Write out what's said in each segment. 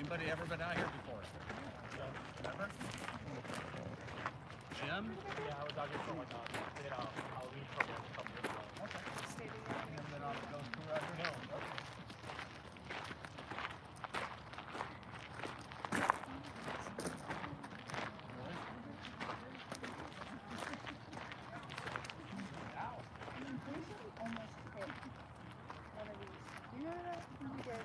anybody ever been out here before? Remember? Jim? Yeah, I was out here for like did Halloween program a couple years ago. Okay. And then on the go through right here? No. Okay.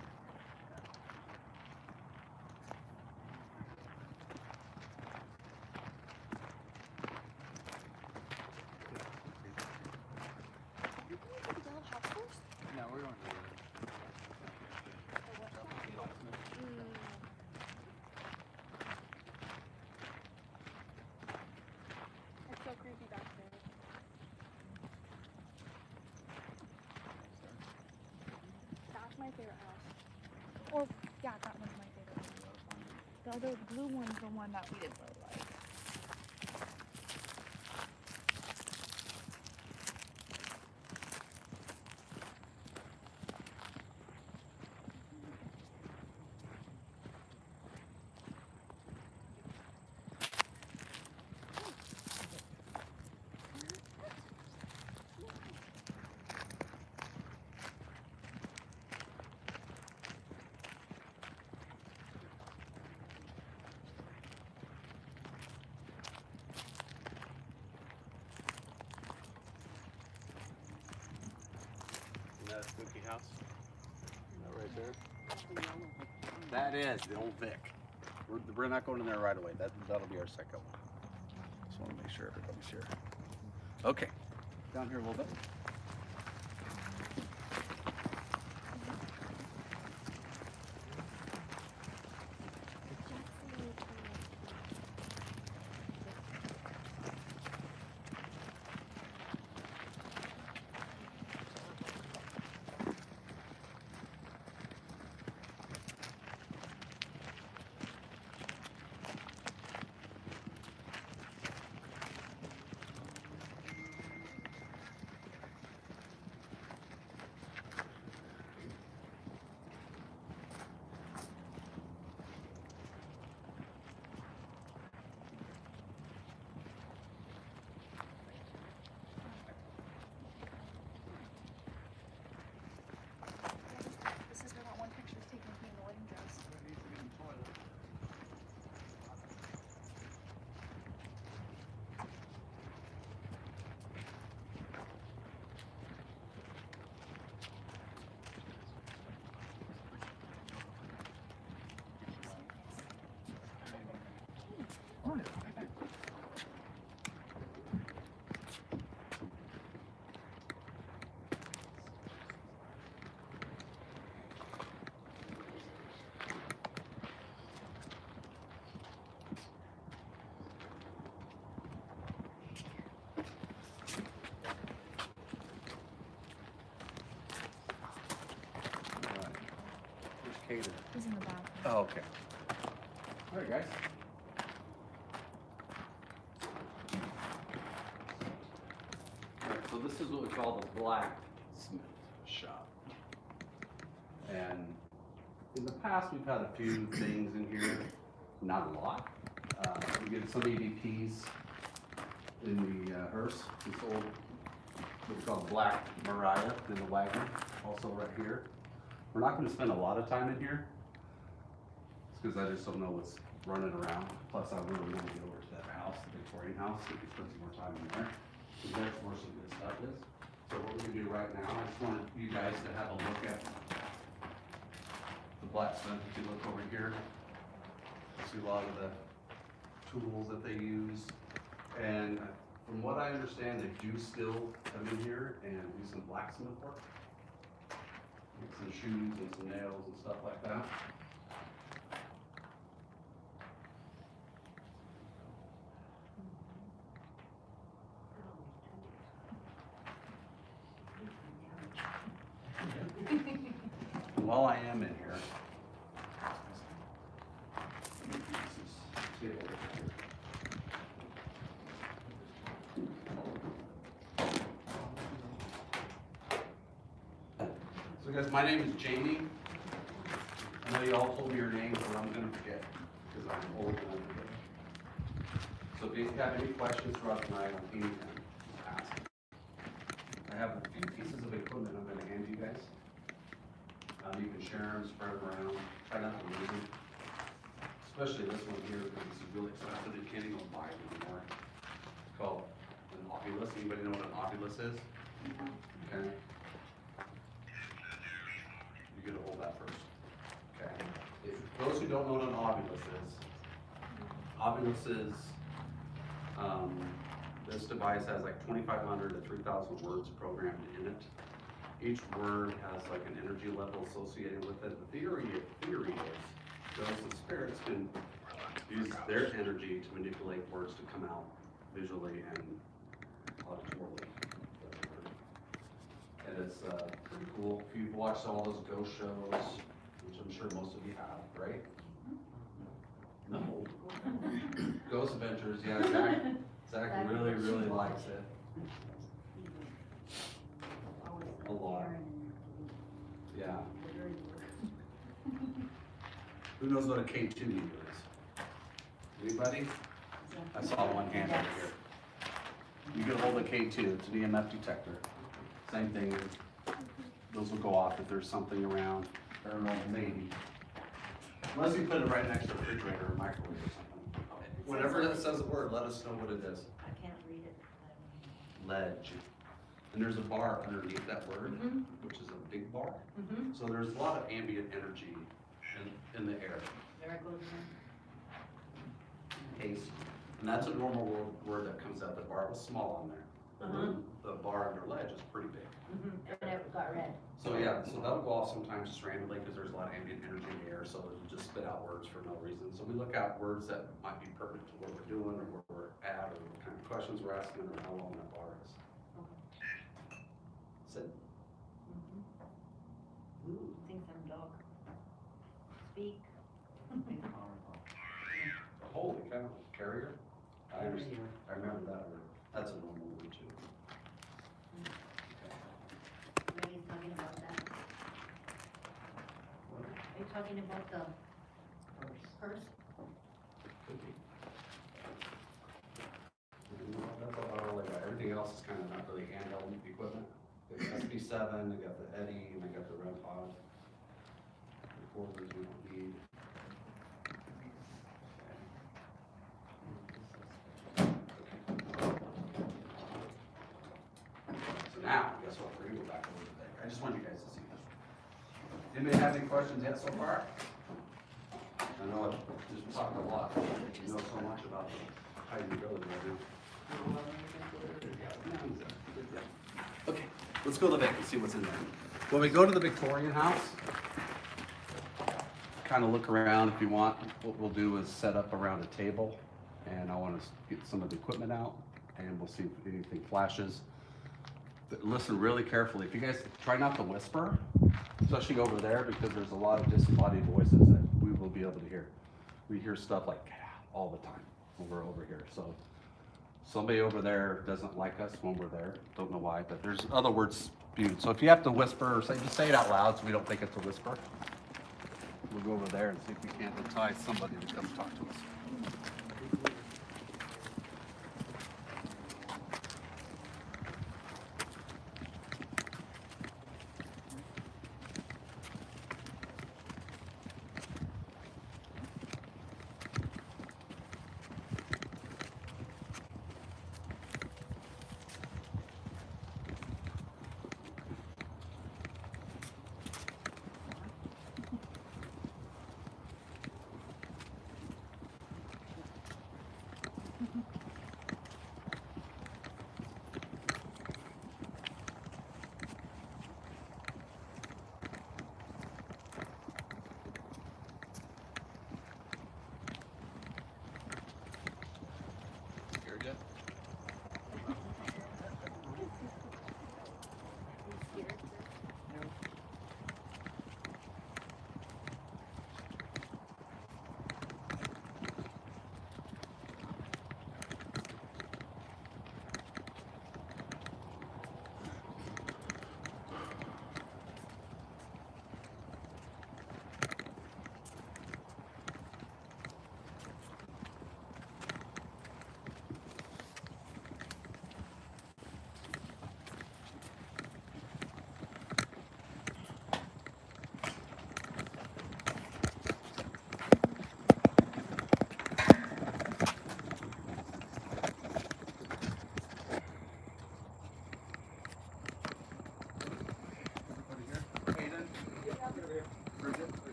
No, we're going to It's so creepy back there. That's my favorite house. Or, yeah, that one's my favorite one. The other blue one's the one that we didn't really like. that spooky house? That right there? That is the old Vic. We're not going in there right away. That'll be our second one. Just want to make sure everybody's here. Okay, down here a little bit. This is where that one picture is taken of me in the wedding dress. Cater. He's in the bathroom. Oh, okay. All right, guys. All right, so this is what we call the blacksmith shop. And in the past, we've had a few things in here, not a lot. We get some EVPs in the hearse. This old, what we call the Black Mariah in the wagon, also right here. We're not going to spend a lot of time in here, because I just don't know what's running around. Plus, I really want to get over to that house, the Victorian house, so we can spend some more time in there. Because that's where some good stuff is. So what we're going to do right now, I just wanted you guys to have a look at the blacksmith. If you look over here, you see a lot of the tools that they use. And from what I understand, they do still come in here and do some blacksmith work. Some shoes and some nails and stuff like that. While I am in here, so guys, my name is Jamie, I know you all told me your names, but I'm gonna forget, because I'm old and I forget. So if you have any questions throughout the night on anything, ask. I have a few pieces of equipment I'm gonna hand you guys. You can share them, spread them around, try not to lose them. Especially this one here, because it's really expensive, you can't even buy it anymore. It's called an ovulus. Anybody know what an ovulus is? Okay. You get to hold that first. Okay. If those who don't know what an ovulus is, this device has like 2,500 to 3,000 words programmed in it. Each word has like an energy level associated with it. The theory is those and spirits can use their energy to manipulate words to come out visually and auditorily. And it's pretty cool. If you've watched all those ghost shows, which I'm sure most of you have, right? No. Ghost Adventures, yeah, Zach really, really likes it. A lot. Yeah. Who knows what a K2 needle is? Anybody? I saw one hand over here. You can hold a K2, it's an EMF detector. Same thing, those will go off if there's something around, paranormal maybe. Unless you put it right next to a refrigerator or microwave or something. Whenever that says a word, let us know what it is. I can't read it. Ledge. And there's a bar underneath that word, which is a big bar. So there's a lot of ambient energy in the air. There it goes Haze. And that's a normal word that comes out. The bar was small on there. The bar under ledge is pretty big. And it got red. So yeah, so that'll go off sometimes just randomly because there's a lot of ambient energy in the air, so it'll just spit out words for no reason. So we look at words that might be pertinent to what we're doing or where we're at or what kind of questions we're asking or how long that bar is. Sit. Ooh. Think some dog. Speak. Holy cow, carrier? I understand. I remember that word. That's a normal word too. Maybe talking about that. What? Are you talking about the purse? Could be. That's about all I got. Everything else is kind of not really handheld equipment. They got SB7, they got the Eddy, and they got the REM pod. Recorders we don't need. So now, guess what? We're gonna go back over to the deck. I just wanted you guys to see this. Anybody have any questions yet so far? I know I've just talked a lot. You know so much about how you go right now. Okay, let's go to the back and see what's in there. When we go to the Victorian house, kind of look around if you want. What we'll do is set up around a table, and I want to get some of the equipment out, and we'll see if anything flashes. But listen really carefully. If you guys try not to whisper, especially over there, because there's a lot of disembodied voices that we will be able to hear. We hear stuff like all the time when we're over here. So somebody over there doesn't like us when we're there. Don't know why, but there's other words spewed. So if you have to whisper or say, just say it out loud so we don't think it's a whisper. We'll go over there and see if we can't entice somebody to come talk to us.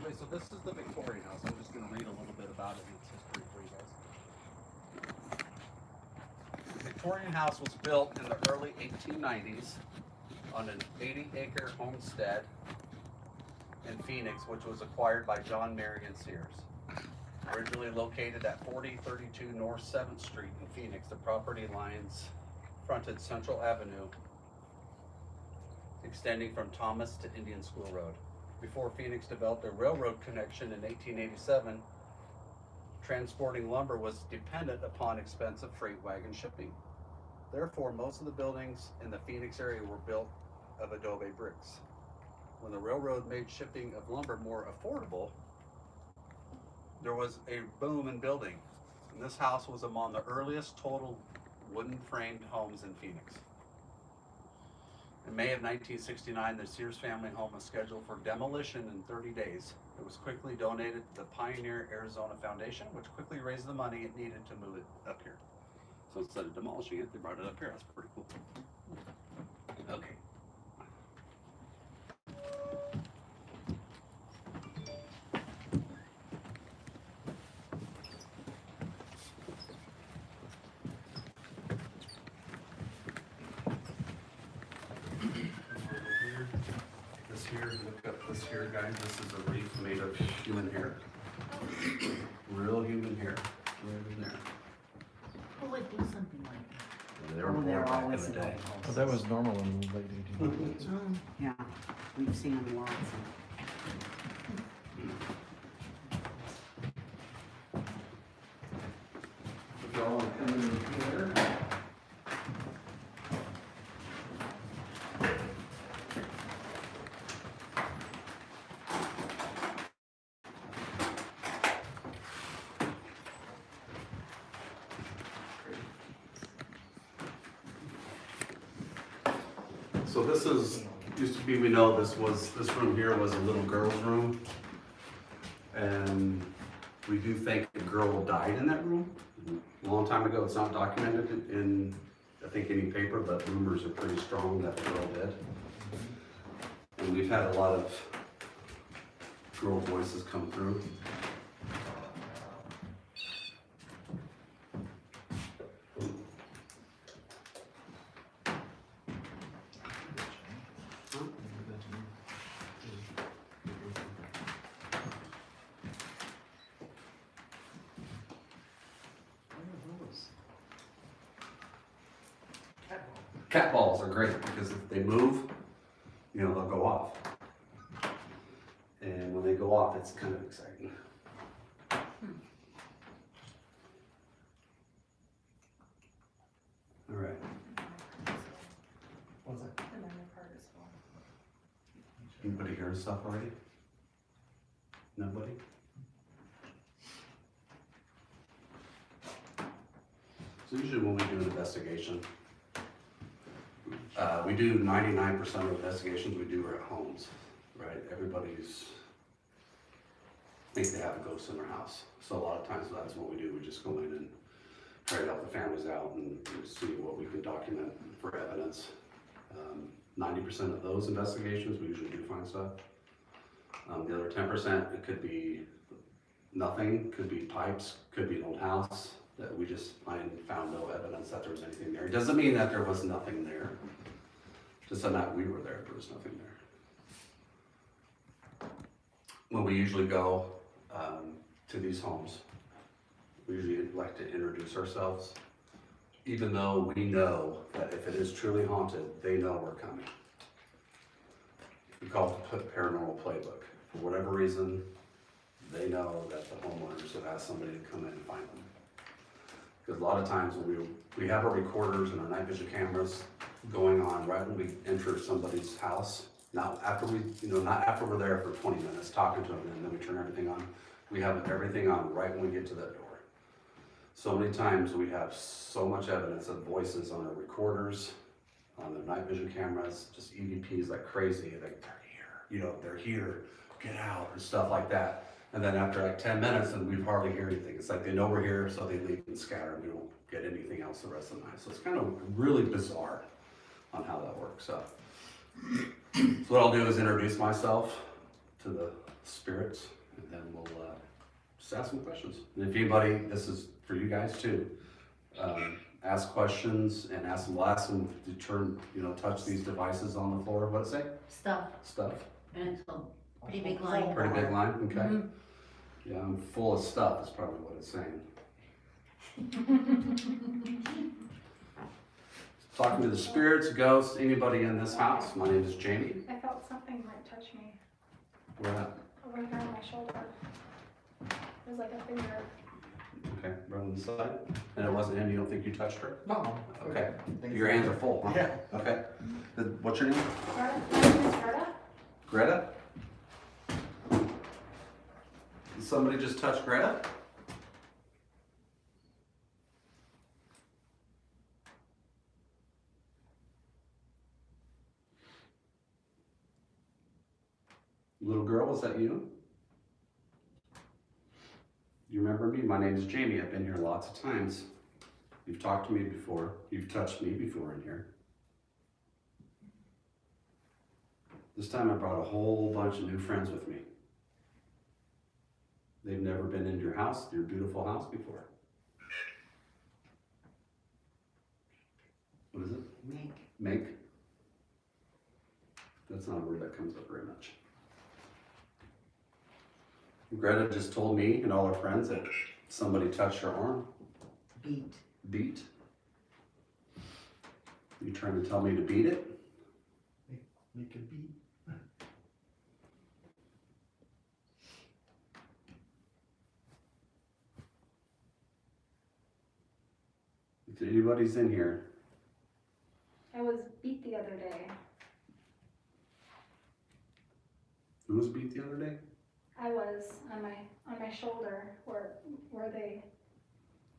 Okay, so this is the Victorian house. I'm just gonna read a little bit about it and its history for you guys. The Victorian house was built in the early 1890s on an 80-acre homestead in Phoenix, which was acquired by John Marion Sears. Originally located at 4032 North 7th Street in Phoenix, the property lines fronted Central Avenue, extending from Thomas to Indian School Road. Before Phoenix developed a railroad connection in 1887, transporting lumber was dependent upon expensive freight wagon shipping. Therefore, most of the buildings in the Phoenix area were built of adobe bricks. When the railroad made shipping of lumber more affordable, there was a boom in building. And this house was among the earliest total wooden framed homes in Phoenix. In May of 1969, the Sears family home was scheduled for demolition in 30 days. It was quickly donated to the Pioneer Arizona Foundation, which quickly raised the money it needed to move it up here. So instead of demolishing it, they brought it up here. That's pretty cool. Okay. Look up this here, guys. This is a wreath made of human hair. Real human hair. Right in there. Who would do something like that? They were Oh, born they're back in always the in day. old Well, that was normal in the late 1800s. Yeah, we've seen them lots. If y'all want to come in here. So this is, used to be, we know this room here was a little girl's room. And we do think a girl died in that room a long time ago. It's not documented in, I think, any paper, but rumors are pretty strong that the girl did. And we've had a lot of girl voices come through. Cat balls are great because if they move, you know, they'll go off. And when they go off, it's kind of exciting. All right. What's that? Anybody hear stuff already? Nobody? So usually when we do an investigation, we do 99% of investigations we do are at homes, right? Everybody's think they have a ghost in their house. So a lot of times that's what we do. We just go in and try to help the families out and see what we can document for evidence. 90% of those investigations, we usually do find stuff. The other 10%, it could be nothing, could be pipes, could be an old house that we just found no evidence that there was anything there. It doesn't mean that there was nothing there. Just so that we were there was nothing there. When we usually go to these homes, we usually like to introduce ourselves, even though we know that if it is truly haunted, they know we're coming. We call it the paranormal playbook. For whatever reason, they know that the homeowners have asked somebody to come in and find them. Because a lot of times when we have our recorders and our night vision cameras going on right when we enter somebody's house, not after we're there for 20 minutes talking to them and then we turn everything on. We have everything on right when we get to that door. So many times we have so much evidence of voices on our recorders, on the night vision cameras, just EVPs like crazy, like they're here, get out, and stuff like that. And then after like 10 minutes and we hardly hear anything. It's like they know we're here, so they leave and scatter and we don't get anything else the rest of the night. So it's kind of really bizarre on how that works. So what I'll do is introduce myself to the spirits and then we'll just ask some questions. And if anybody, this is for you guys too, ask questions and we'll ask them to turn, touch these devices on the floor. What's it say? Stuff, and it's a pretty big Full line. Pretty big line, okay. Mhm. Yeah, I'm full of stuff is probably what it's saying. Talking to the spirits, ghosts, anybody in this house. My name is Jamie. I felt something like touch me Where at? over here on my shoulder. It was like a finger. Okay, right on the side. And it wasn't him, you don't think you touched her? No. Okay. Your hands are full, huh? Yeah. Okay. What's your name? Greta? My name is Greta. Greta? Did somebody just touch Greta? Little girl, was that you? You remember me? My name is Jamie. I've been here lots of times. You've talked to me before. You've touched me before in here. This time I brought a whole bunch of new friends with me. They've never been into your house, your beautiful house before. What is it? Make? That's not a word that comes up very much. Greta just told me and all her friends that somebody touched her arm. Beat? You trying to tell me to beat it? Make a beat. If anybody's in here, I was beat the other day. who was beat the other day? I was on my shoulder where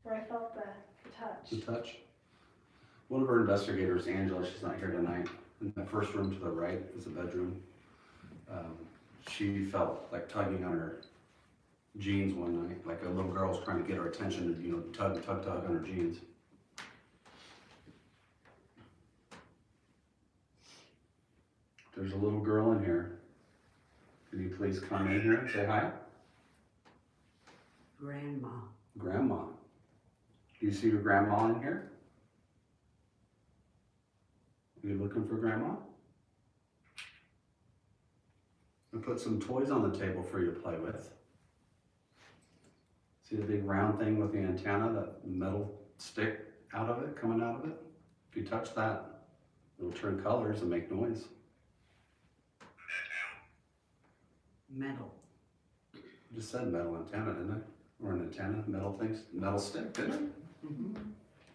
I felt the touch. The touch? One of our investigators, Angela, she's not here tonight. In the first room to the right is a bedroom. She felt like tugging on her jeans one night, like a little girl was trying to get her attention and, tug on her jeans. There's a little girl in here. Can you please come in here and say hi? Grandma. Do you see your grandma in here? Are you looking for grandma? I put some toys on the table for you to play with. See the big round thing with the antenna, that metal stick coming out of it? If you touch that, it'll turn colors and make noise. Metal. I just said metal antenna, didn't I? Or an antenna, metal stick, didn't I? Mm-hmm.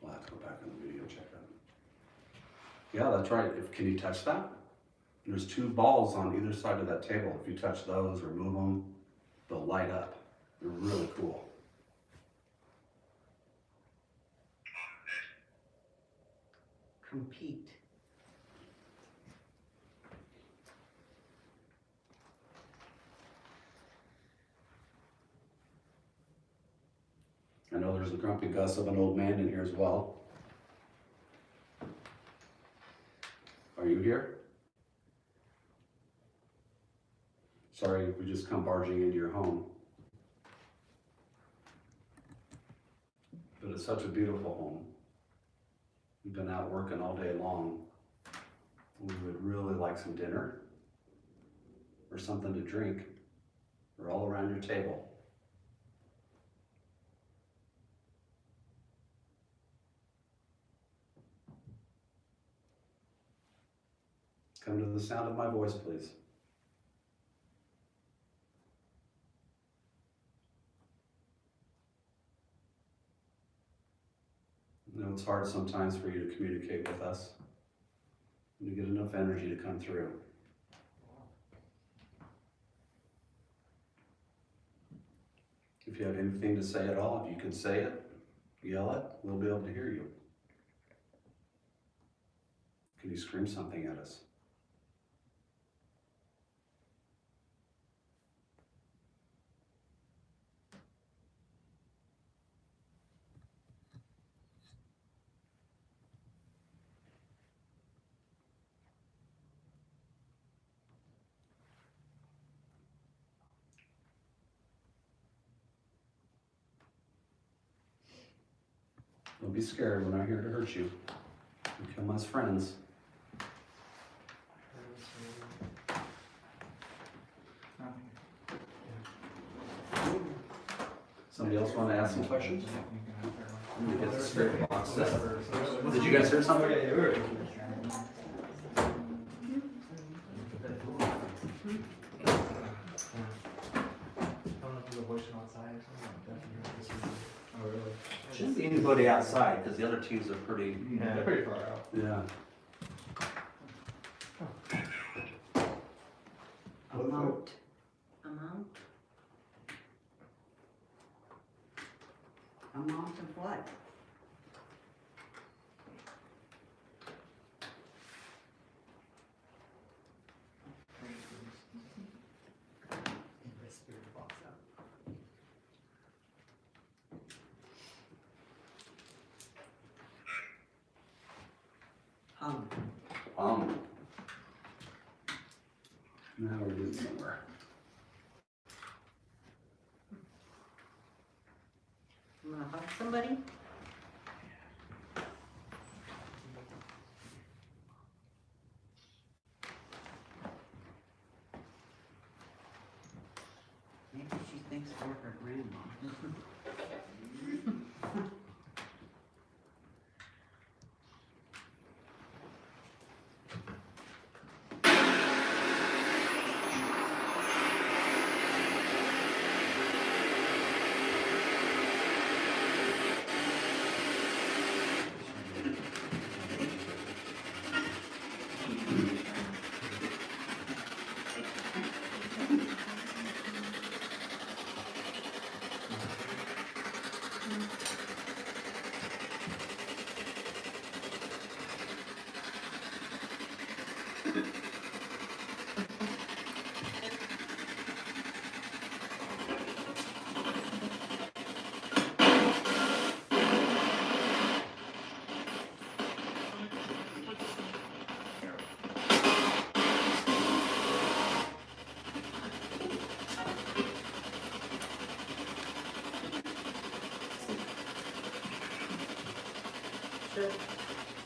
We'll have to go back in the video, check that. Yeah, that's right. Can you touch that? There's two balls on either side of that table. If you touch those or move them, they'll light up. They're really cool. Compete. I know there's a grumpy Gus of an old man in here as well. Are you here? Sorry if we just come barging into your home. But it's such a beautiful home. We've been out working all day long. We would really like some dinner or something to drink. We're all around your table. Come to the sound of my voice, please. I know it's hard sometimes for you to communicate with us. You get enough energy to come through. If you have anything to say at all, if you can say it, yell it, we'll be able to hear you. Can you scream something at us? Don't be scared, we're not here to hurt you. We come as friends. Somebody else want to ask some questions? Let me get the spirit box set. Did you guys hear something? Shouldn't be anybody outside, because the other teams are pretty. Yeah, they're pretty far out. Yeah. Amount. Amount of what? Now we're getting somewhere. You wanna hug somebody? Maybe she thinks we're her grandma.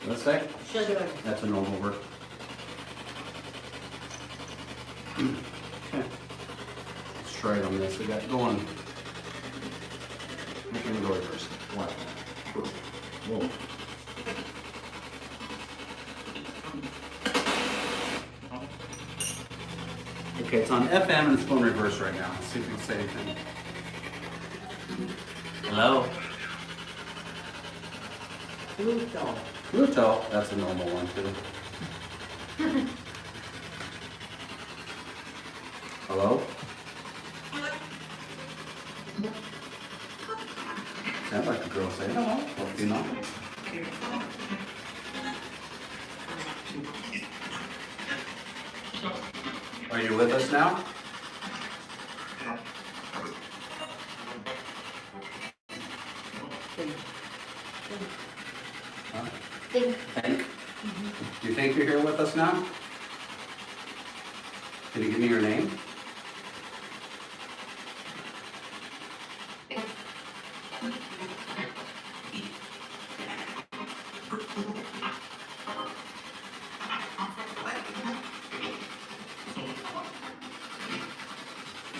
Let's say? Sugar. That's a normal word. Okay. Let's try it on this. We got going. Make him go first. What? Whoa. Okay, it's on FM and it's going reverse right now. Let's see if we can say anything. Hello? Pluto. Pluto, that's a normal one too. Hello? Sounds like a girl saying hello, or you know. Are you with us now? Huh? Think. Think? Do you think you're here with us now? Can you give me your name?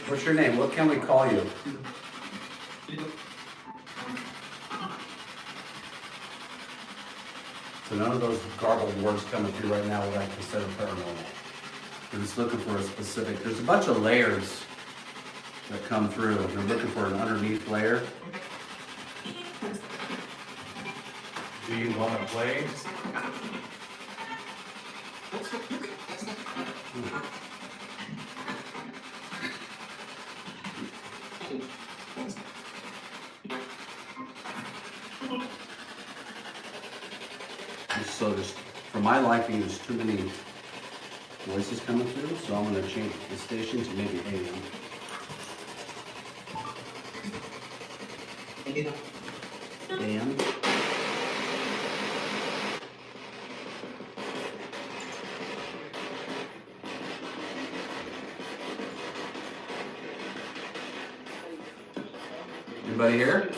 What's your name? What can we call you? So none of those garbled words coming through right now would I consider paranormal. We're just looking for a specific, there's a bunch of layers that come through. They're looking for an underneath layer. Do you want to play? So there's, for my liking, there's too many voices coming through, so I'm gonna change the station to maybe AM. AM. Anybody here?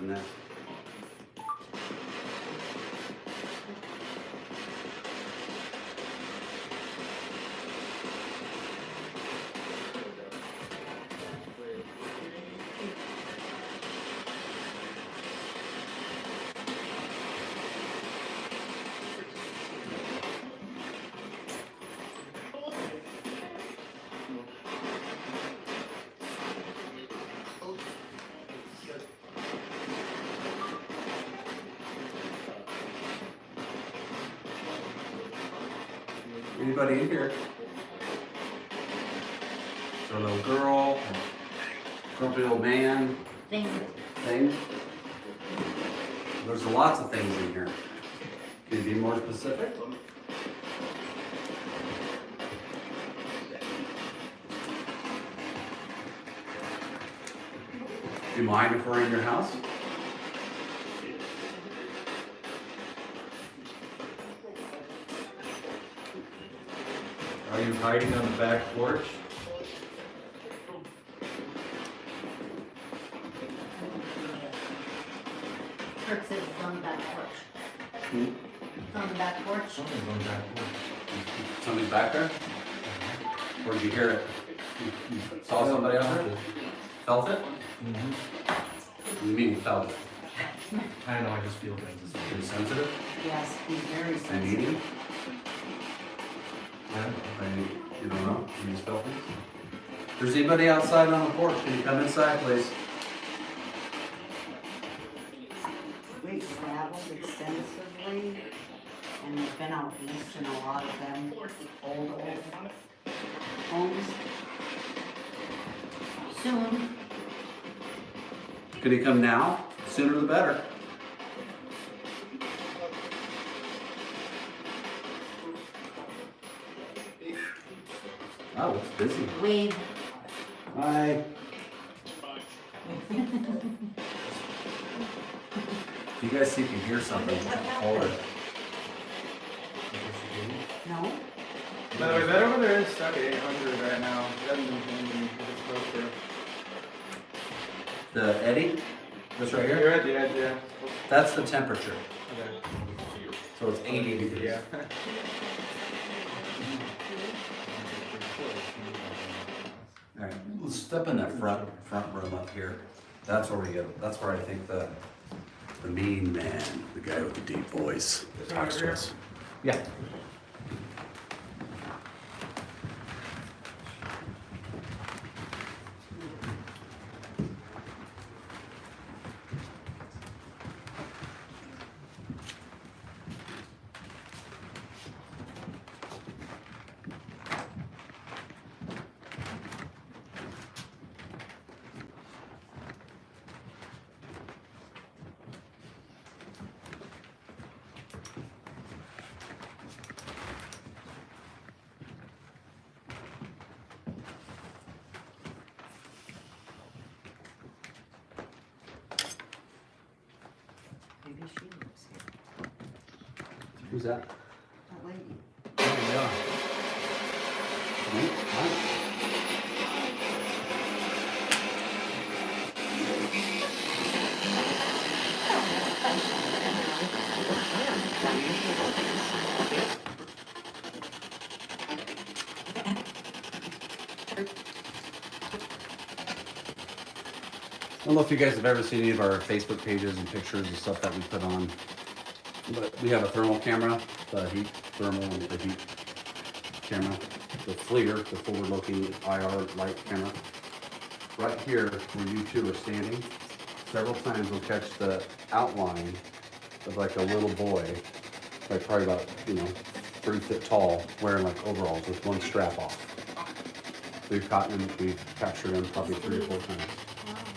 in there. Anybody in here? Or a little girl, grumpy old man, Thing. thing? There's lots of things in here. Can you be more specific? Do you mind if we're in your house? Are you hiding on the back porch? Kurt says it's on the back porch. Hmm? It's on the back porch. Something's on the back porch. Somebody's back there? Or did you hear it? You saw somebody out there? Felt it? Mm-hmm. What do you mean you felt it? I don't know, I just feel things. Are you sensitive? Yes, he's very And sensitive. eating? Yeah. You don't know? You just felt it? If there's anybody outside on the porch, can you come inside, please? We've traveled extensively, and we've been out east in a lot of them old homes. Soon, Could he come now? Sooner the better. Oh, it's busy. we, Hi. You guys see if you hear something, hold it. no, By the way, that over there is stuck at 800 right now. It hasn't been changing. It's supposed to. The eddy, this right here, You're at the edge, yeah. that's the temperature. Okay. So it's 80 degrees. Yeah. All right, let's step in that front room up here. That's where we get, that's where I think the mean man, the guy with the deep voice, This one talks over to here? us. Yeah. maybe she lives here. Who's that? That lady. Oh, yeah. Me? Hi. I don't know if you guys have ever seen any of our Facebook pages and pictures and stuff that we put on, but we have a thermal camera, the heat thermal and the heat camera, the FLIR, the forward-looking IR light camera. Right here, where you two are standing, several times we'll catch the outline of like a little boy, like probably about, 3 feet tall, wearing like overalls with one strap off. We've captured him probably 3 or 4 times.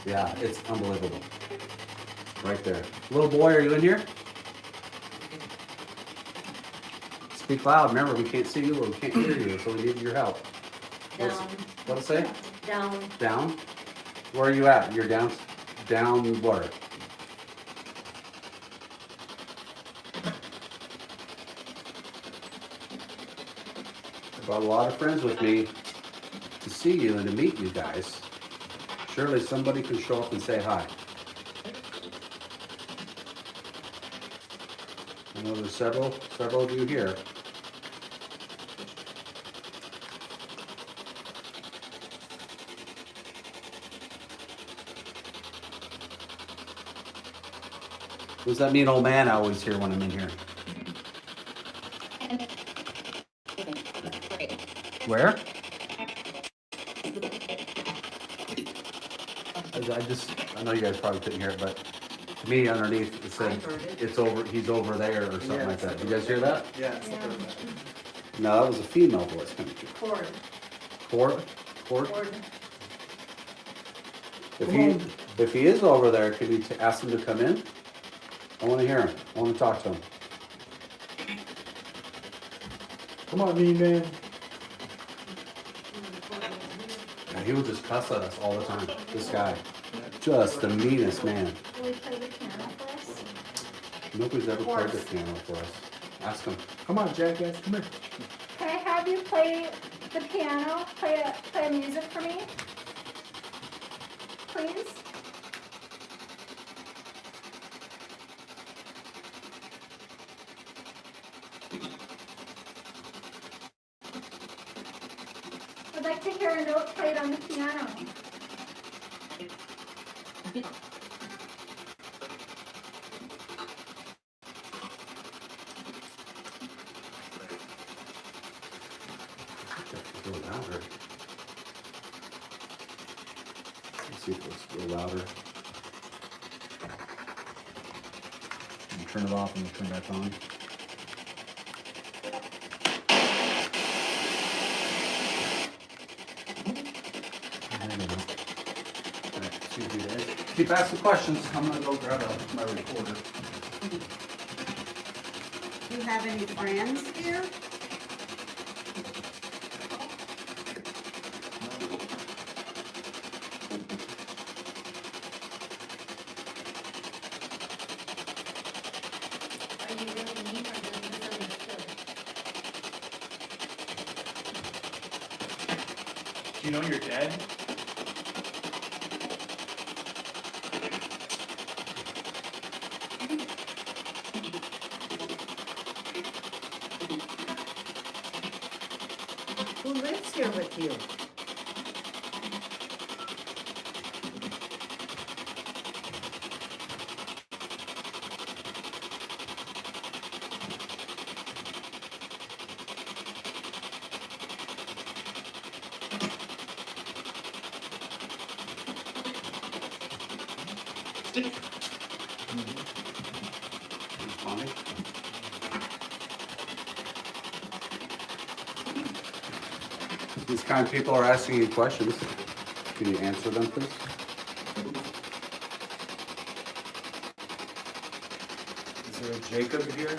Yeah, it's unbelievable. Right there. Little boy, are you in here? Speak loud. Remember, we can't see you or we can't hear you, so we need your help. Down, What's it say? down, Down? Where are you at? You're down where? I brought a lot of friends with me to see you and to meet you guys. Surely somebody can show up and say hi. I know there's several of you here. What does that mean, old man? I always hear when I'm in here. Where? I know you guys probably couldn't hear it, but to me underneath it said, I heard it. it's over, he's over there or something like that. You guys hear that? Yeah, it's Yeah. No, that was a female voice coming through. Cord. Cord? Cord. If he is over there, could you ask him to come in? I want to hear him. I want to talk to him. Come on, mean man. And he will just cuss at us all the time. This guy. Just the meanest man. Will we play the piano for us? Nobody's ever played the piano for us. Ask him. Come on, jackass, come here. Can I have you play the piano? Play music for me? Please? I'd like to hear a note played on the piano. A little louder. Let's see if it's a little louder. You turn it off and you turn it back on. Excuse me, guys. Keep asking questions. I'm gonna go grab my recorder. Do you have any friends here? Are you really mean or really misunderstood? Do you know you're dead? Who lives here with you? Funny. These kind of people are asking you questions. Can you answer them, please? Is there a Jacob here?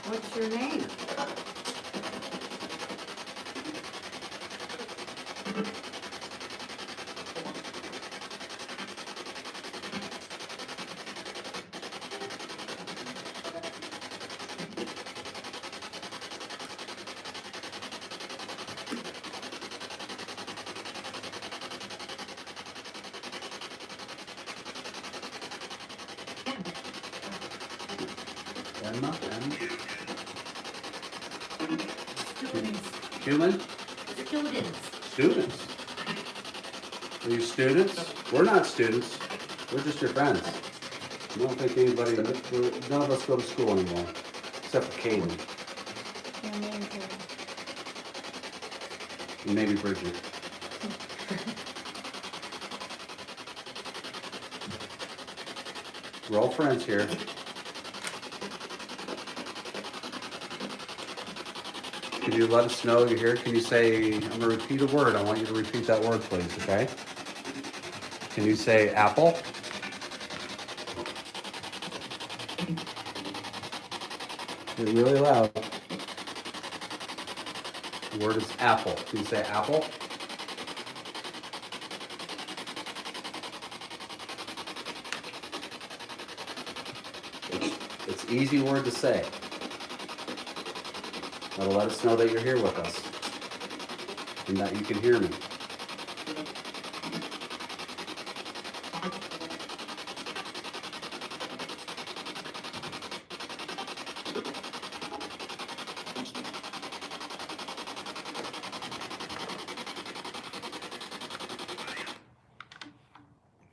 What's your name? Emma? Students. Human? Students. Students? Are you students? We're not students. We're just your friends. I don't think anybody, none of us go to school anymore, except for Caden Your name's here. and maybe Bridget. We're all friends here. Can you let us know you're here? Can you say, I'm gonna repeat a word. I want you to repeat that word, please, okay? Can you say apple? You're really loud. The word is apple. Can you say apple? It's an easy word to say. That'll let us know that you're here with us. and that you can hear me.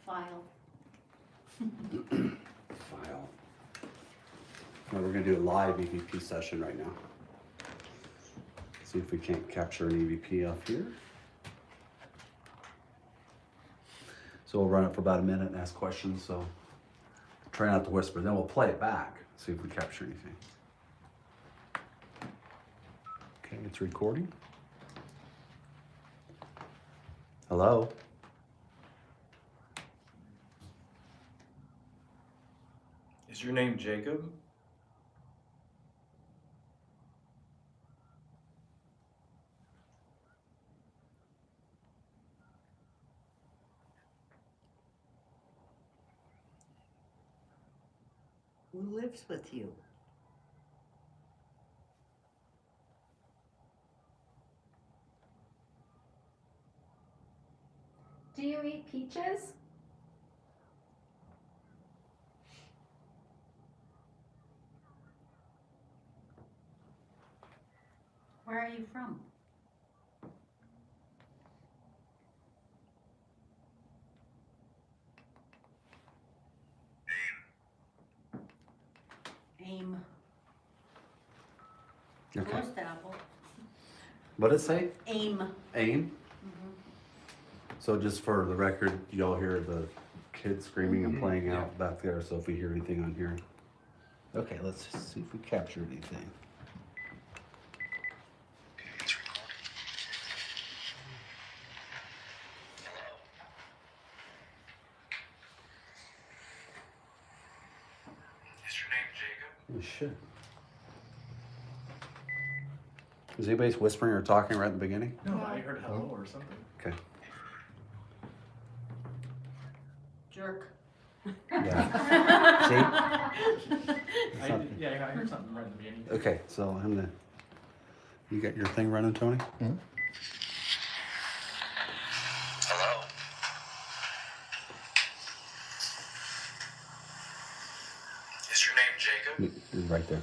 File. File. Now we're gonna do a live EVP session right now. See if we can't capture an EVP off here. So we'll run it for about a minute and ask questions, so try not to whisper. Then we'll play it back, see if we capture anything. Okay, it's recording. Hello? Is your name Jacob? Who lives with you? Do you eat peaches? Where are you from? AIM. Okay. Close to Apple. What did it say? AIM. AIM? So just for the record, y'all hear the kids screaming and playing out back there, so if we hear anything on here. Okay, let's see if we capture anything. Is your name Jacob? We should. Is anybody whispering or talking right at the beginning? No, I heard hello or something. Okay. Jerk. Yeah. I heard something right at the beginning. Okay, so I'm gonna. You got your thing running, Tony? Hello? Is your name Jacob? It's right there.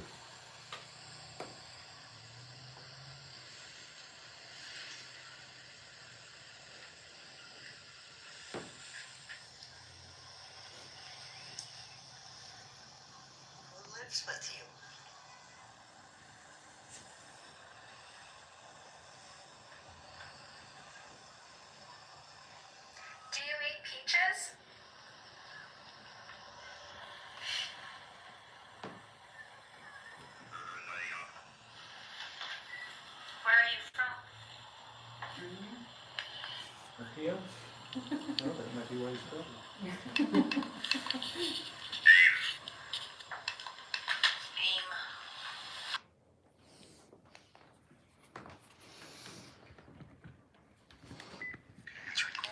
Who lives with you? Do you eat peaches? Where are you from? Here? No, that might be where he's from. AIM.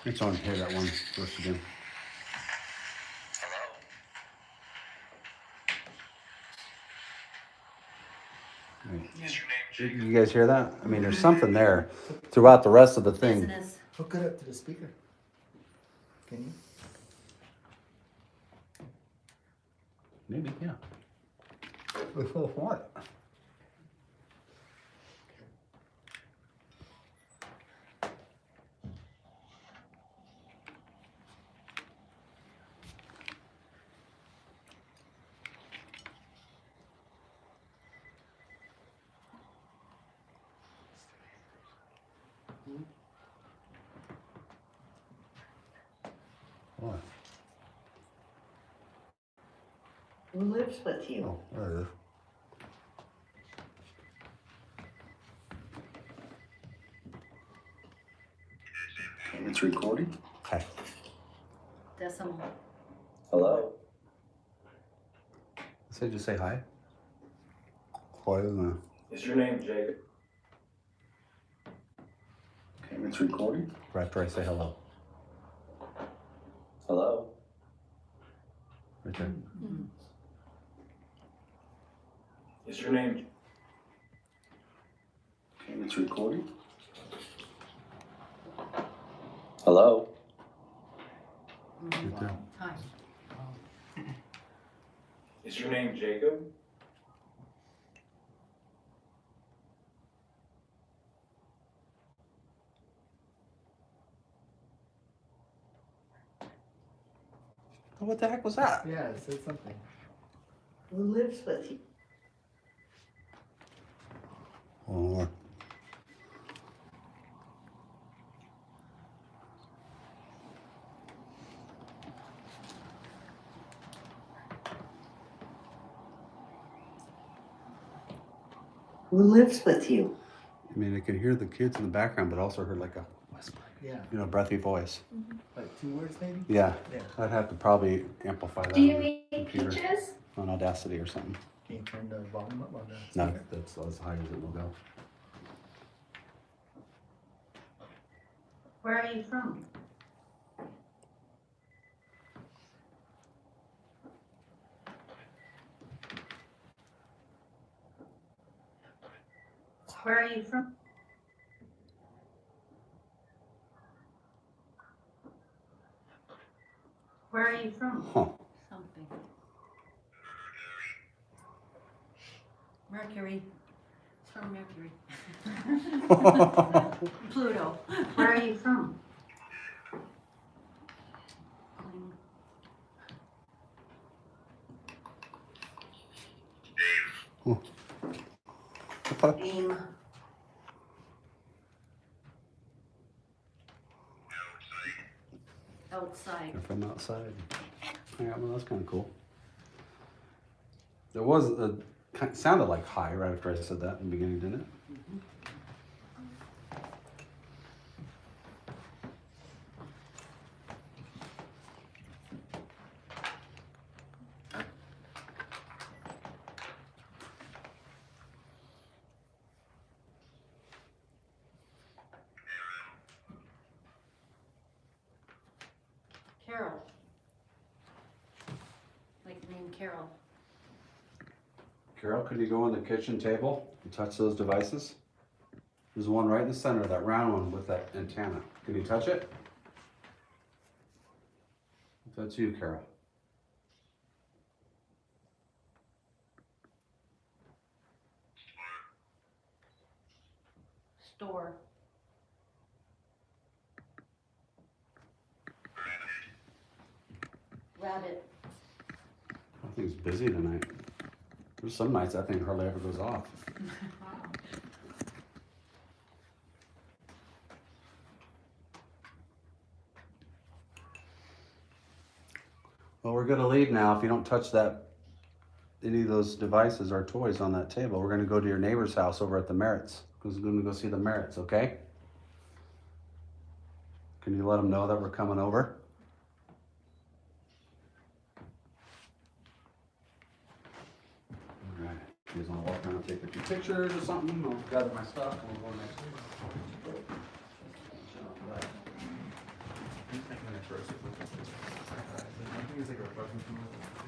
It's on here, that one first again. Hello? Right. Is your name Jacob? You guys hear that? I mean, there's something there throughout the rest of the thing. Business. Hook it up to the speaker. Can you? Maybe, yeah. What? What? Who lives with you? Oh, there it is. It's recording. Okay. Decimal. Hello. So just say hi. Why isn't Is your name Jacob? Okay, it's recording. right after I say hello? Hello. Right there. Is your name Okay, it's recording. Hello? Right there. Hi. Is your name Jacob? What the heck was that? Yeah, it said something. Who lives with you? Oh, Who lives with you? I mean, I could hear the kids in the background, but also heard like a whisper, Yeah, breathy voice. like 2 words maybe? Yeah, Yeah. I'd have to probably amplify that Do you on the eat computer, peaches? on Audacity or something. Can you turn the volume up on the No, speaker? that's as high as it will go. Where are you from? Where are you from? Where are you from? Huh. Something. Mercury. It's from Mercury. Pluto. Where are you from? Aim. Outside. They're from outside. Yeah, well, that's kind of cool. There was a sounded like hi right after I said that in the beginning, didn't it? Carol. Like the name Carol. Carol, could you go on the kitchen table and touch those devices? There's one right in the center, that round one with that antenna. Can you touch it? That's you, Carol. Store. Rabbit. I think it's busy tonight. There's some nights I think hardly ever goes off. Well, we're gonna leave now. If you don't touch any of those devices or toys on that table, we're gonna go to your neighbor's house over at the Merritts. Who's gonna go see the Merritts, okay? Can you let them know that we're coming over? All right. You guys wanna walk around and take a few pictures or something? I'll gather my stuff and we'll go next week.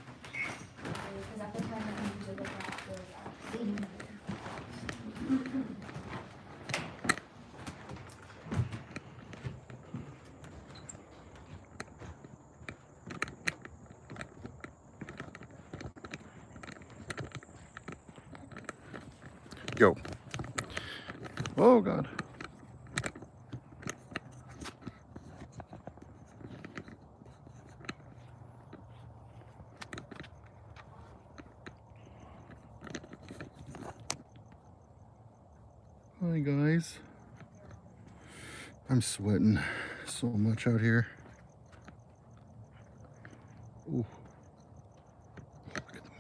Because at the time that we usually look at was seating. Go. Oh, God. Hi, guys. I'm sweating so much out here. Ooh. Look at the moon.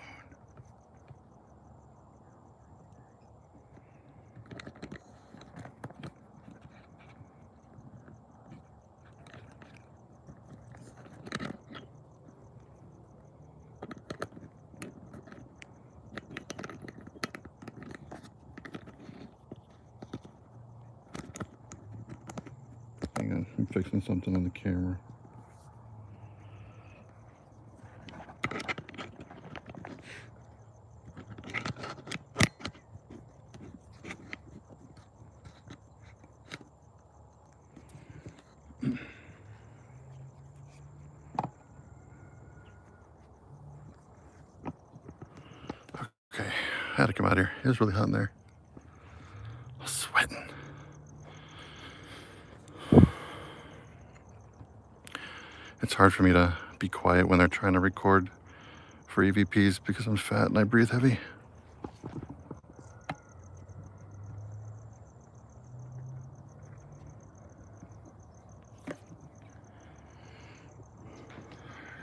Hang on, I'm fixing something on the camera. come out here. It was really hot in there. I was sweating. It's hard for me to be quiet when they're trying to record for EVPs because I'm fat and I breathe heavy.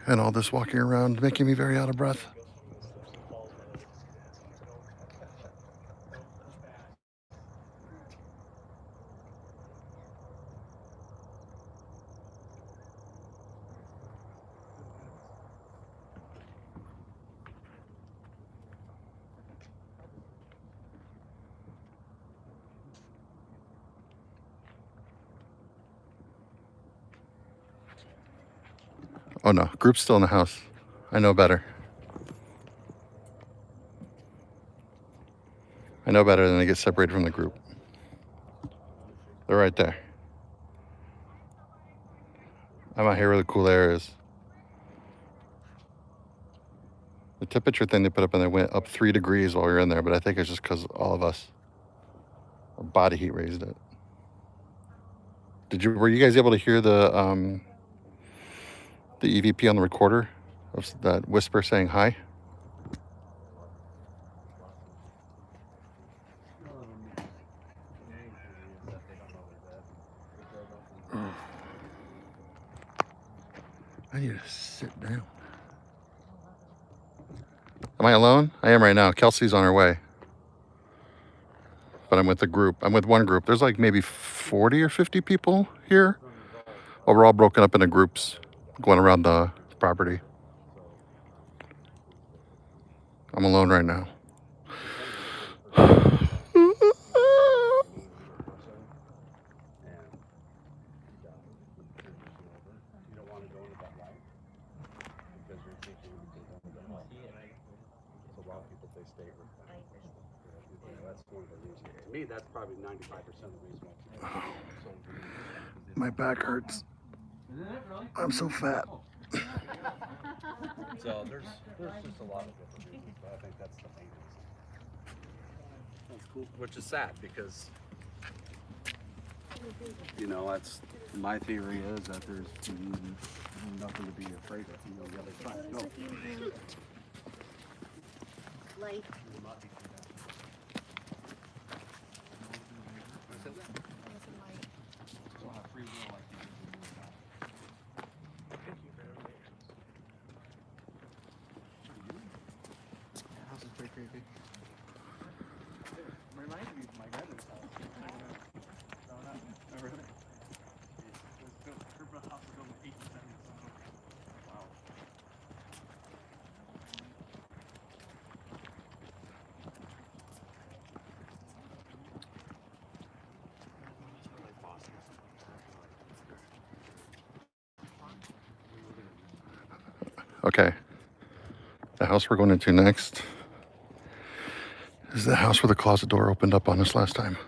And all this walking around making me very out of breath. Oh no, group's still in the house. I know better. I know better than to get separated from the group. They're right there. I'm out here where the cool air is. The temperature thing they put up in there went up 3 degrees while we were in there, but I think it's just because all of us, our body heat raised it. Were you guys able to hear the EVP on the recorder of that whisper saying hi? I need to sit down. Am I alone? I am right now. Kelsey's on her way. But I'm with the group. I'm with one group. There's like maybe 40 or 50 people here. Well, we're all broken up into groups going around the property. I'm alone right now. To me, that's probably 95% of the reason why. My back hurts. I'm so fat. So there's just a lot of different reasons, but I think that's the main reason. That's cool. Which is sad because, you know, that's my theory is that there's nothing to be afraid of. You know, the other side. Go. Light. Reminds me of my grandmother's house. No, not really. Her house was built in 1870s. Wow. Okay. The house we're going into next is the house where the closet door opened up on us last time.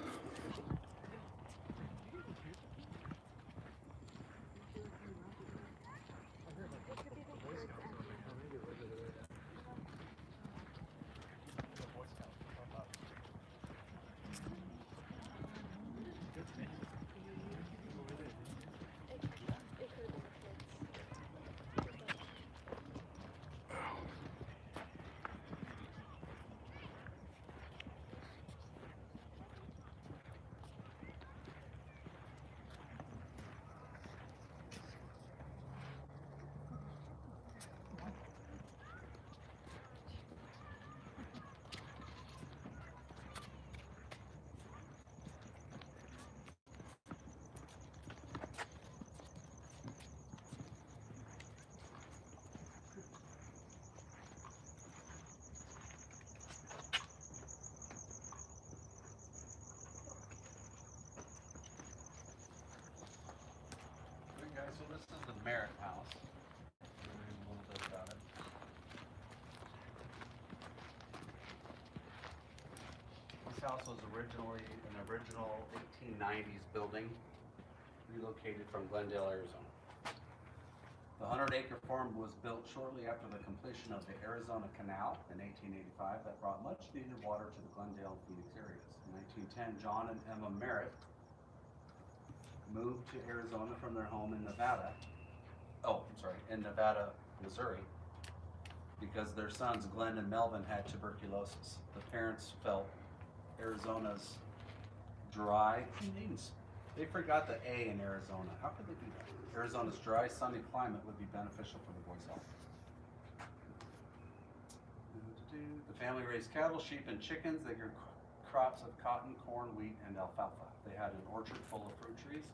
So this is the Merritt House. A little bit about it. This house was originally an original 1890s building, relocated from Glendale, Arizona. The 100-acre farm was built shortly after the completion of the Arizona Canal in 1885 that brought much needed water to the Glendale and Phoenix areas. In 1910, John and Emma Merritt moved to Arizona from their home in Nevada. In Nevada, Missouri, because their sons Glenn and Melvin had tuberculosis. The parents felt Arizona's dry, they forgot the A in Arizona. How could they do that? Arizona's dry, sunny climate would be beneficial for the boys' health. The family raised cattle, sheep, and chickens. They grew crops of cotton, corn, wheat, and alfalfa. They had an orchard full of fruit trees.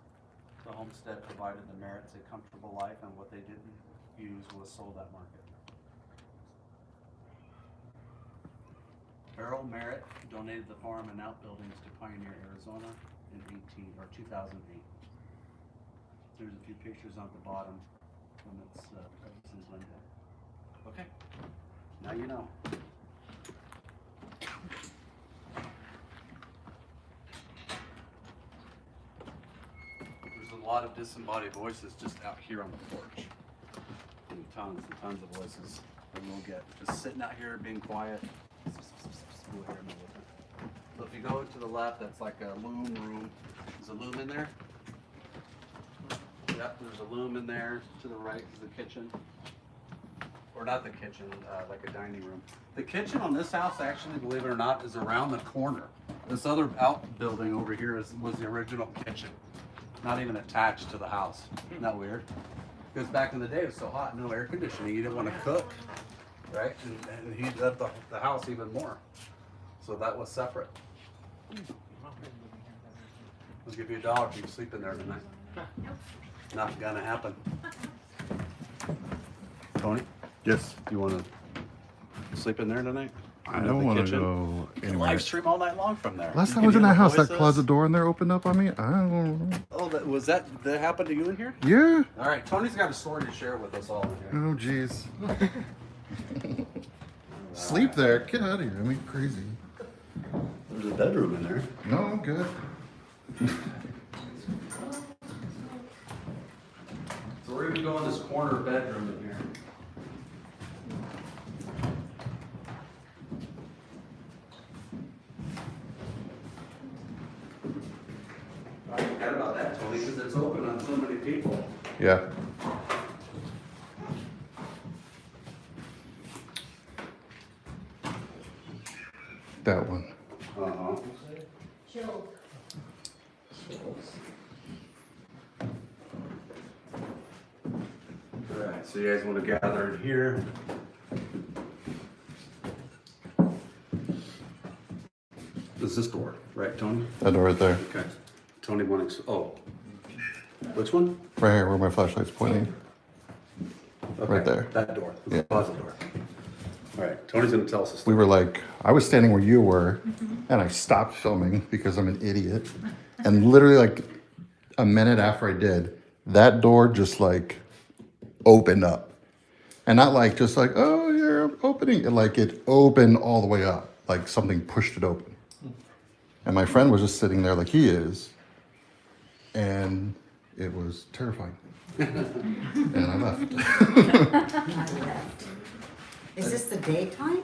The homestead provided the Merritts a comfortable life, and what they didn't use was sold at market. Harold Merritt donated the farm and outbuildings to Pioneer, Arizona in 2008. There's a few pictures on the bottom when it's in Glendale. Okay, now you know. There's a lot of disembodied voices just out here on the porch. And tons of voices that we'll get. Just sitting out here being quiet. We'll hear them a little bit. So if you go to the left, that's like a loom room. There's a loom in there. Yep, there's a loom in there. To the right is the kitchen. Or not the kitchen, like a dining room. The kitchen on this house, actually, believe it or not, is around the corner. This other outbuilding over here was the original kitchen. Not even attached to the house. Isn't that weird? Because back in the day, it was so hot, no air conditioning. You didn't want to cook, right? And heated up the house even more. So that was separate. I'll give you $1 if you sleep in there tonight. Not gonna happen. Tony, Yes. you want to sleep in there tonight? I don't want to go You can anywhere. live stream all night long from there. Last You time can I was in hear that the house, that voices. closet door in there opened up on me. I don't know. Oh, that happened to you in here? Yeah. All right, Tony's got a story to share with us all in here. Oh, jeez. Sleep there. Get out of here. I mean, crazy. There's a bedroom in there. No, I'm good. So we're gonna go in this corner bedroom in here. I forgot about that, Tony, because it's open on so many people. Yeah. That one. Uh-huh. Chilled. All right, so you guys want to gather in here. This is this door, right, Tony? That door right there. Okay. Tony wants, which one? Right here where my flashlight's pointing. Okay, Right there. That door, the Yeah. closet door. All right, Tony's gonna tell us a story. We were like, I was standing where you were, and I stopped filming because I'm an idiot. And literally, like a minute after I did, that door just like opened up, and not like just like, oh, you're opening. It opened all the way up, like something pushed it open. And my friend was just sitting there like he is, and it was terrifying. And I left. I left. Is this the daytime?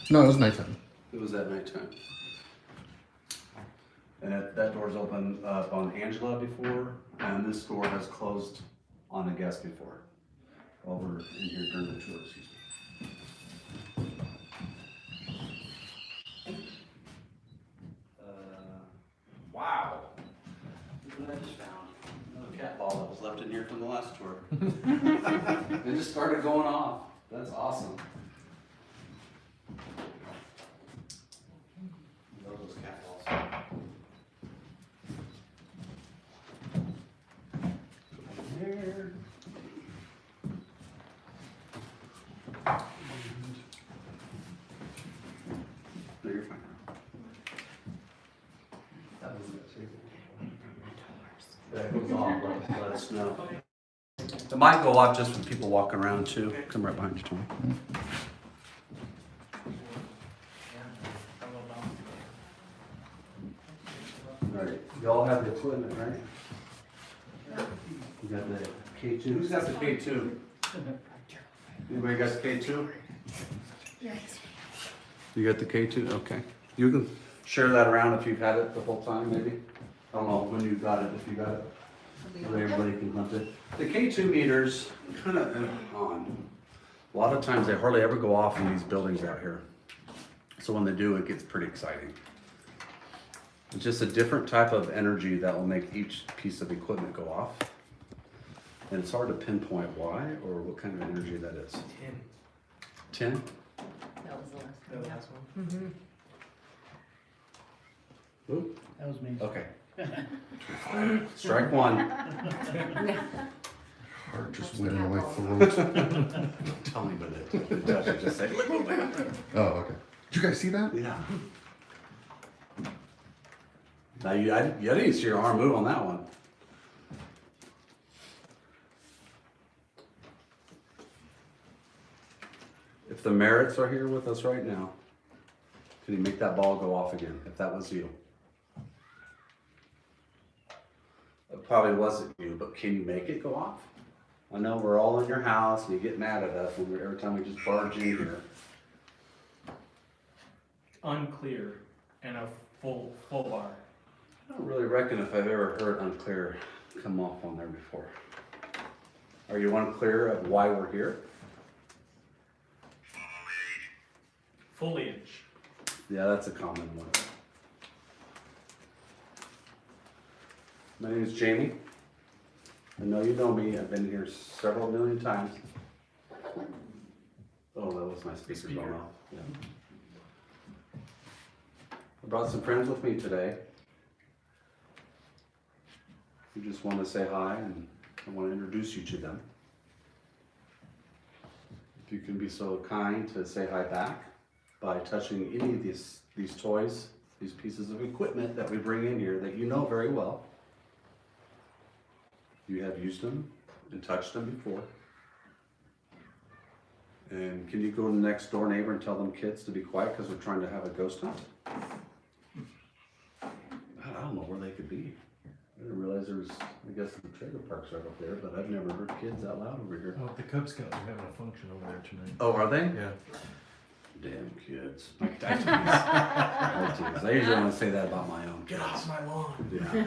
No, it was nighttime. It was at nighttime. And that door's open up on Angela before, and this door has closed on a guest before. While we're in here during the tour, excuse me. Wow. Look what I just found. Another cat ball that was left in here from the last tour. It just started going off. That's awesome. Love those cat balls. There. No, you're fine. That was it. That goes off, let us know. It might go off just when people walk around too. Come right behind you, Tony. Alright, you all have the equipment, right? You got the K2. Who's got the K2? Anybody got the K2? Yes. You got the K2? Okay. You can share that around if you've had it the whole time, maybe. I don't know when you got it, if you got it. So that everybody can hunt it. The K2 meters kind of on. A lot of times they hardly ever go off in these buildings out here. So when they do, it gets pretty exciting. It's just a different type of energy that will make each piece of equipment go off. And it's hard to pinpoint why or what kind of energy that is. 10? That was the last The one. last one. Ooh, That was me. okay. Strike one. Heart just went in my throat. Tell me about it. It does, you just say, Oh, okay. Did you guys see that? yeah. Now I didn't see your arm move on that one. If the Merritts are here with us right now, can you make that ball go off again, if that was you? It probably wasn't you, but can you make it go off? I know we're all in your house and you get mad at us every time we just barge in here. Unclear and a full bar. I don't really reckon if I've ever heard unclear come off on there before. Are you unclear of why we're here? Foliage. Yeah, that's a common one. My name is Jamie. I know you know me. I've been here several million times. Oh, that was my speaker going off. Yeah. I brought some friends with me today. who just want to say hi, and I want to introduce you to them. If you can be so kind to say hi back by touching any of these toys, these pieces of equipment that we bring in here that you know very well. You have used them and touched them before. And can you go to the next door neighbor and tell them kids to be quiet because we're trying to have a ghost hunt? I don't know where they could be. I didn't realize there was, I guess the trailer parks right up there, but I've never heard kids out loud over here. Oh, the Cub Scouts are having a function over there tonight. Oh, are they? Yeah. Damn kids. I tease. I usually want to say that about my own kids. Get off my lawn. Yeah.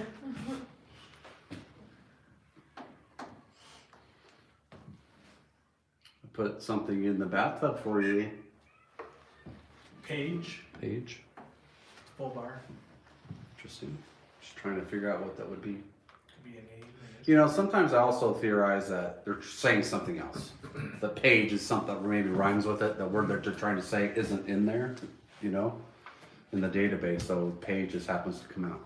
I put something in the bathtub for you, Page, Paige. full bar, Interesting. Just trying to figure out what that would be. could be an eight. You know, sometimes I also theorize that they're saying something else. The page is something that maybe rhymes with it. The word that they're trying to say isn't in there, you know, in the database. So page just happens to come out.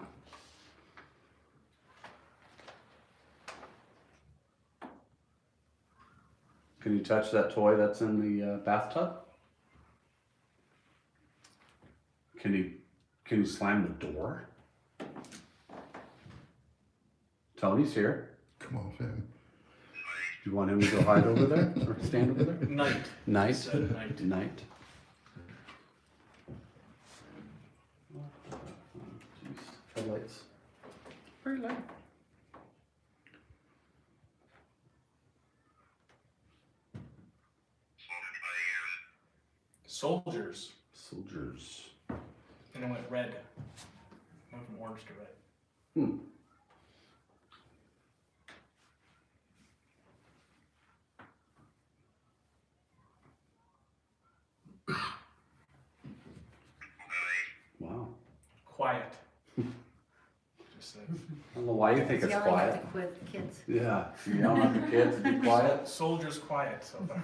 Can you touch that toy that's in the bathtub? Can you slam the door? Tony's here. Come on, fam. Do you want him to go hide over there or stand over there? Night. Night. Said night. Night. Jeez, headlights. Very light. Soldiers. Soldiers. And it went red. Went from orange to red. Hmm. Wow. Quiet. Just said. I don't know why you think it's Yelling quiet. at the kids. Yeah, you yelling at the kids to be quiet. Soldiers quiet so far.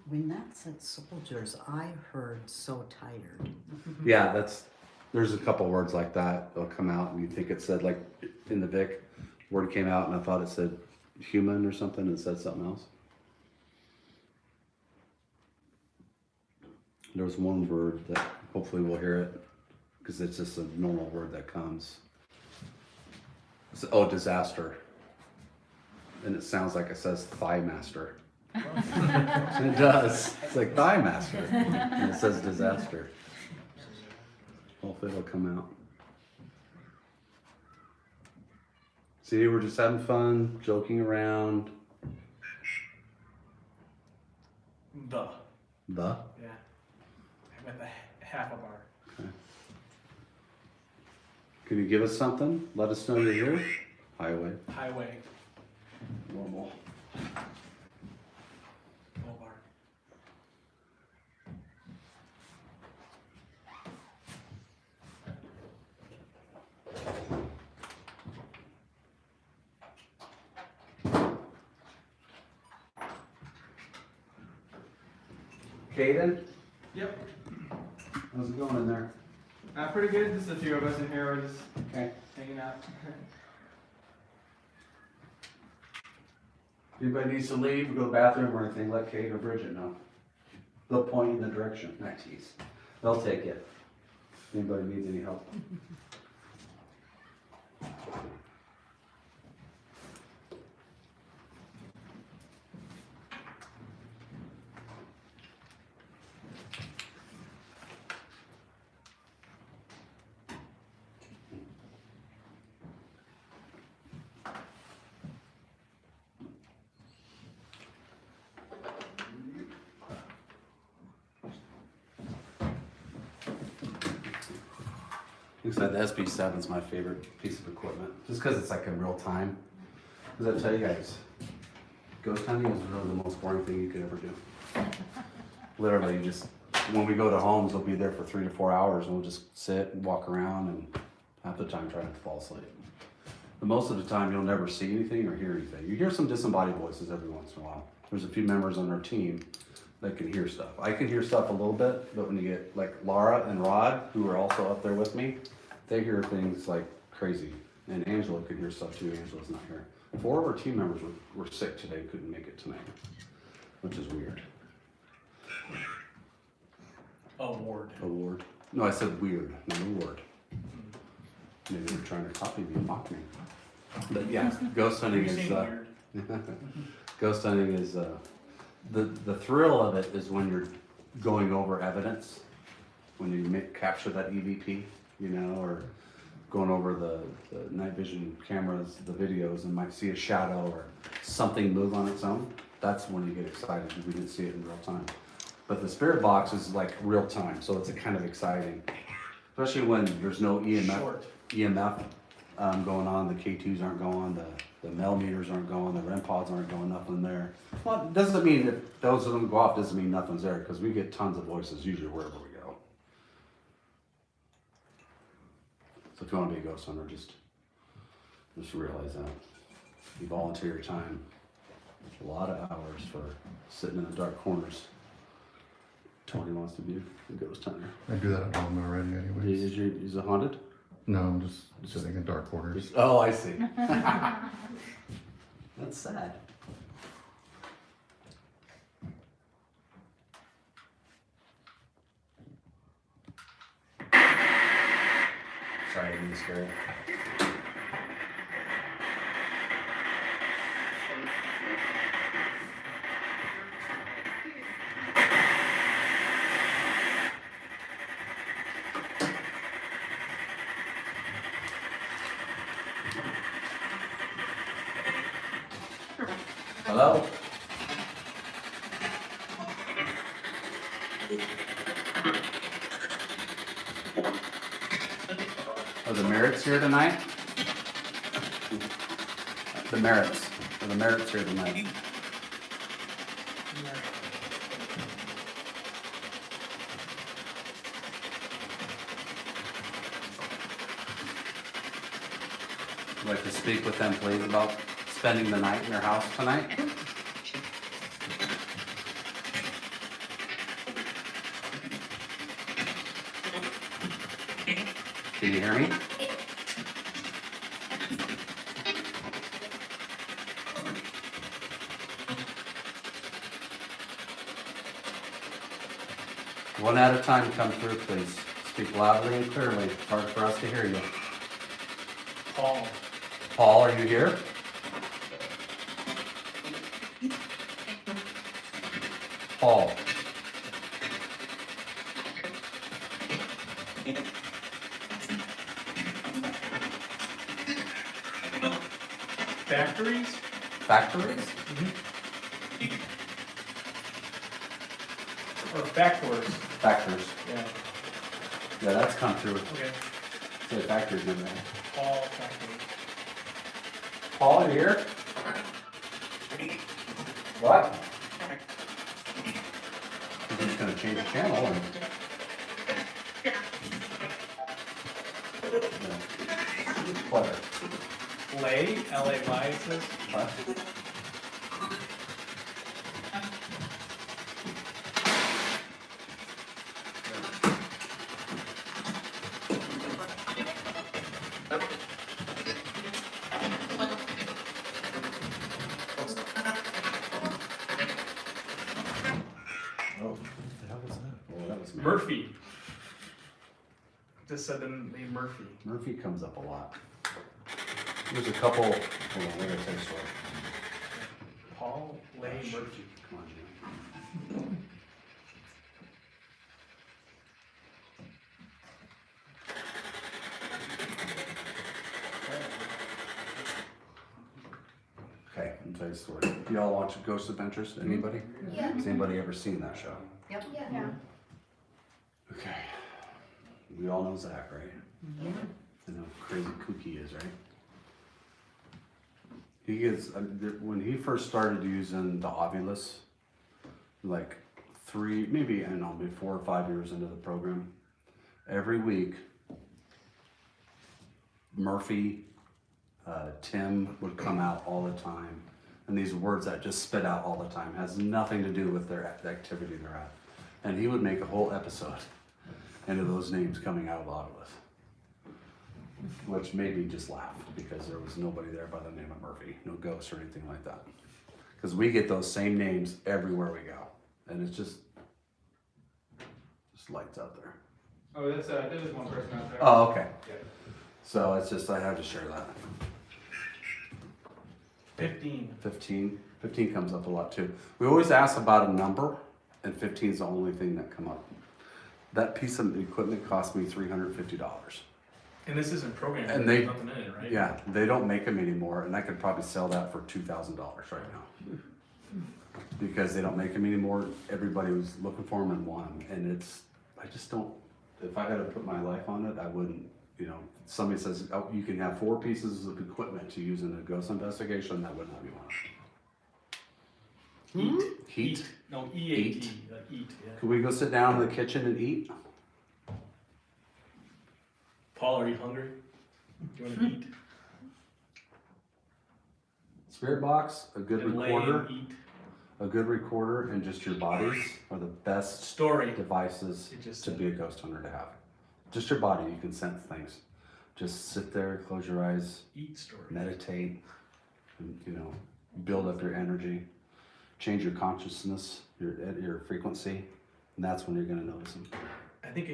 When that said soldiers, I heard so tired. Yeah, there's a couple words like that. They'll come out and you think it said, like in the Vic, word came out and I thought it said human or something and it said something else. There was one word that hopefully we'll hear it because it's just a normal word that comes. Oh, disaster. And it sounds like it says thigh master. And it does. It's like thigh master. And it says disaster. Hopefully it'll come out. See, we're just having fun, joking around. The. The? Yeah. With a half a bar. Okay. Can you give us something? Let us know you're here. Highway. Highway. Normal. No bar. Caden, Yep. how's it going in there? Pretty good. Just a few of us in here. We're just Okay. hanging out. If anybody needs to leave or go to the bathroom or anything, let Kate or Bridget know. They'll point you in the direction. Nah, jeez. They'll take it. If anybody needs any help. Like I said, the SB7 is my favorite piece of equipment, just because it's like in real time. Because I tell you guys, ghost hunting is really the most boring thing you could ever do. Literally, you just, when we go to homes, we'll be there for 3 to 4 hours, and we'll just sit and walk around, and half the time try not to fall asleep. But most of the time, you'll never see anything or hear anything. You hear some disembodied voices every once in a while. There's a few members on our team that can hear stuff. I can hear stuff a little bit, but when you get like Laura and Rod, who are also up there with me, they hear things like crazy. And Angela could hear stuff too. Angela's not here. 4 of our team members were sick today, couldn't make it tonight, which is weird. Award. Award? No, I said weird, not award. Maybe they're trying to copy me and mock me. But yeah, ghost hunting is, ghost hunting is, the thrill of it is when you're going over evidence, when you capture that EVP, you know, or going over the night vision cameras, the videos, and might see a shadow or something move on its own. That's when you get excited because we didn't see it in real time. But the spirit box is like real time, so it's a kind of exciting, especially when there's no EMF going on. The K2s aren't going, the Mel meters aren't going, the REM pods aren't going, nothing there. Well, it doesn't mean if those don't go off, doesn't mean nothing's there, because we get tons of voices usually wherever we go. So if you want to be a ghost hunter, just realize that. You volunteer your time. A lot of hours for sitting in the dark corners. Tony wants to be a ghost hunter. I do that at home already anyways. Is it haunted? No, I'm just sitting in dark corners. Oh, I see. That's sad. Sorry, I didn't be scared. Hello? Are the Merritts here tonight? The Merritts. Are the Merritts here tonight? Would like to speak with them, please, about spending the night in their house tonight? Can you hear me? One at a time, come through, please. Speak loudly and clearly. It's hard for us to hear you. Paul. Paul, are you here? Paul. Factories? Factories? Or factors? Factors. Yeah. Yeah, that's come through. Okay. Say factors in there. All factories. Paul, you here? What? He's just gonna change the channel and. What? Lay, L-A-Y it says. What? What the hell was that? Oh, that was me. Murphy. Just said the name Murphy. Murphy comes up a lot. There's a couple. Hold on, I gotta tell you a story. Paul Lay Murphy. Come on, Jim. Okay, let me tell you a story. Y'all watch Ghost Adventures? Anybody? Yeah. Has anybody ever seen that show? Yeah. Okay. We all know Zach, right? And how crazy kooky he is, right? He gets, when he first started using the Ovilus, like 4 or 5 years into the program, every week, Murphy, Tim would come out all the time. And these words that just spit out all the time has nothing to do with their the activity they're at. And he would make a whole episode into those names coming out of Ovilus, which made me just laugh because there was nobody there by the name of Murphy, no ghosts or anything like that. Because we get those same names everywhere we go, and it's just lights out there. Oh, that's that is one person out there. Oh, okay. Yeah. So it's just I have to share that. 15. 15 comes up a lot too. We always ask about a number, and 15 is the only thing that come up. That piece of equipment cost me $350. And this isn't programmed. And there's they- nothing in it, right? Yeah, they don't make them anymore, and I could probably sell that for $2,000 right now. Because they don't make them anymore, everybody was looking for them and want them, and I just don't, if I had to put my life on it, I wouldn't, somebody says, oh, you can have 4 pieces of equipment to use in a ghost investigation, that would not be one. Heat? No, E-A-T. Eat, yeah. Could we go sit down in the kitchen and eat? Paul, are you hungry? Do you want to eat? Spirit box, a good And lay recorder, and eat. a good recorder, and just your bodies are the best Story. devices It just to said. be a ghost hunter to have. Just your body, you can sense things. Just sit there, close your eyes, Eat story. meditate, and, build up your energy, change your consciousness, your frequency, and that's when you're gonna notice them. I think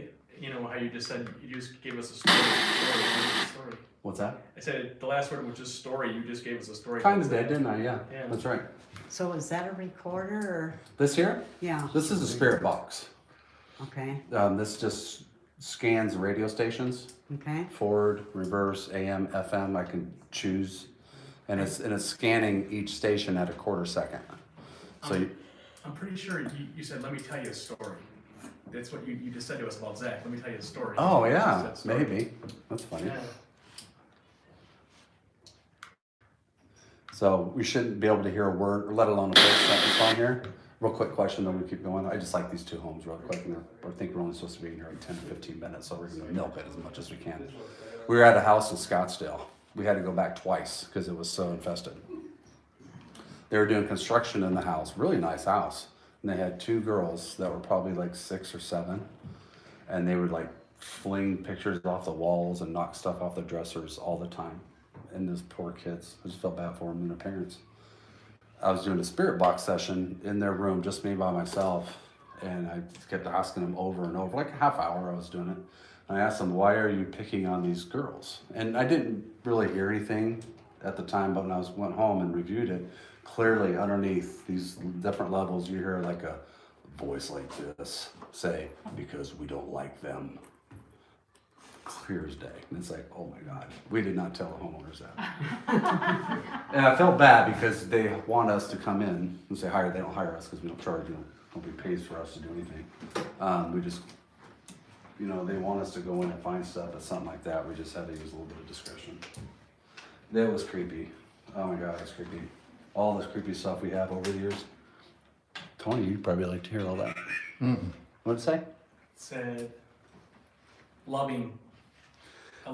how you just said, you just gave us a story. What's that? I said the last word was just story. You just gave us a story. Kind of did, didn't I? Yeah, Yeah. that's right. So is that a recorder or? This here, Yeah, this is a spirit box. okay, This just scans radio stations. okay. Forward, reverse, AM, FM, I can choose. And it's scanning each station at a quarter second. So I'm pretty sure you said, let me tell you a story. That's what you just said to us about Zach. Let me tell you a story. oh You yeah, said story. maybe. That's funny. Yeah. So we shouldn't be able to hear a word, or let alone a full sentence on here. Real quick question, then we keep going. I just like these 2 homes real quick. And I think we're only supposed to be in here like 10 to 15 minutes, so we're gonna milk it as much as we can. We were at a house in Scottsdale. We had to go back twice because it was so infested. They were doing construction in the house, really nice house. And they had 2 girls that were probably like 6 or 7. And they would like fling pictures off the walls and knock stuff off the dressers all the time. And those poor kids, I just felt bad for them and their parents. I was doing a spirit box session in their room, just me by myself. And I kept asking them over and over, like a half hour I was doing it. And I asked them, why are you picking on these girls? And I didn't really hear anything at the time, but when I went home and reviewed it, clearly underneath these different levels, you hear like a voice like this say, because we don't like them. clear as day. And it's like, oh my God, we did not tell the homeowners that. And I felt bad because they want us to come in and say hire. They don't hire us because we don't charge, nobody pays for us to do anything. We just, they want us to go in and find stuff, but something like that, we just had to use a little bit of discretion. That was creepy. Oh my God, it's creepy. All this creepy stuff we have over the years. Tony, you'd probably like to hear all that. What'd it say? Said, loving.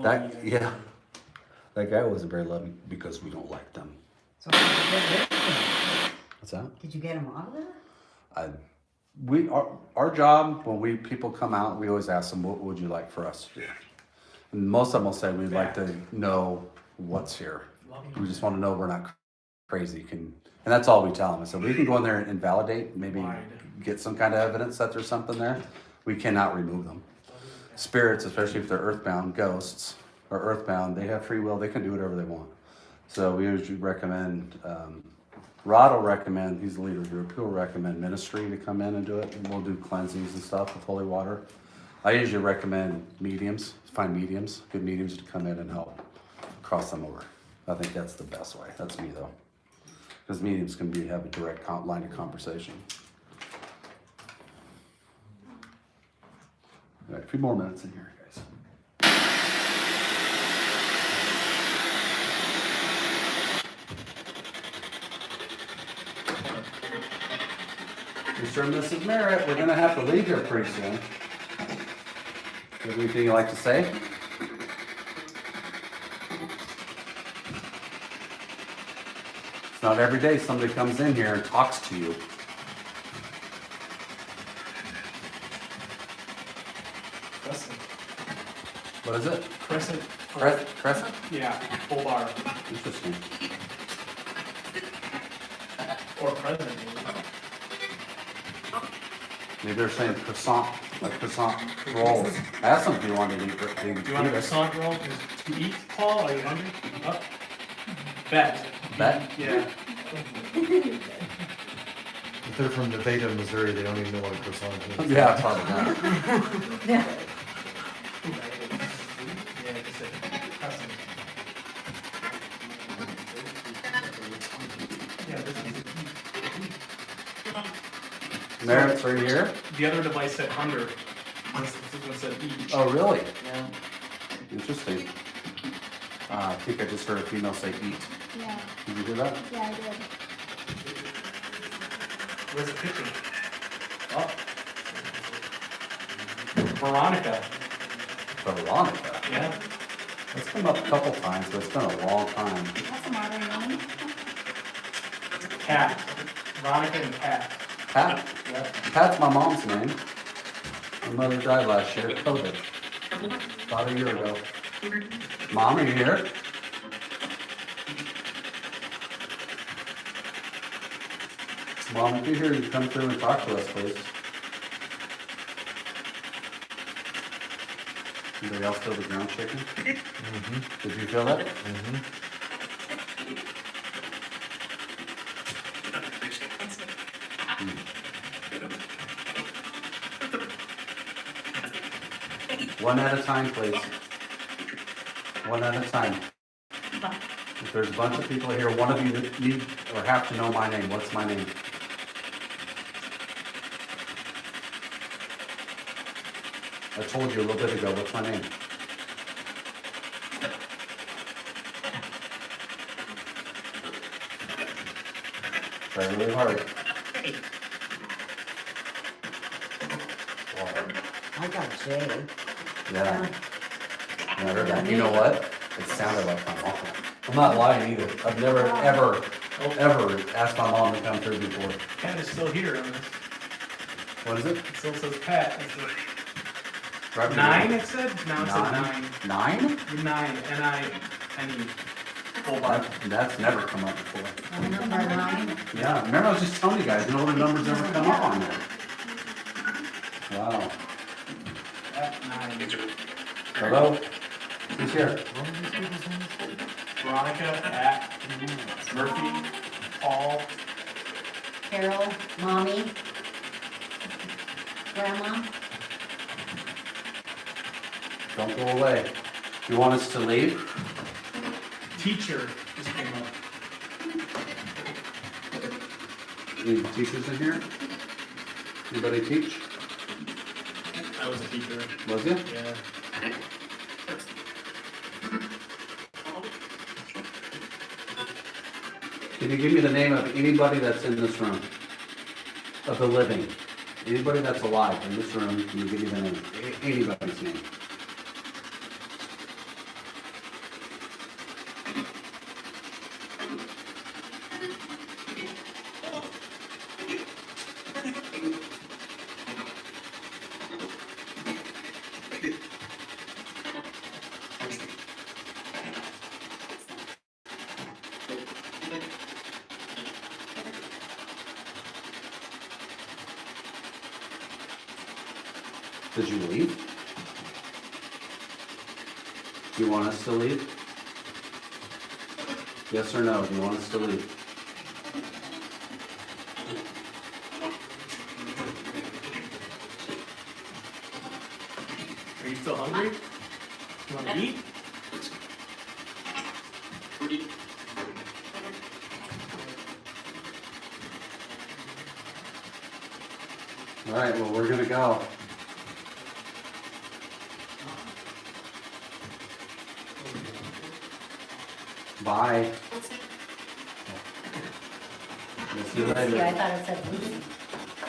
That, yeah. That guy wasn't very loving because we don't like them. So did you get rid of him? What's that? Did you get him out of there? Our job, when people come out, we always ask them, what would you like for us to do? And most of them will say, we'd like to know what's here. We just want to know we're not crazy. And that's all we tell them. So we can go in there and validate, maybe get some kind of evidence that there's something there. We cannot remove them. Spirits, especially if they're earthbound, ghosts are earthbound, they have free will, they can do whatever they want. So we usually recommend, Rod will recommend, he's the leader of the group, he'll recommend ministry to come in and do it. And we'll do cleansings and stuff with holy water. I usually recommend mediums, find mediums, good mediums to come in and help cross them over. I think that's the best way. That's me though. Because mediums can have a direct line of conversation. All right, a few more minutes in here, guys. Mr. and Mrs. Merritt, we're going to have to leave here pretty soon. Anything you'd like to say? It's not every day somebody comes in here and talks to you. Crescent. What is it? Crescent. Crescent? Yeah, full bar. Interesting. Or present. Maybe they're saying croissant, like croissant rolls. I asked them if you wanted to eat. Do you want a croissant roll to eat, Paul? Are you hungry? Up. Bet. Bet? Yeah. If they're from Nevada, Missouri, they don't even know what a croissant is. Yeah, probably not. Yeah, just a crescent. Yeah, this is Merritt's right here. the other device said hunger. This one said eat. Oh, really? Yeah. Interesting. I think I just heard a female say eat. Yeah, Did you hear that? yeah, I did. Where's the kitchen? Oh. Veronica. Veronica. Yeah. It's come up a couple times, but it's been a long time. That's a modern name. Cat. Veronica and Cat. Pat? Yeah. Pat's my mom's name. My mother died last year, COVID. About a year ago. Mom, are you here? Mom, if you're here, you come through and talk to us, please. Anybody else feel the ground shaking? Mm-hmm. Did you feel that? Mm-hmm. One at a time, please. One at a time. If there's a bunch of people here, one of you that need or have to know my name. What's my name? I told you a little bit ago. What's my name? Try really hard. I got Jay. Yeah. I heard that. You know what? It sounded like my mom. I'm not lying either. I've never, ever asked my mom to come through before. Cat is still here on this. What is it? It still says Pat. It's Right a 9 it said? No, it said 9. 9? 9. N-I-N-E. Full bar. That's never come up before. Number 9. Yeah, remember I was just telling you guys, no other numbers ever come up on there. Wow. At 9. Hello? Who's here? Veronica, Pat, Murphy, Paul, Carol, Mommy, Grandma. Don't go away. You want us to leave? Teacher just came up. Any teachers in here? Anybody teach? I was a teacher. Was you? Yeah. Can you give me the name of anybody that's in this room? Of the living? Anybody that's alive in this room, can you give me the name? Anybody's name? Did you leave? Do you want us to leave? Yes or no? Do you want us to leave? Are you still hungry? You want to eat? All right, well, we're gonna go. Bye. We'll see you See, I later. thought it said Lucy. I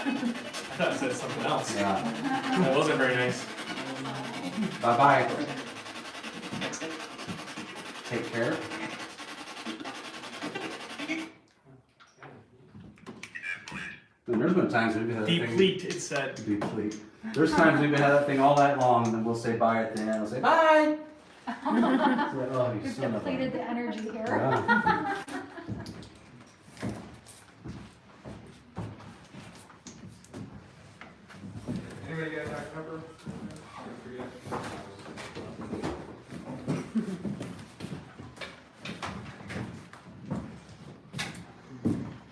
thought it said something else. Yeah. That wasn't very nice. Bye-bye. Take care. And there's been times we've had that thing. Deplete, it said. Deplete. There's times we've had that thing all night long, and then we'll say bye at the end. We'll say bye. Oh, you You've son of a- depleted the energy here. Yeah. Anybody got a Dr. Pepper?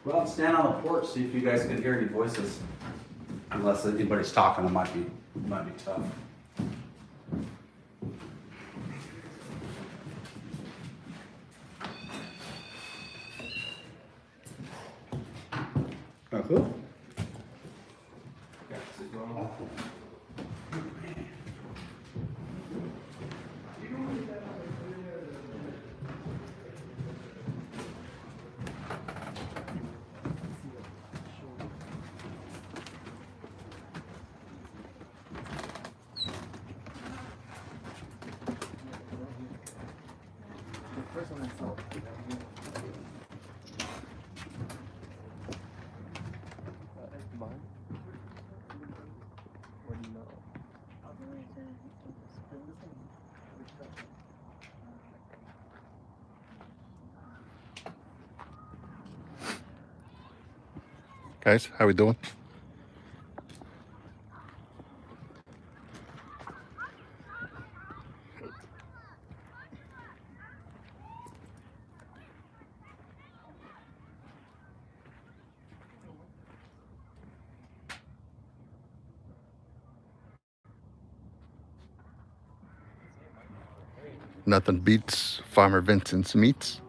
Go out and stand on the porch, see if you guys can hear any voices. Unless anybody's talking, it might be tough. Oh, cool. Guys, how we doing? Nothing beats Farmer Vincent's meats.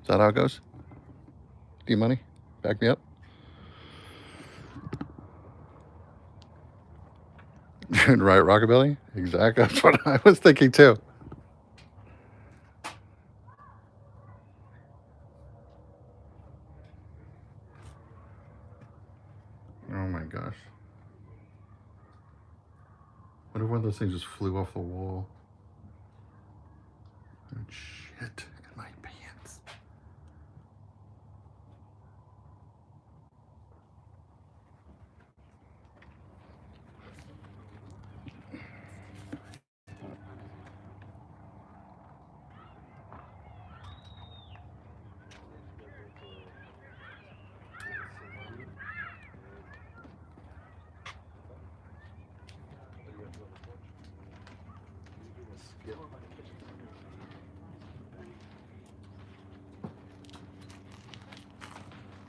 Is that how it goes? D-Money, back me up. Right, Rockabilly? Exactly, that's what I was thinking too. Oh my gosh. What if one of those things just flew off the wall? Oh, shit, look at my pants.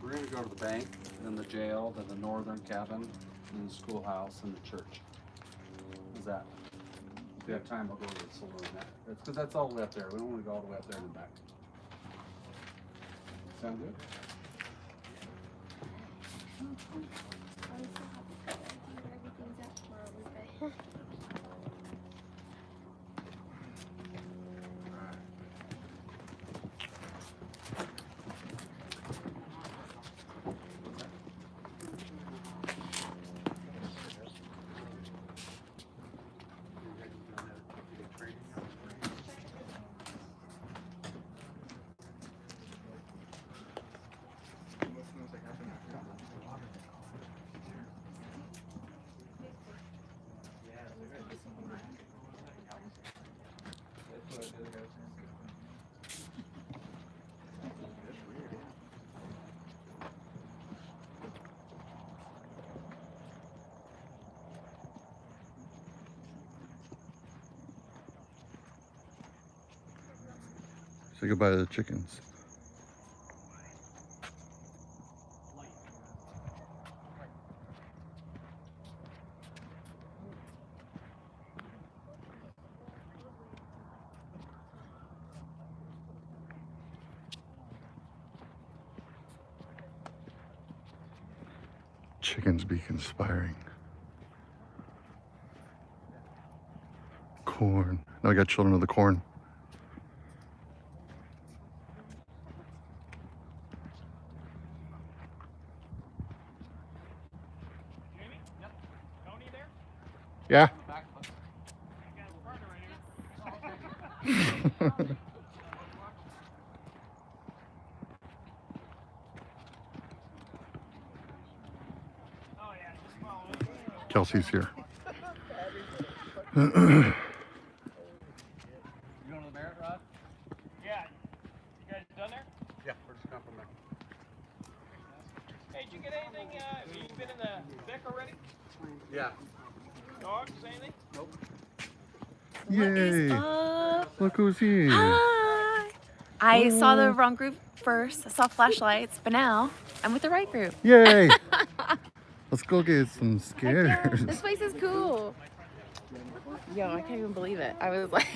We're gonna go to the bank, then the jail, then the northern cabin, then the schoolhouse, and the church. How's that? If we have time, I'll go to the saloon. That's because that's all the way up there. We don't want to go all the way up there and back. Sound good? I'm so happy that everything's at tomorrow, okay? Say goodbye to the chickens. Chickens be conspiring. Corn. Now I got children of the corn. Yeah. Kelsey's here. You going to the Merit Rod? Yeah. You guys done there? Yeah, we're just coming from there. Hey, did you get anything, you been in the Vic already? Yeah. Dogs, anything? Nope. Yay! Look who's here. Hi! I saw the wrong group first. I saw flashlights, but now I'm with the right group. Yay! Let's go get some Heck yeah, scares. this place is cool. Yo, I can't even believe it. I was like,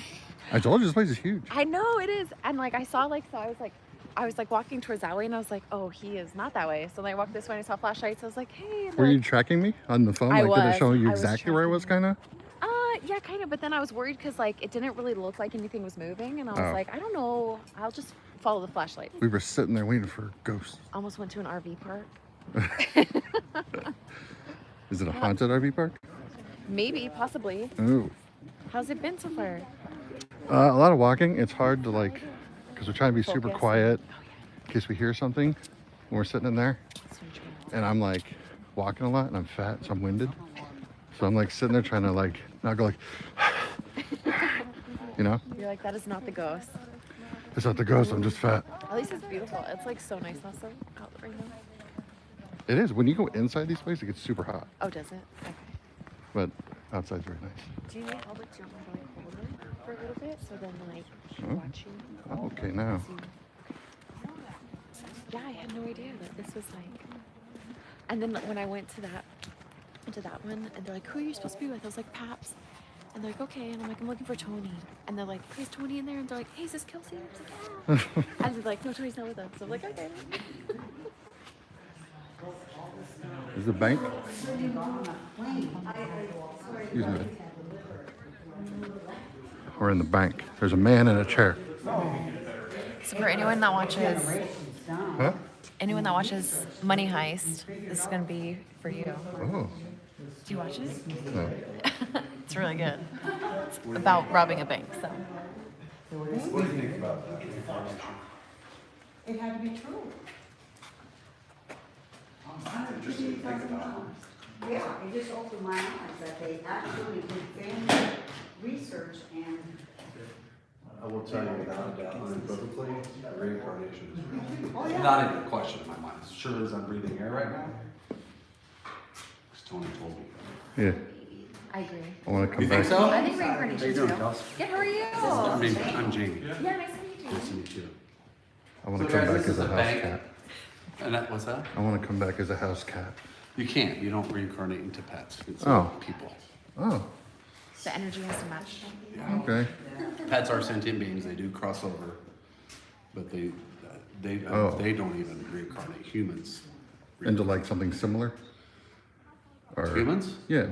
I told you this place is huge. I know it is. And like, I saw like, so I was like walking towards that way and I was like, oh, he is not that way. So then I walked this way and I saw flashlights. I was like, hey. Were you tracking me on the phone? I Like, did it show was. you I was exactly where I was, kind of? Yeah, kind of. But then I was worried because like, it didn't really look like anything was moving. And I was Oh. like, I don't know. I'll just follow the flashlight. We were sitting there waiting for ghosts. Almost went to an RV park. Is it a haunted RV park? Maybe, possibly. Ooh. How's it been so far? A lot of walking. It's hard to like, because we're trying to be super Focus. quiet in case we hear something when we're sitting in there. And I'm like walking a lot and I'm fat, so I'm winded. So I'm like sitting there trying to like, not go like, you know? You're like, that is not the ghost. It's not the ghost, I'm just fat. At least it's beautiful. It's like so nice also out right now. It is. When you go inside these places, it gets super hot. Oh, does it? Okay. But outside's very nice. Do you need help with your like hold it for a little bit so then like she Oh. watch you? Oh, okay, now. Yeah, I had no idea that this was like. And then when I went to that one, and they're like, "Who are you supposed to be with?" I was like, "PAPS." And they're like, "Okay." And I'm like, "I'm looking for Tony." And they're like, "Hey, is Tony in there?" And they're like, "Hey, is this Kelsey?" And I was like, "Yeah." And they're like, "No, Tony's not with us." So I'm like, "Okay." Is the bank? Excuse me. We're in the bank. There's a man in a chair. So for anyone that watches, Huh? Money Heist, this is gonna be for you. Oh. Do you watch it? No. It's really good. It's about robbing a bank. So What do you think about that? It had to be true. Interesting to think about. Yeah, it just opened my eyes that they actually did family research and. I will tell you unequivocally, reincarnation is real. Oh, yeah. Not even a question in my mind. As sure as I'm breathing air right now. Because Tony told me. Yeah. I agree. I want to come You think back. so? I think reincarnation is real. Good, how are you? I'm Jamie. Yeah, nice to meet you. Nice to meet you. I want So to come guys, back this as is a a house bank. cat. And what's that? I want to come back as a house cat. You can't. You don't reincarnate into pets. It's Oh. people. Oh. The energy has to match. Okay. Pets are sentient beings, they do cross over, but they Oh. they don't even reincarnate. Humans. Into like something similar? Or Humans? Yeah.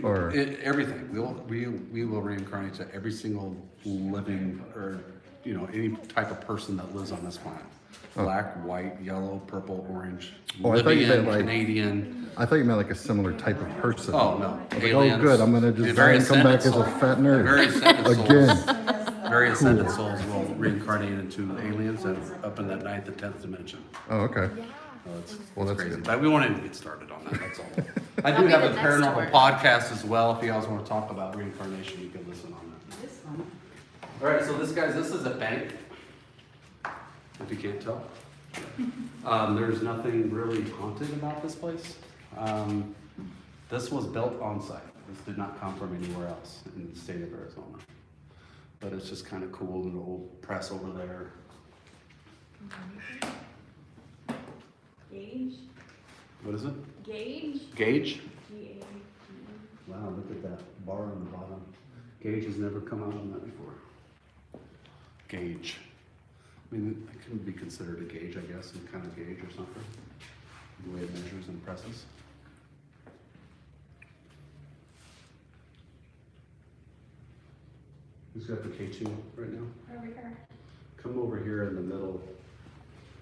Or- Everything. We will reincarnate to every single living or any type of person that lives on this planet. Black, white, yellow, purple, orange, Oh, I thought you Libyan, meant like Canadian. I thought you meant like a similar type of person. Oh no, I was like, aliens. oh good, I'm gonna just die and come back as a fat nerd. Very ascended souls. Again. Very ascended souls will reincarnate into aliens and up in that 9th and 10th dimension. Oh, okay. Well, that's crazy. good. But we won't even get started on that, that's all. I do That'll be have the a next paranormal word. podcast as well. If you guys want to talk about reincarnation, you can listen on that. This one. All right, so this is a bank, if you can't tell. There's nothing really haunted about this place. This was built on site. This did not come from anywhere else in the state of Arizona. But it's just kind of cool, the old press over there. Gauge. What is it? Gauge. Gauge? G-A-G. Wow, look at that bar on the bottom. Gauge has never come out on that before. Gauge. I mean, it can be considered a gauge, I guess, some kind of gauge or something. The way it measures and presses. Who's got the K2 right now? Over here. Come over here in the middle.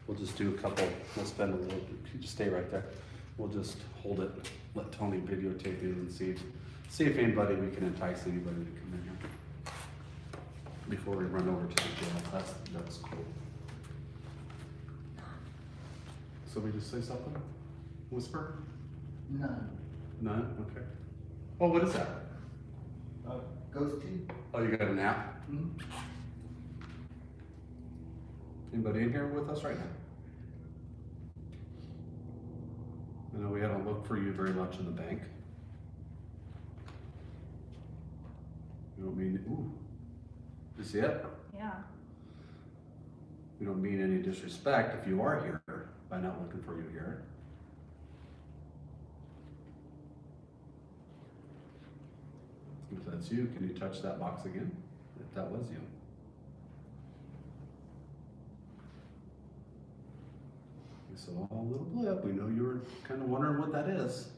We'll just do a couple, we'll spend a little, you just stay right there. We'll just hold it, let Tony videotape you and see if anybody, we can entice anybody to come in here. Before we run over to the jail, that's cool. So we just say something? Whisper? None. None? Okay. Oh, what is that? Ghosty? Oh, you got an app? Hmm? Anybody in here with us right now? I know we haven't looked for you very much in the bank. We don't mean, ooh, you see it? Yeah. We don't mean any disrespect if you are here by not looking for you here. If that's you, can you touch that box again? If that was you. We saw a little blip. We know you were kind of wondering what that is.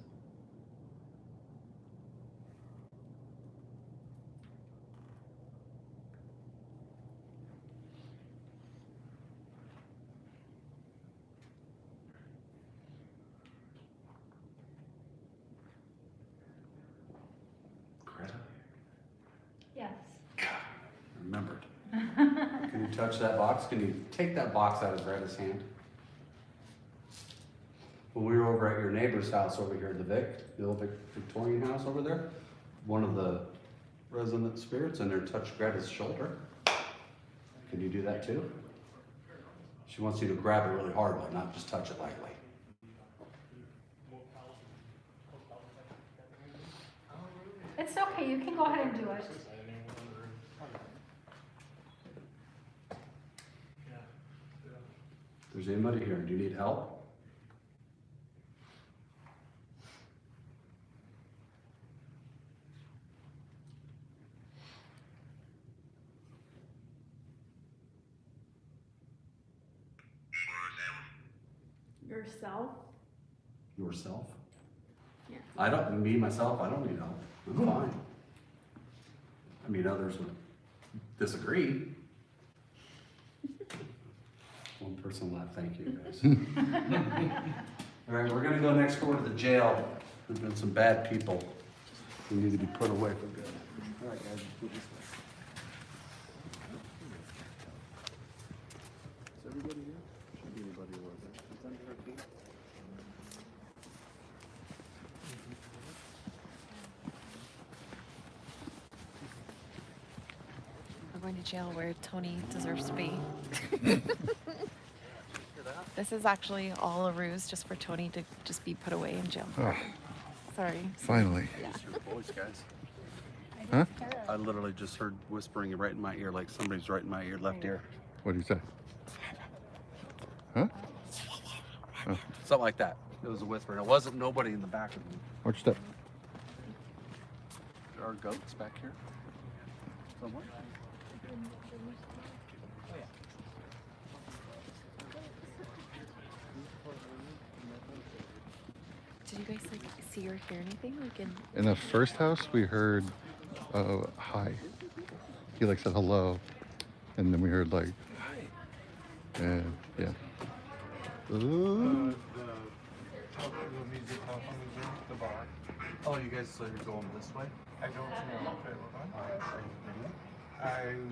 Greta, Yes. I remembered. Can you touch that box? Can you take that box out of Greta's hand? When we were over at your neighbor's house over here, the old Victorian house over there, one of the resident spirits in there touched Greta's shoulder. Can you do that too? She wants you to grab it really hard, but not just touch it lightly. It's okay, you can go ahead and do it. If there's anybody here, do you need help? Yourself? Yourself? Yeah. I don't need help. I'm fine. I mean, others would disagree. One person laughed, thank you guys. All right, we're gonna go next door to the jail. There's been some bad people who need to be put away for good. All right, guys, move this way. Is everybody here? Should be anybody over there. Is that your team? We're going to jail where Tony deserves to be. This is actually all a ruse just for Tony to just be put away in jail. Oh, Sorry. finally. Just your voice, guys. Huh? I literally just heard whispering right in my ear, like somebody's right in my ear, left ear. What do you say? Huh? Something like that. It was a whisper. And it wasn't nobody in the back of me. Watch that. All are goats back here somewhere. Did you guys like see or hear anything? Like In the first house, we heard hi. He like said hello, and then we heard like, and yeah. Ooh. Oh, you guys, so you're going this way? I don't know if it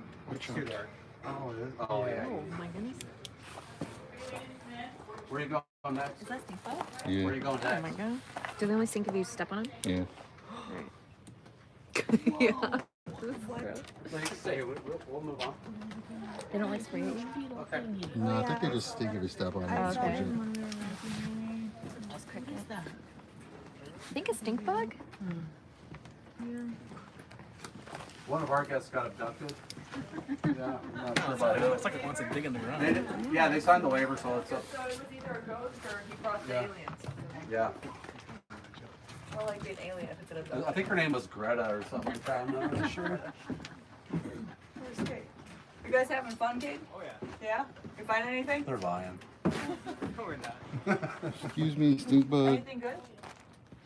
will. It's too dark. Oh, it is? Oh, yeah. oh my goodness. Where are you going next? Is that stink bug? Where are Yeah, you going Oh my next? god. Do they only stink if you step on them? yeah. Yeah. Like you say, we'll move on. They don't like spraying? Okay. No, I think they just stink if you step on it. Oh, okay. Just crickets. I think a stink bug? One of our guests got abducted. Yeah, I'm not sure about It it. looks like it wants to dig in the ground. Yeah, they signed the waiver, so it's up. So it was either a ghost or he brought the Yeah. aliens. Yeah. More likely an alien if it's an abduction. I think her name was Greta or something like that. I'm not really sure. Where's Kate? You guys having fun, Kate? Oh yeah. Yeah? You find anything? They're lying. No, we're not. Excuse me, stink bug. Anything good?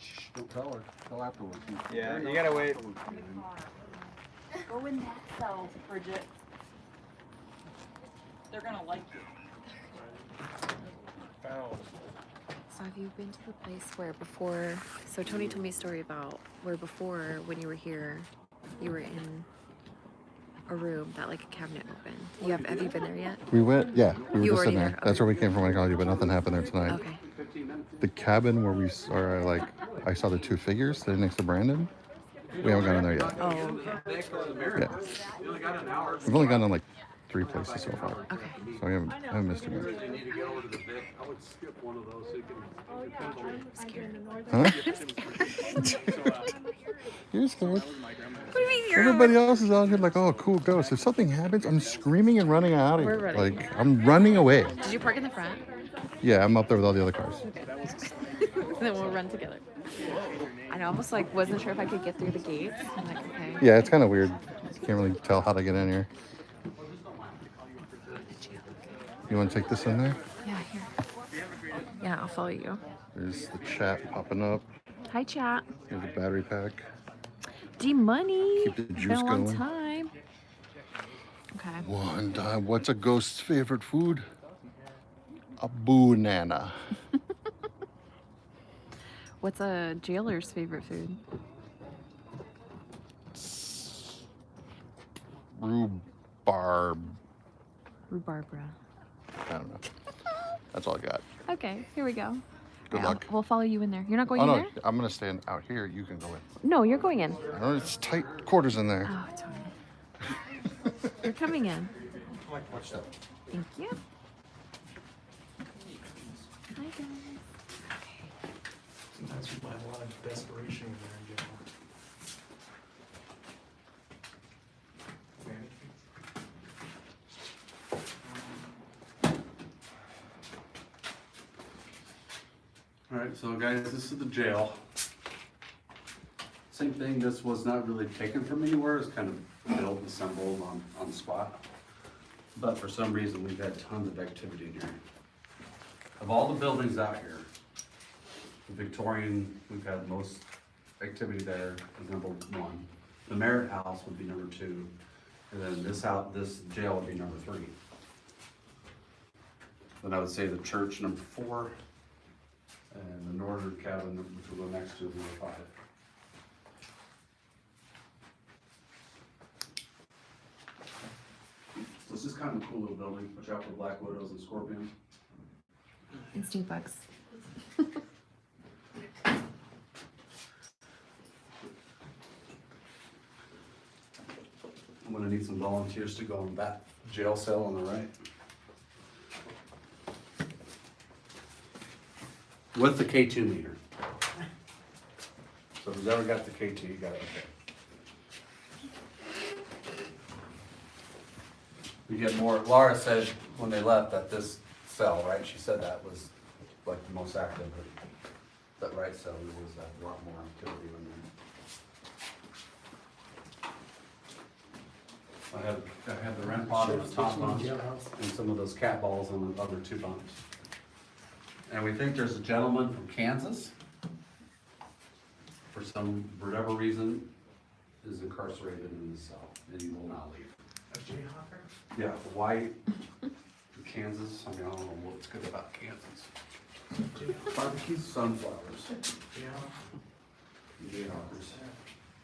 Shh, don't tell her. Tell afterwards. Yeah, you gotta wait. Go in that cell, Bridget. They're gonna like you. Foul. So have you been to the place where before, so Tony told me a story about where before when you were here, you were in a room that like a cabinet opened. Have you been there yet? We went, yeah, we were You just already in there. there? That's where we came from when I called you, but nothing happened there tonight. Okay. The cabin where we saw, like, I saw the two figures sitting next to Brandon. We haven't gone in there yet. Oh, okay. Yeah. We've only gone in like 3 places so far. Okay. So I haven't missed too much. You need to get over to the Vic. I would skip one of those so you can. Huh? You're scared. What do you mean you're Everybody else is out here like, oh, cool ghost. If something happens, I'm screaming and running out of We're here. running. Like, I'm running away. Did you park in the front? Yeah, I'm up there with all the other cars. Then we'll run together. I almost like wasn't sure if I could get through the gates. I'm like, okay. Yeah, it's kind of weird. Can't really tell how to get in here. You want to take this in there? Yeah, here. Yeah, I'll follow you. There's the chat popping up. Hi, chat. There's a battery pack. D-Money. Keep the Been juice a long going. time. Okay. One time. What's a ghost's favorite food? A banana. What's a jailer's favorite food? Rhubarb. Rhubarbra. I don't know. That's all I got. Okay, here we go. Good Alright, luck. We'll follow you in there. You're not going Oh in no, there? I'm gonna stand out here. You can go in. No, you're going in. I know it's tight quarters in there. Oh, Tony. You're coming in. Watch that. Thank you. Hi, guys. Sometimes you find a lot of desperation in there in jail. All right, so guys, this is the jail. Same thing, this was not really taken from anywhere, it's kind of built and assembled on the spot. But for some reason, we've had tons of activity in here. Of all the buildings out here, the Victorian, we've had most activity there is number 1. The Merritt House would be number 2, and then this jail would be number 3. Then I would say the church number 4, and the Northern Cabin, which will go next to, is number 5. So it's just kind of a cool little building. Watch out for black widows and scorpions. And stink bugs. I'm gonna need some volunteers to go in that jail cell on the right. With the K2 meter. So if you've ever got the K2, you got it, okay. We get more, Laura said when they left that this cell, right, she said that was like the most active, but that right cell, there was a lot more activity in there. I have the rent pod on the top bunk and some of those cat balls on the other two bunks. And we think there's a gentleman from Kansas, for whatever reason, is incarcerated in the cell, and he will not leave. A jayhawker? Yeah, white, Kansas, I mean, I don't know what's good about Kansas. Barbecue sunflowers, Jayhawkers.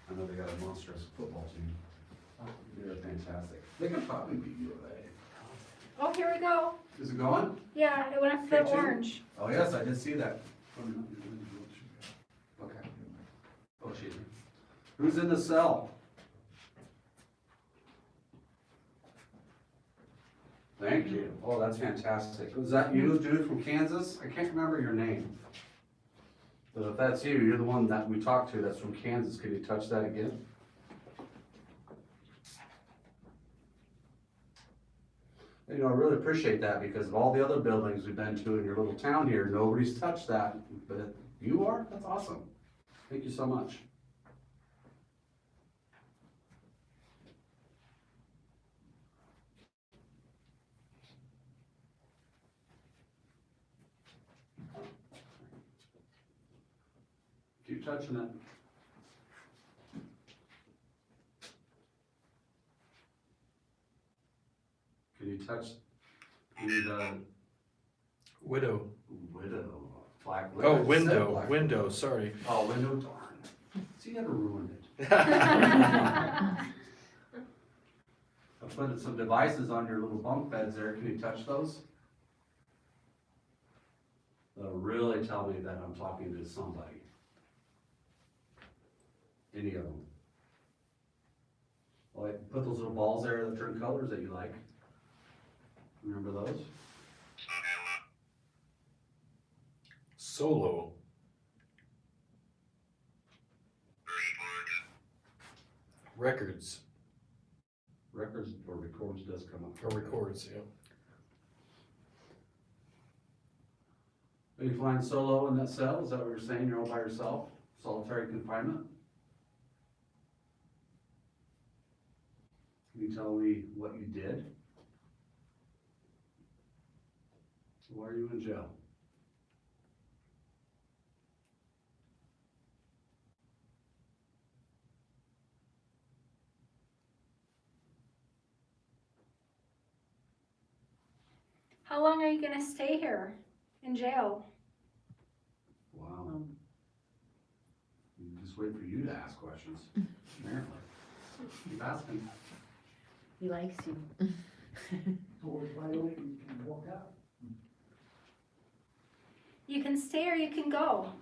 I know they got a monstrous football team. They're fantastic. They could probably beat U of A. Oh, here we go. Is it going? Yeah, it went up to the K2? orange. Oh, yes, I did see that. Okay. Oh, shit. Who's in the cell? Thank you. Oh, that's fantastic. Was that you, dude from Kansas? I can't remember your name. But if that's you, you're the one that we talked to that's from Kansas. Could you touch that again? You know, I really appreciate that because of all the other buildings we've been to in your little town here, nobody's touched that, but you are? That's awesome. Thank you so much. Keep touching it. Can you touch the Widow. black Oh, widow? window, Black window, sorry. Oh, window, darn. See, you had to ruin it. I put some devices on your little bunk beds there. Can you touch those? They'll really tell me that I'm talking to somebody. Any of them. Like, put those little balls there that turn colors that you like. Remember those? Solo. Records. Records or records does come up. Or records, yeah. Are you flying solo in that cell? Is that what you're saying? You're all by yourself? Solitary confinement? Can you tell me what you did? Why are you in jail? How long are you gonna stay here in jail? Wow. Just wait for you to ask questions, apparently. Keep asking. He likes you. Doors wide open, you can walk out. You can stay or you can go.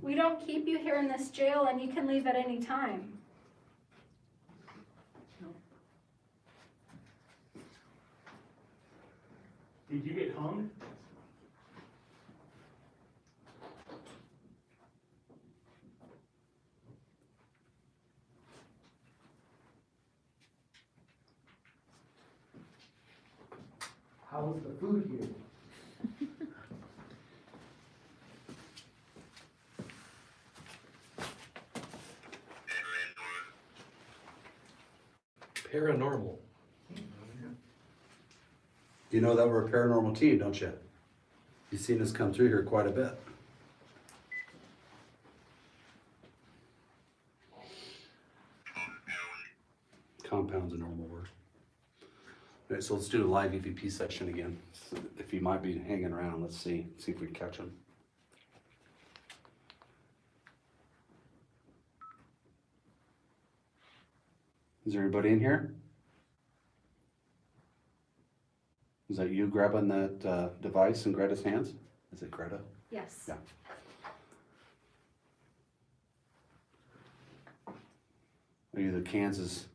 We don't keep you here in this jail and you can leave at any time. Did you get hung? How was the food here? Paranormal. You know that we're a paranormal team, don't you? You've seen us come through here quite a bit. Compound's a normal word. All right, so let's do a live EVP session again. If you might be hanging around, let's see if we can catch them. Is there anybody in here? Is that you grabbing that device in Greta's hands? Is it Greta? Yes. Yeah. Are you the Kansas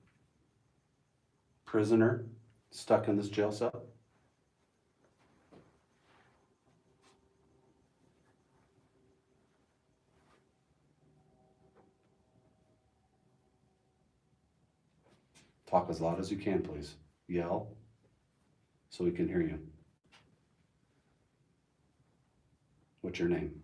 prisoner stuck in this jail cell? Talk as loud as you can, please. Yell so we can hear you. What's your name?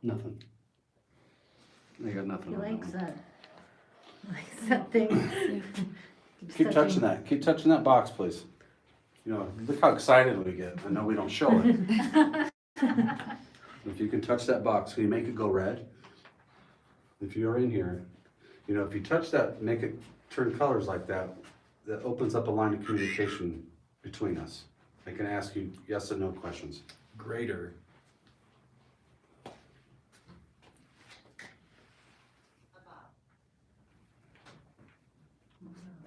Nothing. I got nothing He on that likes one. that. Likes that thing. Keep touching that. Keep touching that box, please. You know, look how excited we get. I know we don't show it. If you can touch that box, can you make it go red? If you're in here, you know, if you touch that, make it turn colors like that, that opens up a line of communication between us. I can ask you yes and no questions. Greater.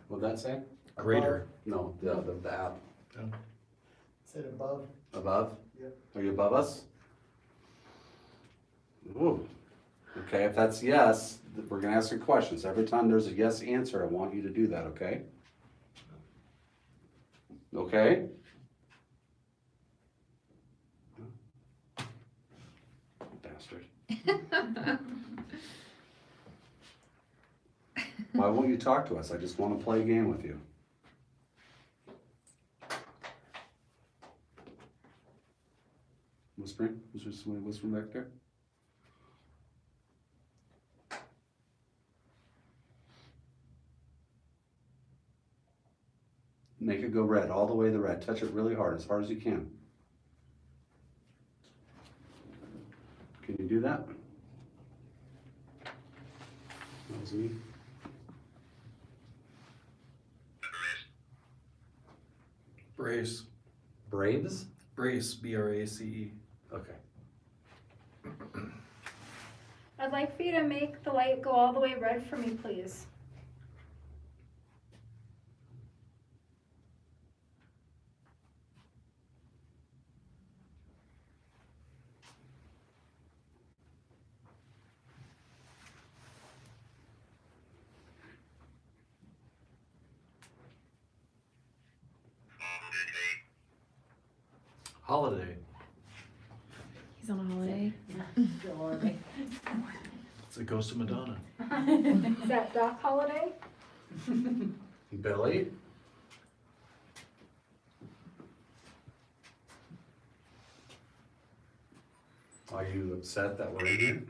What'd that say? Greater. No, the app. Said above. Above? Yep. Are you above us? Ooh. Okay, if that's yes, we're gonna ask you questions. Every time there's a yes answer, I want you to do that, okay? Okay? Bastard. Why won't you talk to us? I just wanna play a game with you. Whispering? Is there somebody whispering back there? Make it go red, all the way to red. Touch it really hard as you can. Can you do that? That was me. Brace. Braves? Brace, B-R-A-C-E. Okay. I'd like for you to make the light go all the way red for me, please. Holiday. He's on a holiday. Holiday. It's a ghost of Madonna. Is that Doc Holiday? Billy? Are you upset that we're in here?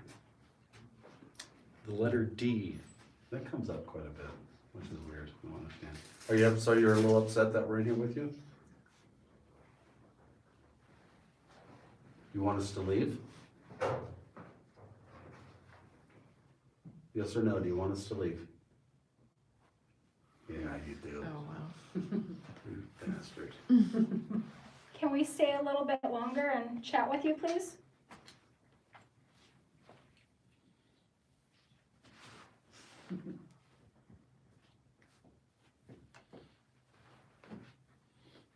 The letter D. That comes up quite a bit, which is weird. I don't understand. Are you so you're a little upset that we're in here with you? You want us to leave? Yes or no? Do you want us to leave? Yeah, you do. Oh, wow. You bastard. Can we stay a little bit longer and chat with you, please?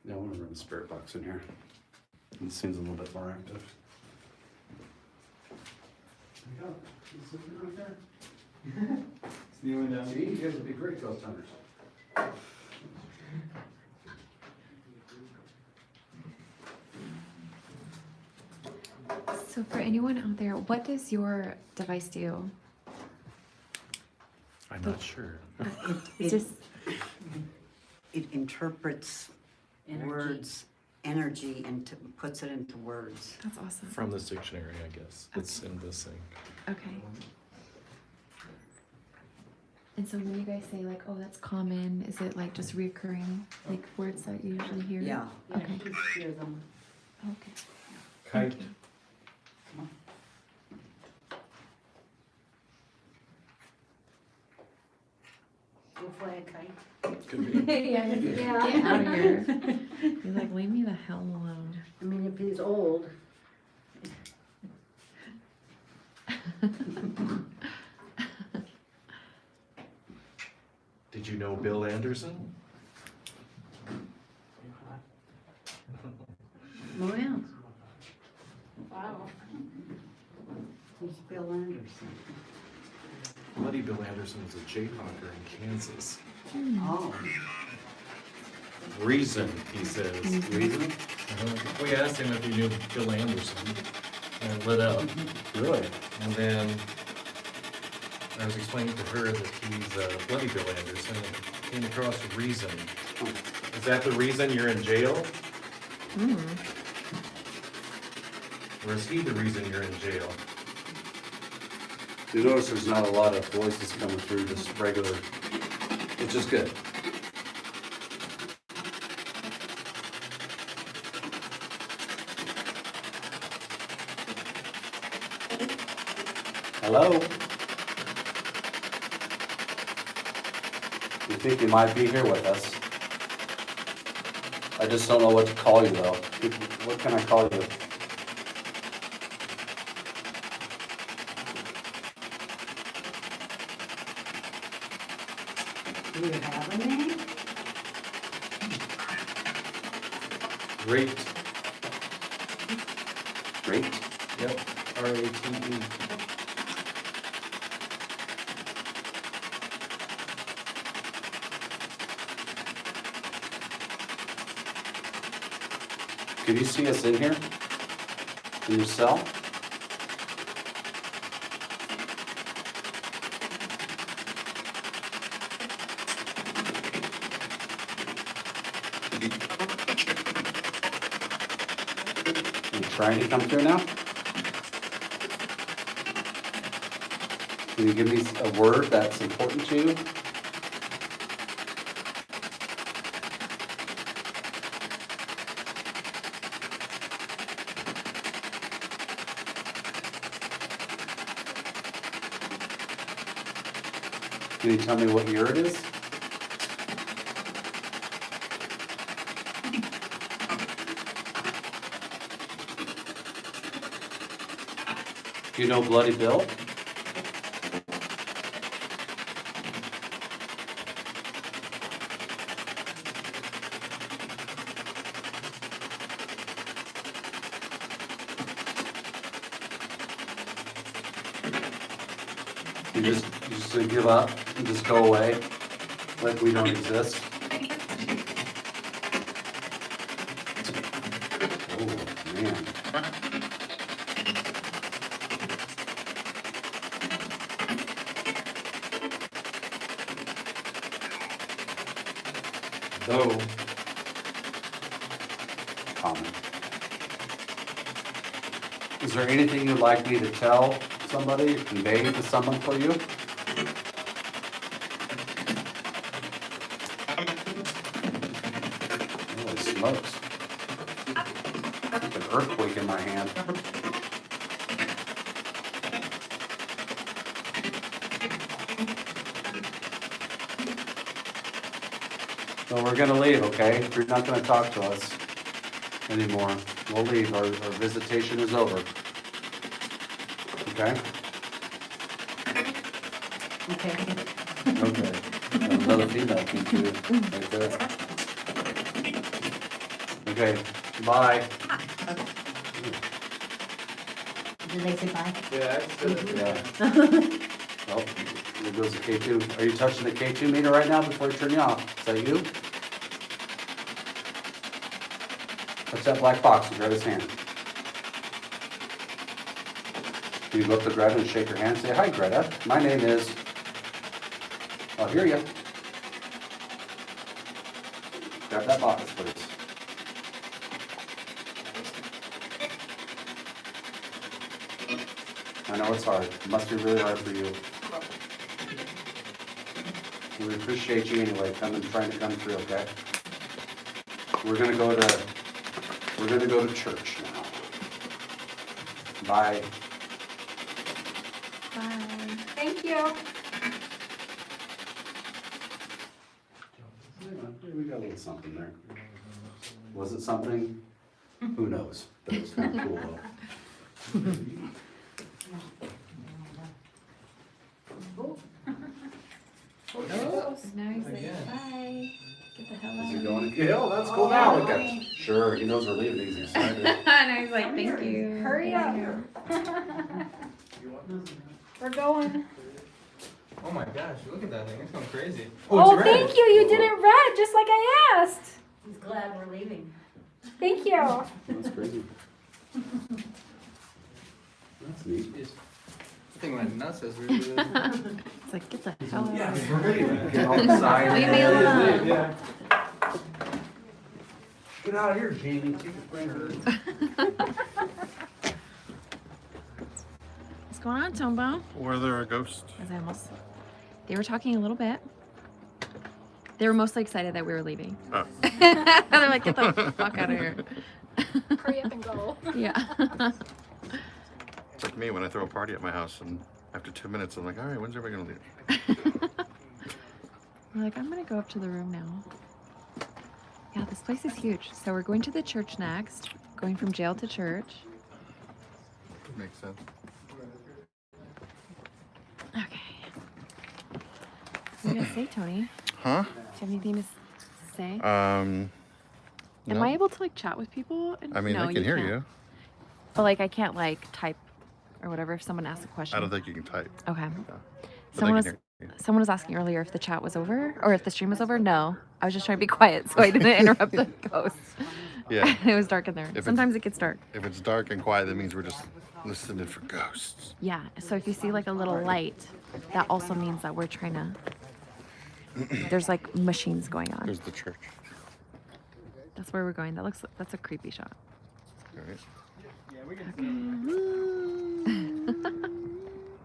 Yeah, I want to run the spirit box in here. It seems a little bit more active. There you go. It's sitting right there. It's Newman. See, you guys would be great ghost hunters. So for anyone out there, what does your device do? I'm not sure. It's just It interprets Energy. words, energy, and puts it into words. that's awesome. From this dictionary, I guess. It's in this thing. Okay. And so when you guys say like, oh, that's common, is it like just reoccurring like words that you usually hear? Yeah. Yeah, Okay. you hear them. Okay. Kite. Thank you. Go fly a kite. Could be. Yeah. Get out of here. You're like, leave me the hell alone. I mean, if he's old. Did you know Bill Anderson? Oh, yeah. Wow. Who's Bill Anderson? Buddy Bill Anderson was a jayhawker in Kansas. Oh, Reason, he says. Reason? We asked him if he knew Bill Anderson, and lit up. Really? And then I was explaining to her that he's Bloody Bill Anderson, and came across Reason. Is that the reason you're in jail? Hmm. Or is he the reason you're in jail? You notice there's not a lot of voices coming through, just regular, which is good. Hello? You think you might be here with us? I just don't know what to call you though. What can I call you? Do you have a name? Great. Great. Yep. R-A-T-E. Can you see us in here? In your cell? You trying to come through now? Can you give me a word that's important to you? Can you tell me what year it is? Do you know Bloody Bill? You just give up and just go away like we don't exist. Oh man. Though, Common. Is there anything you'd like me to tell somebody, convey to someone for you? Holy smokes. Like an earthquake in my hand. So we're gonna leave, okay? You're not gonna talk to us anymore. We'll leave. Our visitation is over. Okay? Okay. Okay. Another female came through right there. Okay, bye. Did they say bye? Yeah, I said it. Yeah. Oh, there goes the K2. Are you touching the K2 meter right now before I turn you off? Is that you? Touch that black box and grab his hand. You go up to Greta and shake her hand and say, "Hi, Greta. My name is..." I'll hear you. Grab that box, please. I know it's hard. It must be really hard for you. We appreciate you anyway, trying to come through, okay? We're gonna go to church now. Bye. Bye. Thank you. We got a little something there. Was it something? Who knows? But it's kind of cool though. Oh, now he's like, bye. Get the hell Is out he of going here. to Gail? That's cool now. Look at. Sure, he knows we're leaving. He's excited. And I was like, thank you. Hurry up. We're going. Oh my gosh, look at that thing, it's going crazy. Oh, it's thank red. you. You did it red, just like I asked. He's glad we're leaving. Thank you. That's crazy. That's neat. The thing went nuts as we were there. It's like, get the hell out of here. We're leaving. Get outside. Leave me alone. Yeah. Get out of here, Jamie. Take a friend. What's going on, Tombo? Were there a ghost? As I almost. They were talking a little bit. They were mostly excited that we were leaving. Oh. They're like, get the fuck out of here. Hurry up and go. Yeah. It's like me when I throw a party at my house, and after 2 minutes, I'm like, all right, when's everybody gonna leave? We're like, I'm gonna go up to the room now. Yeah, this place is huge. So we're going to the church next. Going from jail to church. Makes sense. Okay. What do you guys say, Tony? Huh? Do you have anything to say? Am Am I able to like chat with people? I mean, No, I can hear can't. you. But like, I can't like type or whatever if someone asks a question. I don't think you can type. Okay. But Someone I was can hear you. someone was asking earlier if the chat was over or if the stream was over. No, I was just trying to be quiet so I didn't interrupt the ghosts. Yeah. It was dark in there. it's- Sometimes it gets dark. If it's dark and quiet, that means we're just listening for ghosts. Yeah. So if you see like a little light, that also means that we're trying to. There's like machines going on. There's the church. That's where we're going. That's a creepy shot. All right. Yeah, we can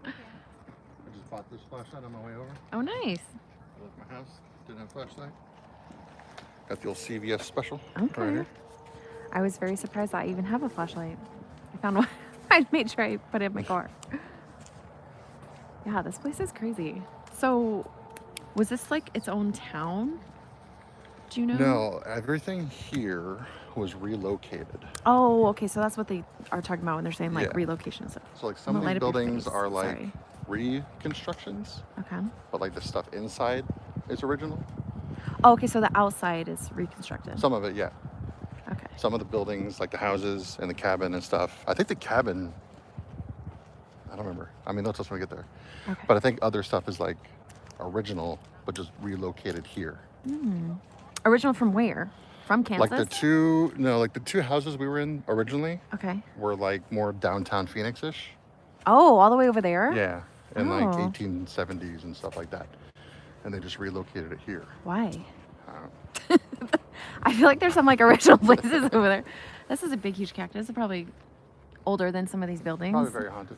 I just bought this flashlight on my way over. Oh, nice. I left my house. Didn't have a flashlight. Got the old CVS special. Okay. Right here. I was very surprised that I even have a flashlight. I found one. I made sure I put it in my car. Yeah, this place is crazy. So, was this like its own town? Do you know? No, everything here was relocated. Oh, okay. So that's what they are talking about when they're saying like Yeah. relocation and stuff. So like some I'm of gonna these light up your buildings face. are like Sorry. reconstructions, Okay. but like the stuff inside is original. Oh, okay. So the outside is reconstructed. Some of it, yeah. Okay. Some of the buildings, like the houses and the cabin and stuff. I think the cabin, I don't remember. I mean, that's just when we get there. Okay. But I think other stuff is like original, but just relocated here. Original from where? From Kansas? Like the two houses we were in originally Okay. were like more downtown Phoenix-ish. Oh, all the way over there? Yeah, in like Oh. 1870s and stuff like that. And they just relocated it here. Why? Uh, I feel like there's some like original places over there. This is a big, huge cactus. It's probably older than some of these buildings. Probably very haunted.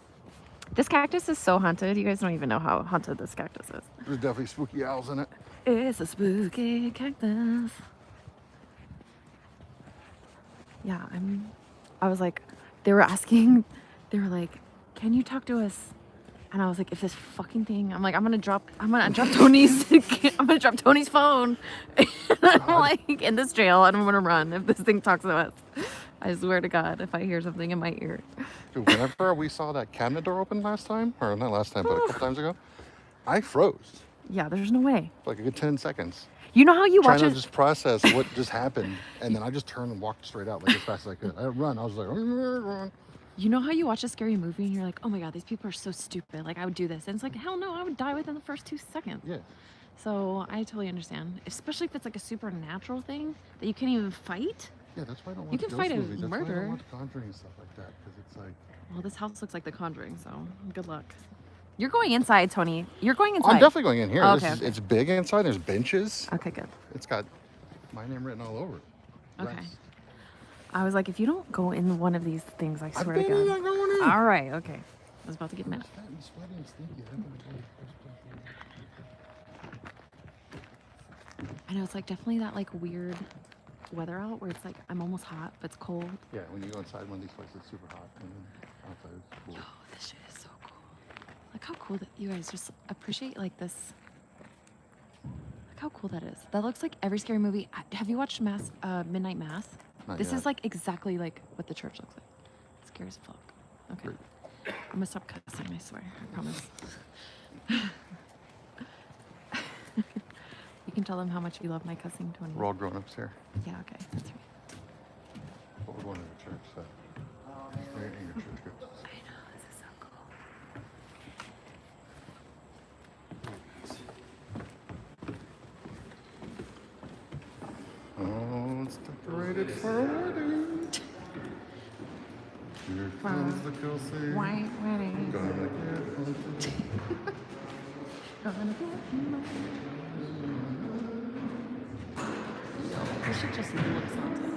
This cactus is so haunted. You guys don't even know how haunted this cactus is. There's definitely spooky owls in it. It's a spooky cactus. Yeah, I was like, they were like, can you talk to us? And I was like, if this fucking thing, I'm gonna drop Tony's, I'm gonna drop Tony's phone. And I'm like, in this jail, and I'm gonna run if this thing talks to us. I swear to God, if I hear something in my ear. Dude, whenever we saw that cabinet door open last time, or not last time, but a couple times ago, I froze Yeah, there's no way. for like a good 10 seconds. You know how you watch Trying it? to just process what just happened. And then I just turned and walked straight out like as fast as I could. I didn't run. I was like, You know how you watch a scary movie and you're like, oh my God, these people are so stupid. Like, I would do this. And it's like, hell no, I would die within the first 2 seconds. yeah. So I totally understand. Especially if it's like a supernatural thing that you can't even fight. Yeah, that's why I don't watch You can ghost fight a movies. That's why I murder. don't watch Conjuring and stuff like that. Because it's like, Well, this house looks like The Conjuring, so good luck. You're going inside, Tony. You're going inside. I'm definitely going in here. Oh, This okay, is, okay. It's big inside. There's benches. Okay, good. It's got my name written all over it. Okay. Rest. I was like, if you don't go in one of these things, I I've swear to been God. not going in. All right, okay. I was about to get mad. Fat and sweaty and stinky. I haven't been first place. I know it's like definitely that like weird weather out where it's like I'm almost hot, but it's cold. Yeah, when you go inside one of these places, it's super hot. And then outside it's cool. Oh, this shit is so cool. Like how cool that you guys just appreciate like this. Look how cool that is. That looks like every scary movie. Have you watched Midnight Mass? Not This yet. is like exactly like what the church looks like. It's scary as fuck. Okay. I'm gonna stop cussing, I swear. I promise. You can tell them how much you love my cussing, Tony. We're all grown ups here. Yeah, okay. That's right. But we're going to the church, so. We're in your church ghosts. I know, this is so cool. Oh, it's decorated for a wedding. Here comes the Kelsey. White wedding. Gonna get haunted. This shit just looks haunted.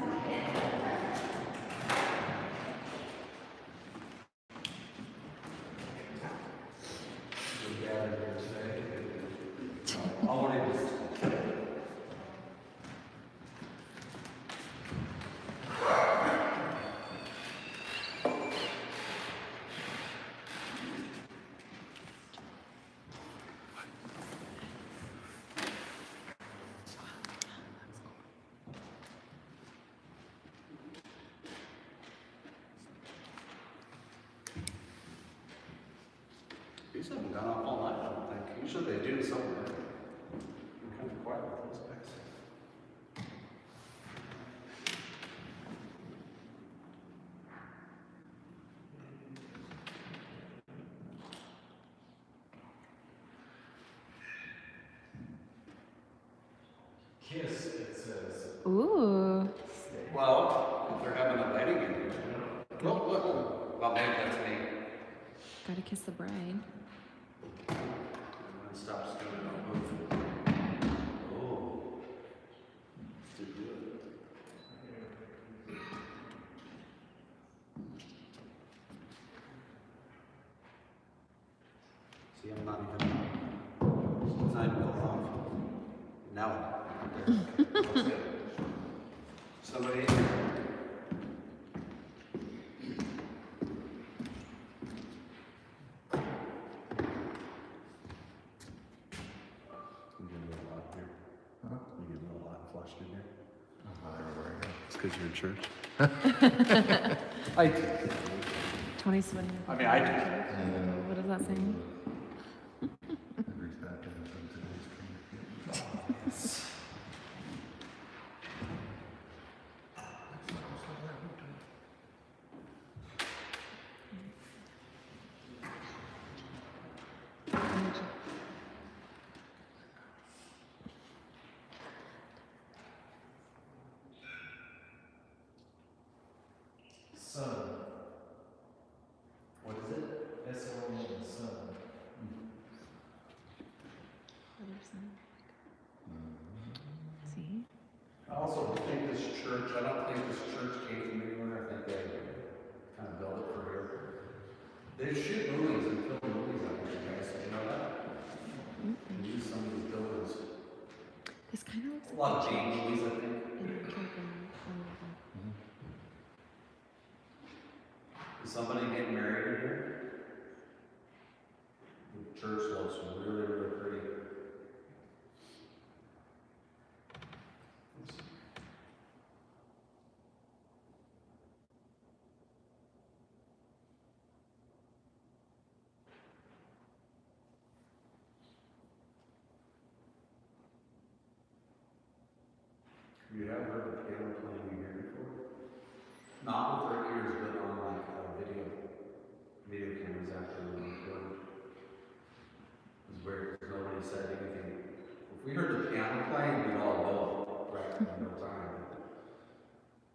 These haven't gone off all night, I don't think. Usually they do somewhere. I'm kind of quiet with those guys. Kiss, it says. Ooh. Well, if they're having a wedding in here. Look, look. Well, maybe that's me. Gotta kiss the bride. And when it stops doing it, I'll move. Oh. It's too good. See, I'm not even, it's not even going off. Now, that's it. Somebody in here. You get a little lot here. Huh? You get a little lot flushed in here. Everywhere I go. It's because you're in church. I do. Tony's sweating. I mean, I do. What does that say? Every second of today's training. Sun. What is it? S-O-N, sun. See? I also think this church, I don't think this church came from anywhere. I think they kind of built it for here. They shoot movies and film movies out here, guys. Did you know that? They use some of these buildings. This kind of looks A lot of cheap movies, I think. Is somebody getting married in here? The church looks really, really pretty. Oops. You have heard of piano playing in here before? Not with their ears, but on like video cameras after we recorded. It was weird because nobody said anything. If we heard the piano playing, we'd all know right in no time.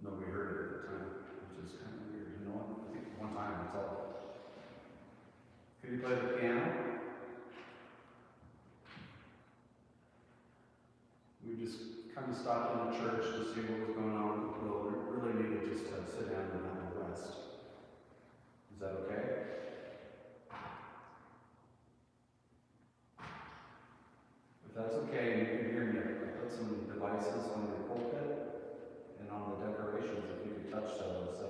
Nobody heard it at the time, which is kind of weird. You know what? I think one time that's all. Could you play the piano? We just kind of stopped in the church to see what was going on. Well, we really needed just to sit down and have a rest. Is that okay? If that's okay, and you can hear me, I put some devices on the pulpit and on the decorations. If you can touch those, so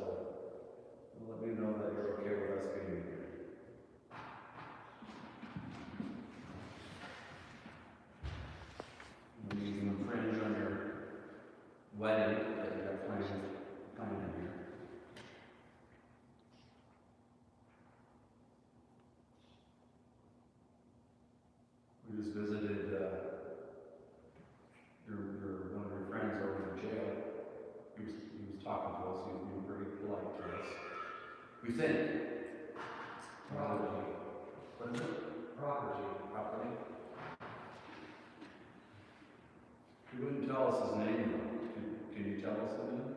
let me know that you're okay with us being here. You can infringe on your wedding that you got planned in here. We just visited one of your friends over in jail. He was talking to us. He was being pretty polite to us. We think. Property. What is it? Property. He wouldn't tell us his name though. Can you tell us his name?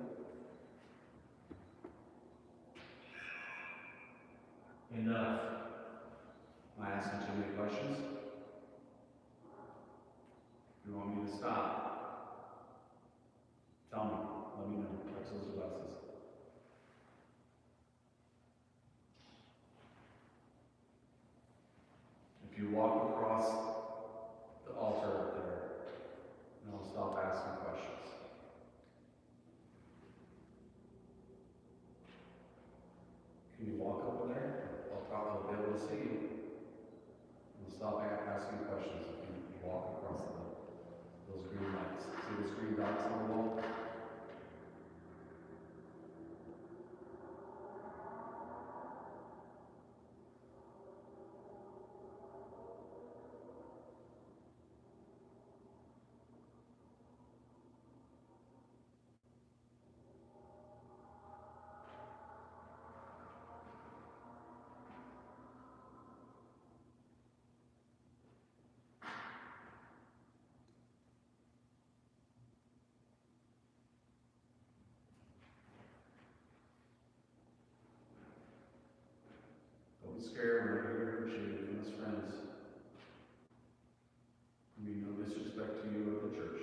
Enough. Am I asking too many questions? You want me to stop? Tell me. Let me know. Touch those devices. If you walk across the altar up there, and I'll stop asking questions. Can you walk over there? I'll be able to see you. And stop asking questions if you walk across those green lights. See those green dots on the wall? spirit whenever you appreciate it from his friends. I mean, no disrespect to you or the church.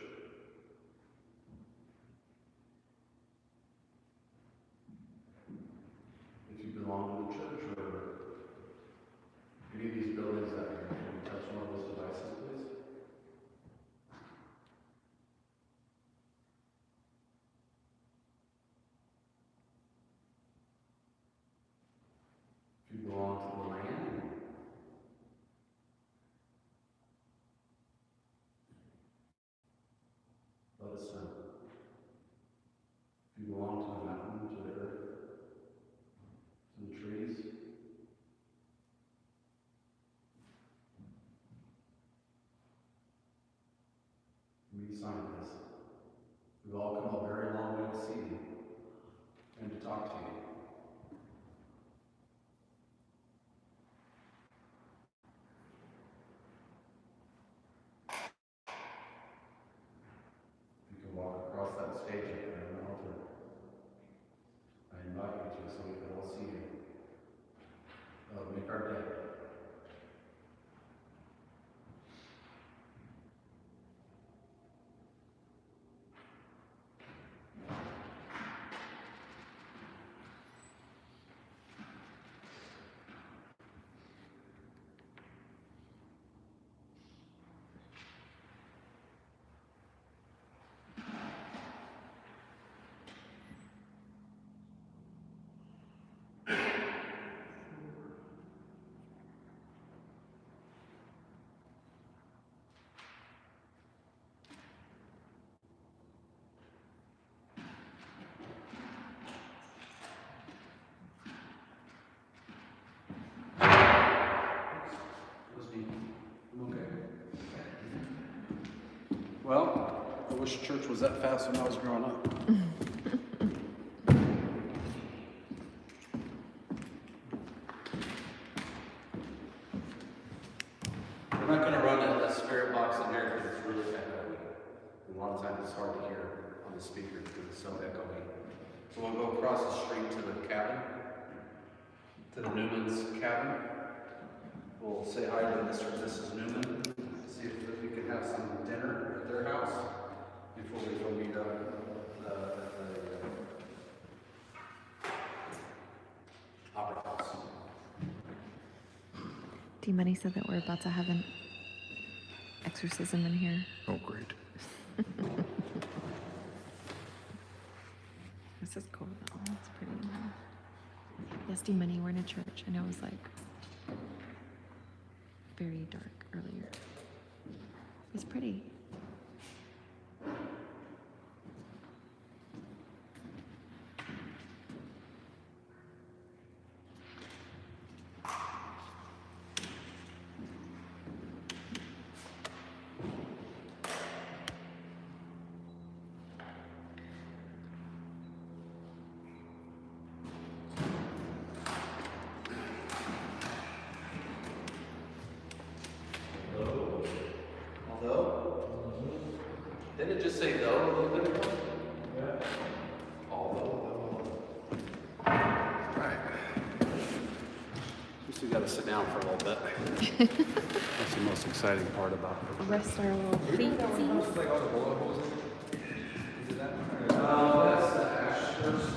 If you belong to the church or any of these buildings out here, can you touch one of those devices, please? If you belong to the land, let us know. If you belong to the mountain, to the earth, to the trees, we sign this. We've all come a very long way to see you and to talk to you. You can walk across that stage up there on the altar. I invite you to so we can all see you. That'll make our day. I'm okay. Well, I wish church was that fast when I was growing up. We're not going to run a spirit box in here because it's really echoey. And a lot of times it's hard to hear on the speaker because it's so echoey. So we'll go across the street to the cabin, to the Newman's cabin. We'll say hi to Mr. and Mrs. Newman, see if we can have some dinner at their house before we go meet up at the opera house. D-Money said that we're about to have an exorcism in here. Oh, great. This is cool though. It's pretty. Yes, D-Money, we're in a church. I know it was like very dark earlier. It's pretty. Didn't it just say though a little bit ago? Yeah. Although. Right. We still got to sit down for a little bit. That's the most exciting part about it. Rest our little feet. That's the ash first.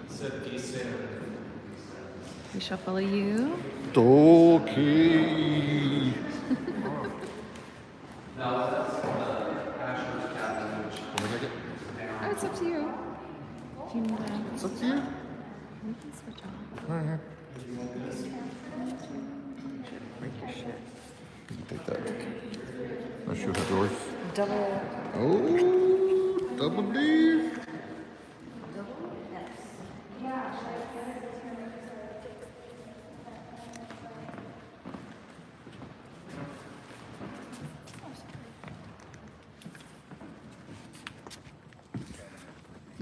It said descend. We shall follow you. Okay. No, that's the Asher's cabin, which Oh, it's up to you. Do you need that? It's up to you. We can switch off. Right here. Break your shit. You can take that. I'll shoot the doors. Double. Oh, double D.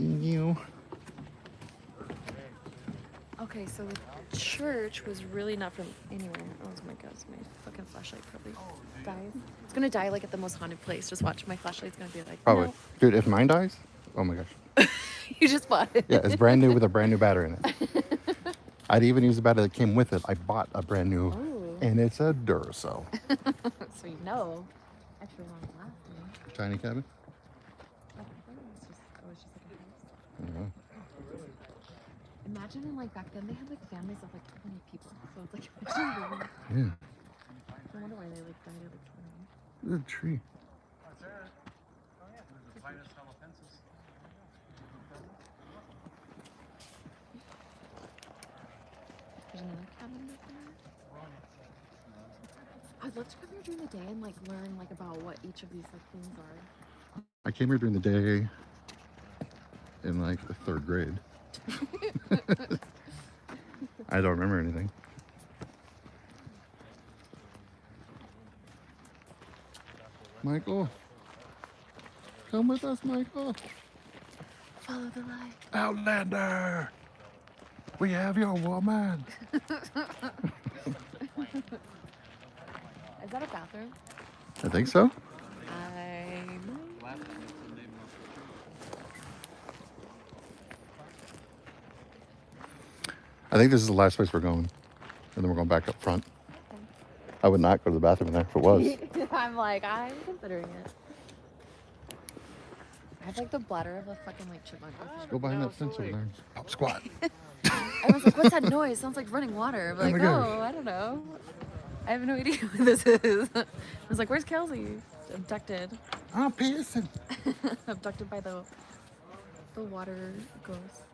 You. Okay, so the church was really not from anywhere. Oh my god, my fucking flashlight probably dies. It's gonna die like at the most haunted place. Just watch, my flashlight's gonna be like, Probably. no. Dude, if mine dies, oh my gosh. You just bought it. Yeah, it's brand new with a brand new battery in it. I'd even use the battery that came with it. I bought a brand new, Ooh. and it's a Duracell. So you know, extra long lasting. Tiny cabin? It's just like a house. Yeah. Imagine like back then they had like families of like 20 people. So it's like Yeah. I wonder why they like died at like 20. Look at the tree. There's another cabin back there. I'd love to come here during the day and like learn like about what each of these like things are. I came here during the day in like the 3rd grade. I don't remember anything. Michael, come with us, Michael. Follow the light. Outlander, we have your woman. Is that a bathroom? I think so. I think this is the last place we're going, and then we're going back up front. Okay. I would not go to the bathroom in there if it was. I'm like, I'm considering it. I have like the bladder of a fucking like chipmunk. Go behind that fence over there. Pop squat. Everyone's like, what's that noise? Sounds like running water. I'm like, my gosh. oh, I don't know. I have no idea what this is. I was like, where's Kelsey? Abducted. I'm pissing. Abducted by the water ghost.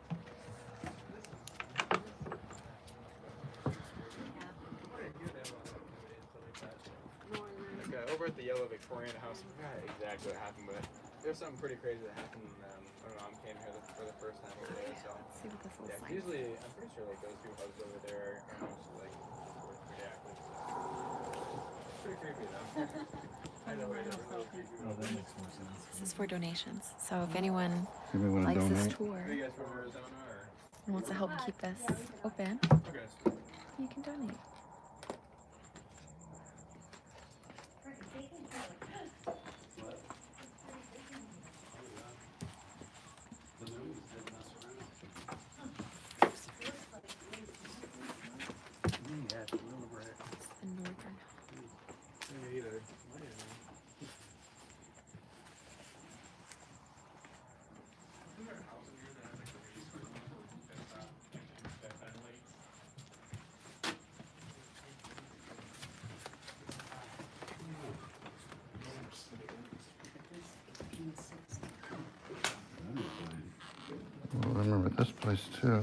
Like, over at the Yellow Victorian house, I forgot exactly what happened, but there's something pretty crazy that happened when Mom came here for the first time over there. So Let's see what this little yeah, sign usually I'm pretty sure like those two hubs over there are most like pretty active. Pretty creepy though. I know it is really creepy. Oh, that makes more sense. This is for donations. So if anyone Anybody want to likes this donate? tour Are you guys from Arizona or? and wants to help keep this open, Okay. you can donate. The northern Me either. Well, I remember this place too.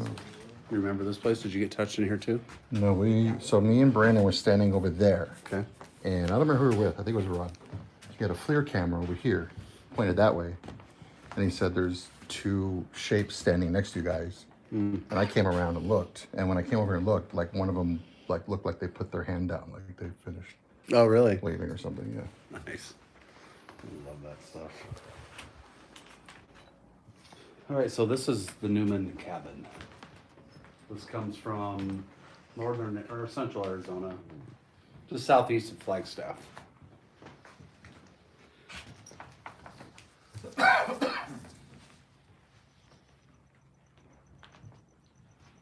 You remember this place? Did you get touched in here too? No, so me and Brandon were standing over there. Okay. And I don't remember who we were with. I think it was Rod. He had a FLIR camera over here, pointed that way. And he said there's 2 shapes standing next to you guys. And I came around and looked. And when I came over and looked, like one of them like looked like they put their hand down, like they finished Oh, really? waving or something, yeah. Nice. I love that stuff. All right, so this is the Newman Cabin. This comes from northern or central Arizona, just southeast of Flagstaff.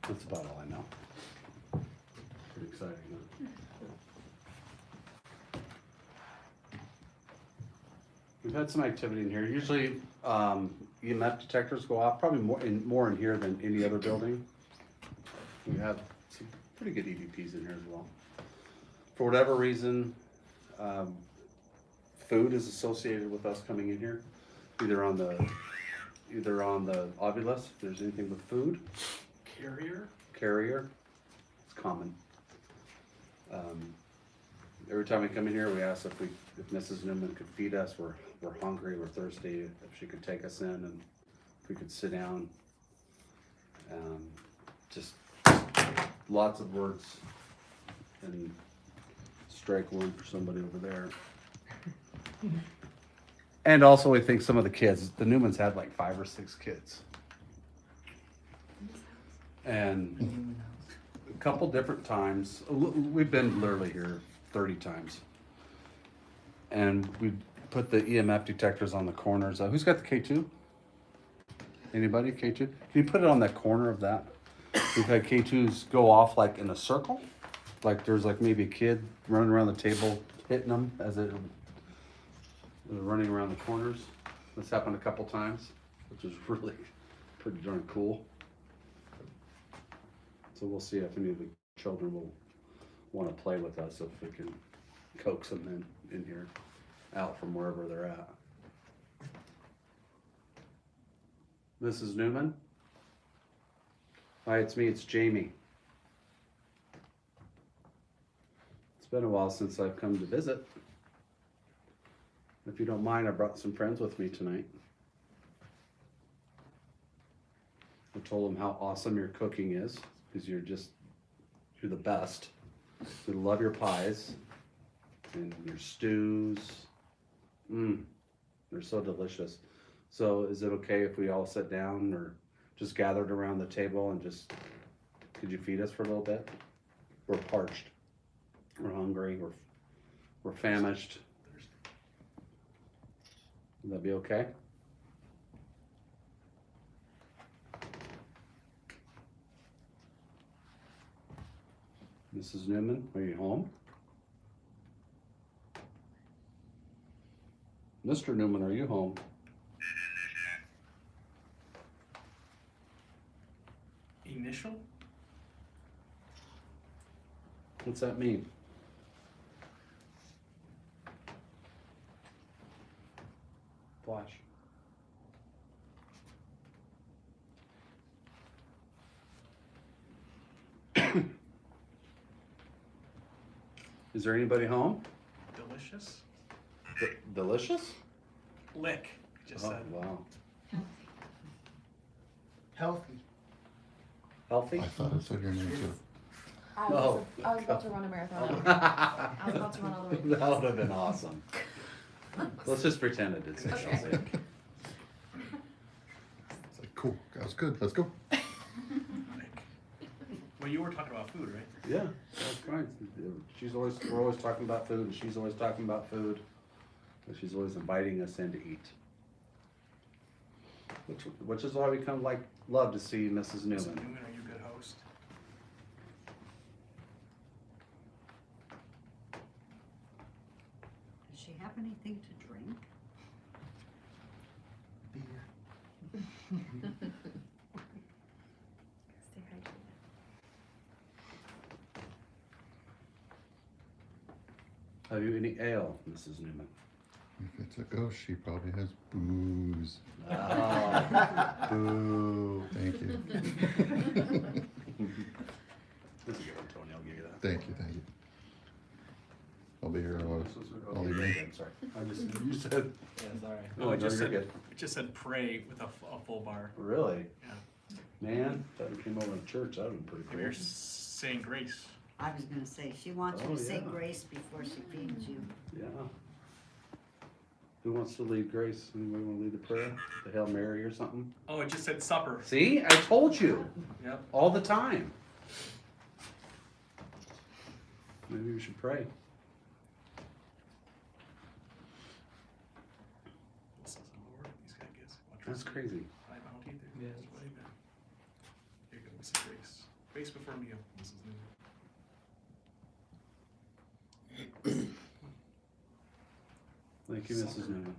That's about all I know. Pretty exciting, huh? We've had some activity in here. Usually, EMF detectors go off, probably more in here than any other building. We have some pretty good EVPs in here as well. For whatever reason, food is associated with us coming in here, either on the Ovilus, if there's anything with food. Carrier, it's common. Every time we come in here, we ask if Mrs. Newman could feed us. We're hungry, we're thirsty. If she could take us in and if we could sit down. Just lots of words and strike one for somebody over there. And also, we think some of the kids. The Newmans had like 5 or 6 kids, and a couple different times. We've been literally here 30 times. And we put the EMF detectors on the corners. Who's got the K2? Anybody? K2? Can you put it on that corner of that? we've had K2s go off like in a circle. Like there's like maybe a kid running around the table hitting them as they're running around the corners. That's happened a couple times, which is really pretty darn cool. So we'll see if any of the children will want to play with us, if we can coax them in here, out from wherever they're at. Mrs. Newman? Hi, it's me, it's Jamie. It's been a while since I've come to visit. If you don't mind, I brought some friends with me tonight. I told them how awesome your cooking is, because you're the best. We love your pies and your stews. They're so delicious. So is it okay if we all sit down or just gathered around the table and just, could you feed us for a little bit? We're parched, we're hungry, we're famished. Would that be okay? Mrs. Newman, are you home? Mr. Newman, are you home? Initial? What's that mean? Flash. Is there anybody home? Delicious? Delicious? Lick, just Oh, said. wow. Healthy. Healthy? I thought I said your name too. I No. was about to run a marathon. I was about to run all the way. That would have been awesome. Let's just pretend it did say Okay. Chelsea. It's like, cool, that was good, let's go. Well, you were talking about food, right? Yeah, that's right. We're always talking about food, and she's always talking about food. And she's always inviting us in to eat. Which is why we love to see Mrs. Mrs. Newman. Newman, are you a good host? Does she have anything to drink? Beer. Stay hydrated. Have you any ale, Mrs. Newman? If it's a ghost, she probably has booze. Oh, boo. Thank you, This is a good one, Tony. I'll give you that. thank you, thank you. I'll be here all evening. I'm sorry. You said. Yeah, sorry. Oh, No, no, you're good. it just said pray with a full bar. Really? Yeah. Man, if that came over to church, that would be pretty If cool. you're saying grace. I was gonna say, she wants you Oh, to say yeah. grace before she feeds you. Yeah. Who wants to lead grace? Anybody want to lead the prayer? The Hail Mary or something? Oh, it just said supper. See, I told you Yep. all the time. Maybe we should pray. This is the Lord. These guys get That's crazy. high bounty. They're just way back. Here you go, Mrs. Grace. Grace before meal, Mrs. Newman. Thank you, Mrs. Newman.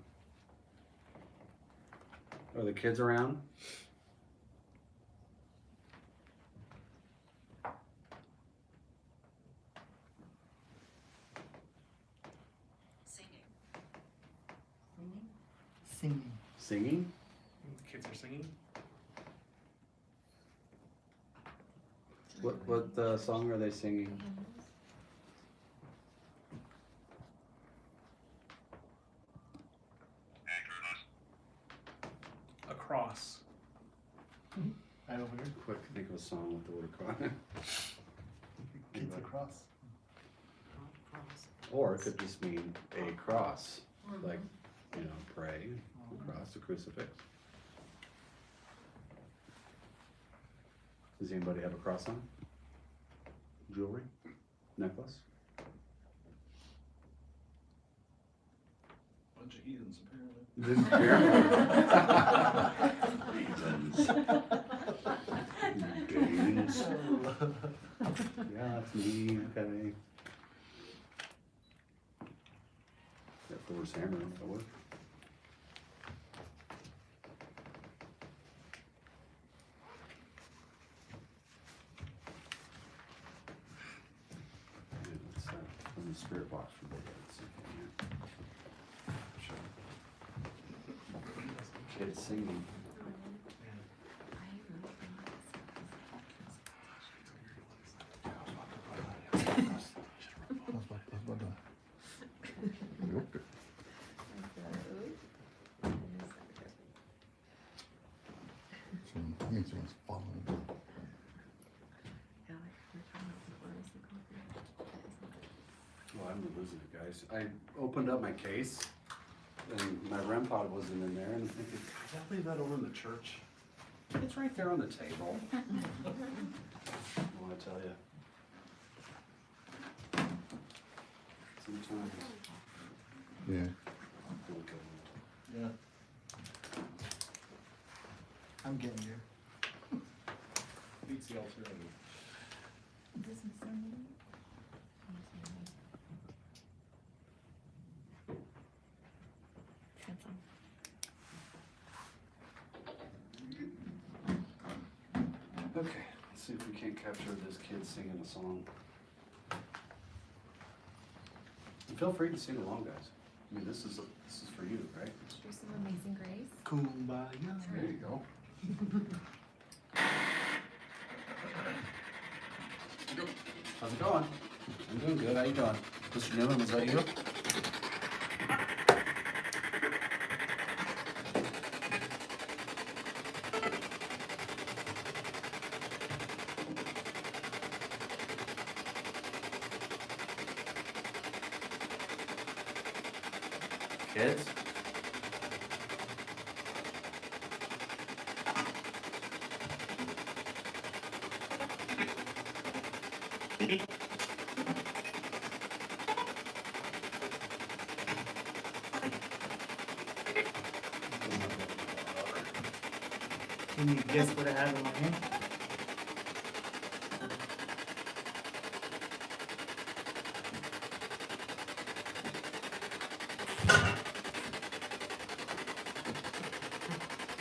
Are the kids around? Singing. Singing? The kids are singing. What song are they singing? Across. Right over here. Quick to think of a song with the word cross. Kids across. Or it could just mean a cross, like, pray across the crucifix. Does anybody have a cross on? Jewelry? Necklace? Bunch of heathens, apparently. Heathens. that's me, okay. Got Thor's hammer, that work? Let's from the spirit box for the kids singing. That means someone's following. Well, I'm losing it, guys. I opened up my case, and my REM pod wasn't in there, and I'm thinking, God, did I leave that over in the church? It's right there on the table. I want to tell you. Sometimes. Yeah. Yeah. I'm getting there. Beats the alternative. Okay, let's see if we can't capture this kid singing a song. And feel free to sing along, guys. I mean, this is for you, right? Do some Amazing Grace. Kumbaya. There you go. How's it going? I'm doing good. How you doing? Mr. Newman, was that you? Kids? Can you guess what I have in my hand?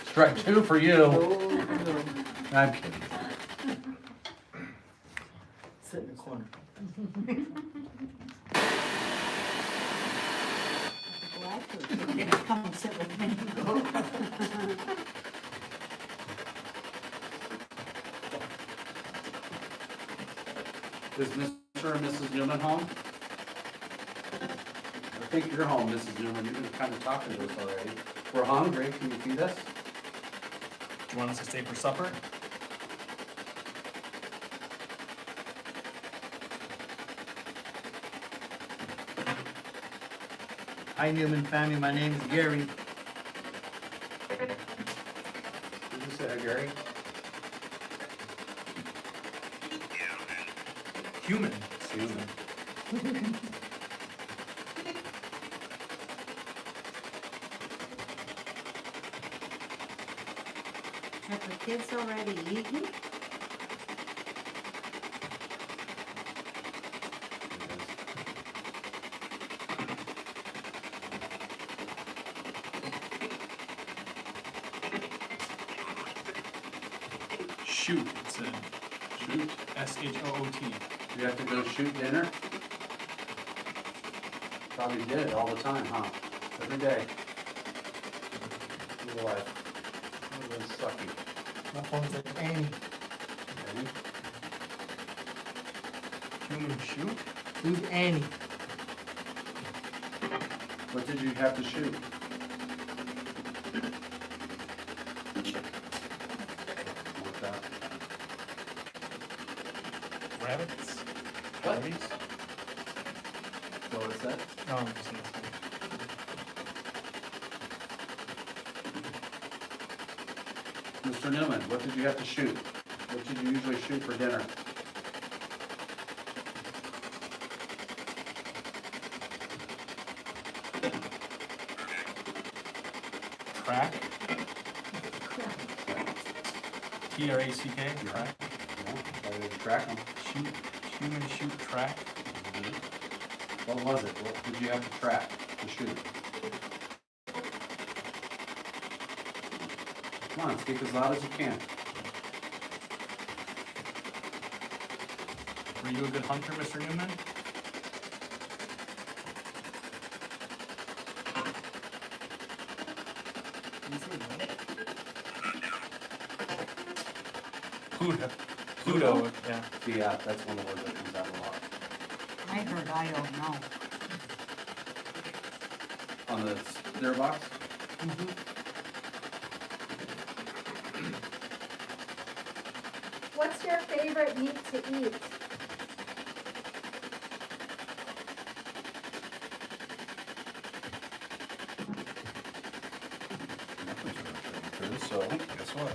Strike two for you. I'm kidding. Sit in the corner. Come and sit with me. Is Mr. and Mrs. Newman home? I think you're home, Mrs. Newman. You've been kind of talking to us already. We're hungry. Can you feed us? Do you want us to stay for supper? Hi Newman family, my name is Gary. Did you say hi, Gary? Human. It's human. Have the kids already eaten? Shoot, it said. Shoot. S-H-O-O-T. You have to go shoot dinner? Probably did all the time, huh? Every day. Your life. Oh, that's sucky. My phone's like Annie. Okay. Human shoot? Who's Annie? What did you have to shoot? What's that? Rabbits? What? Rabbits? So what's that? No, I'm just saying. Mr. Newman, what did you have to shoot? What did you usually shoot for dinner? Crack? T-R-A-C-K? Crack? Yeah, I would track them. Shoot. Human shoot track. What was it? What did you have to track to shoot? Come on, speak as loud as you can. Were you a good hunter, Mr. Newman? Pluto, yeah. Yeah, that's one of the words that comes out a lot. I heard, I don't know. On the snare box? What's your favorite meat to eat? So, guess what?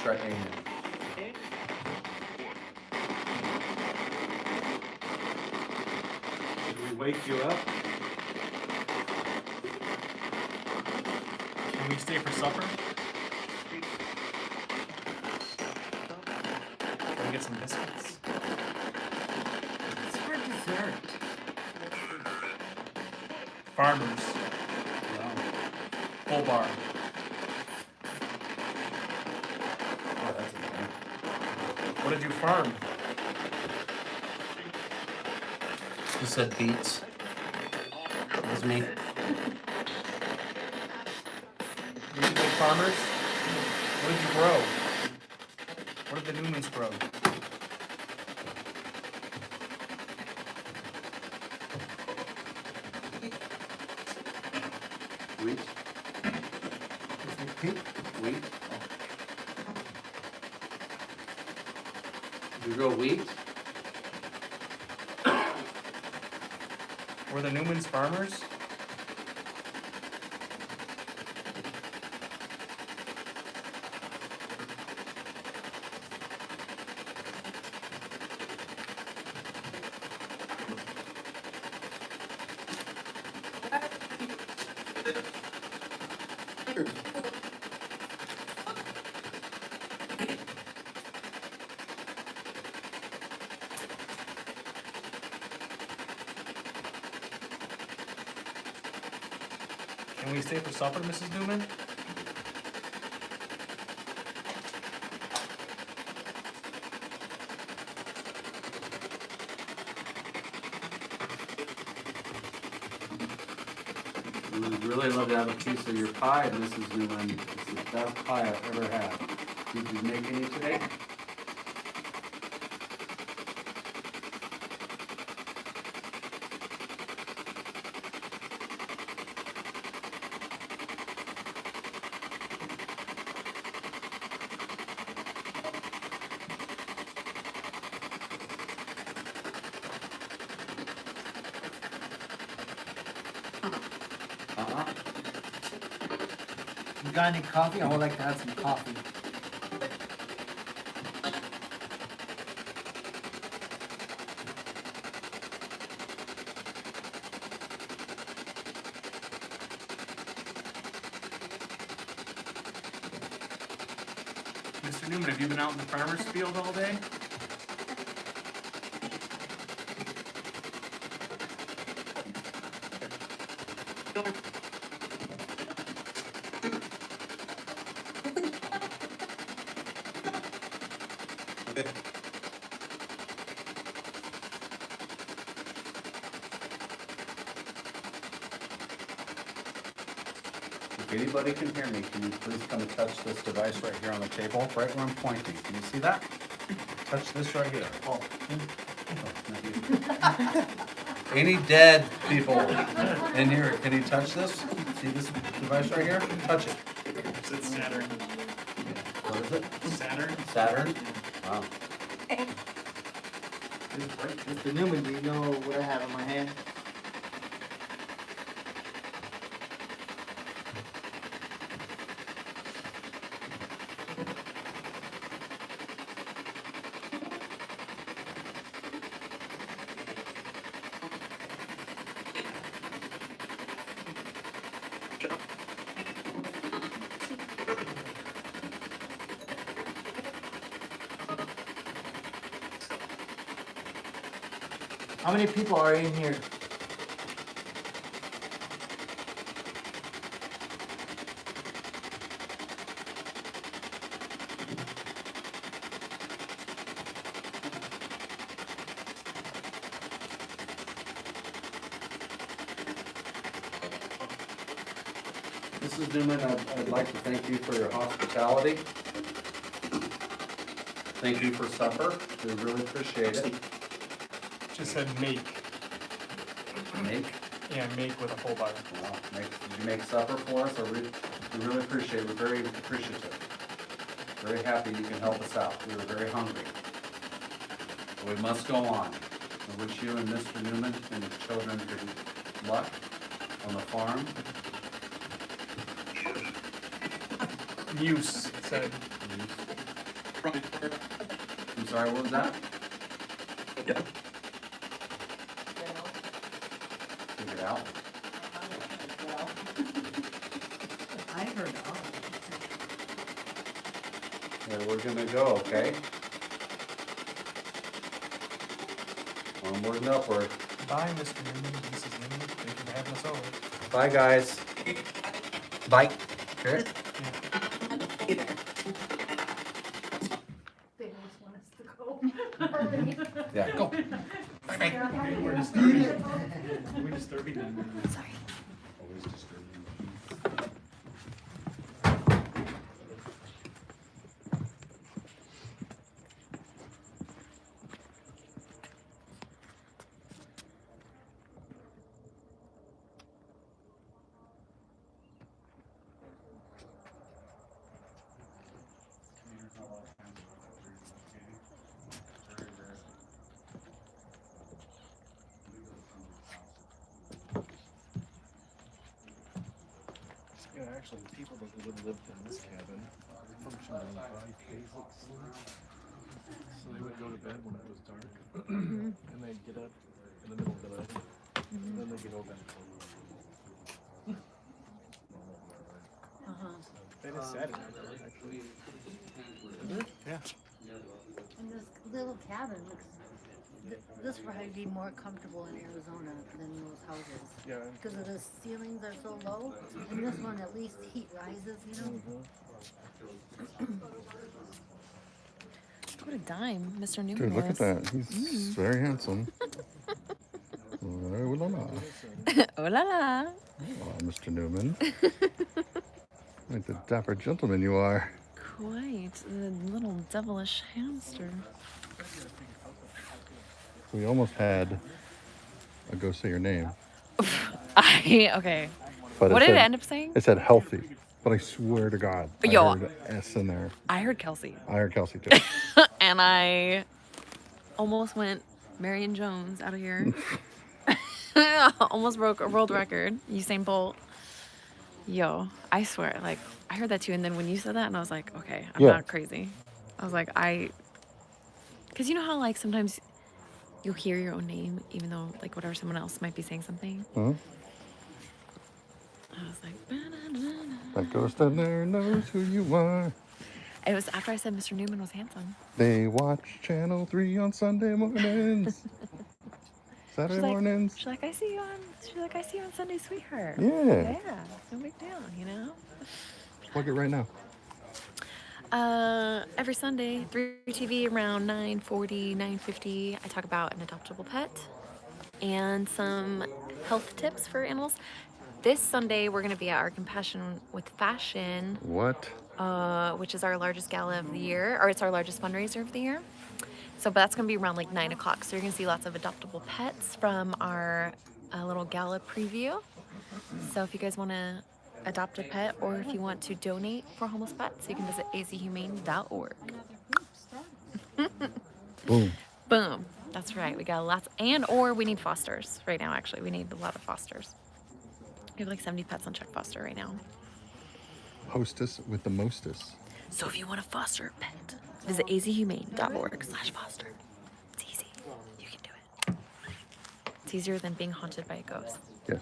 Try aiming. Did we wake you up? Can we stay for supper? Can we get some biscuits? It's for dessert. Farmers. Full bar. Oh, that's a thing. What did you farm? You said beets. It was me. Were you good farmers? What did you grow? What did the Newmans grow? Wheat. Wheat. You grow wheat? Were the Newmans farmers? Can we stay for supper, Mrs. Newman? We would really love to have a piece of your pie, Mrs. Newman. It's the best pie I've ever had. Did you make any today? You got any coffee? I would like to have some coffee. Mr. Newman, have you been out in the farmer's field all day? If anybody can hear me, can you please come and touch this device right here on the table, right where I'm pointing? Can you see that? Touch this right here. Oh. Not you. Any dead people in here, can you touch this? See this device right here? Touch it. It's Saturn. What is it? Saturn? Saturn? Wow. Mr. Newman, do you know what I have in my hand? How many people are in here? Mrs. Newman, I'd like to thank you for your hospitality. Thank you for supper. We really appreciate it. Just said make. Make, Yeah, make with a full bar. did you make supper for us? We really appreciate it. We're very appreciative. Very happy you can help us out. We were very hungry. But we must go on. I wish you and Mr. Newman and the children good luck on the farm. Muse said. I'm sorry, what was that? Figure it out. I heard all. Yeah, we're gonna go, okay? Onward and upward. Bye, Mr. Newman, Mrs. Newman. Thank you for having us over. Bye, guys. Bye. Okay. They almost want us to go. Yeah, go. We're disturbing. We're disturbing them. Sorry. Always disturbing. Yeah, actually, the people that lived in this cabin functioned on 5 basic sleep. So they would go to bed when it was dark, and they'd get up in the middle of the night, and then they'd get open. That is sad, actually. Yeah. And this little cabin looks, this would probably be more comfortable in Arizona than those houses. Yeah. Because of the ceilings are so low, and this one at least heat rises, you know? What a dime Mr. Newman Dude, look at is. that. He's very handsome. Oh la la. Oh la la. Oh, Mr. Newman. Like the dapper gentleman you are. Quite the little devilish hamster. We almost had a go say your name. Okay. But What did said, it end up saying? It said healthy. But I swear to God, I Yo. heard S in there. I heard Kelsey. I heard Kelsey too. And I almost went Marion Jones out of here. Almost broke a world record. Usain Bolt. Yo, I swear, like, I heard that too. And then when you said that, and I was like, okay, I'm Yeah. not crazy. I was like, because you know how, like, sometimes you'll hear your own name, even though, like, whatever, someone else might be saying something. Huh? I was like, ba-da-da-da. That ghost in there knows who you are. It was after I said Mr. Newman was handsome. They watch Channel 3 on Sunday mornings. Saturday She's like- mornings. She's like, I see you on Sunday, sweetheart. Yeah. Yeah, no big deal, you know? Plug it right now. Every Sunday, 3 TV around 9:40, 9:50, I talk about an adoptable pet and some health tips for animals. This Sunday, we're going to be at our Compassion with Fashion, What? which is our largest gala of the year, or it's our largest fundraiser of the year. So, but that's going to be around like 9 o'clock. So you're going to see lots of adoptable pets from our little gala preview. So if you guys want to adopt a pet, or if you want to donate for homeless pets, you can visit azhumane.org. Boom. Boom. That's right. We got lots, or we need fosters right now. Actually, we need a lot of fosters. We have like 70 pets on check foster right now. Hostess with the mostest. So if you want to foster a pet, visit azhumane.org/foster. It's easy. You can do it. It's easier than being haunted by a ghost. Yes.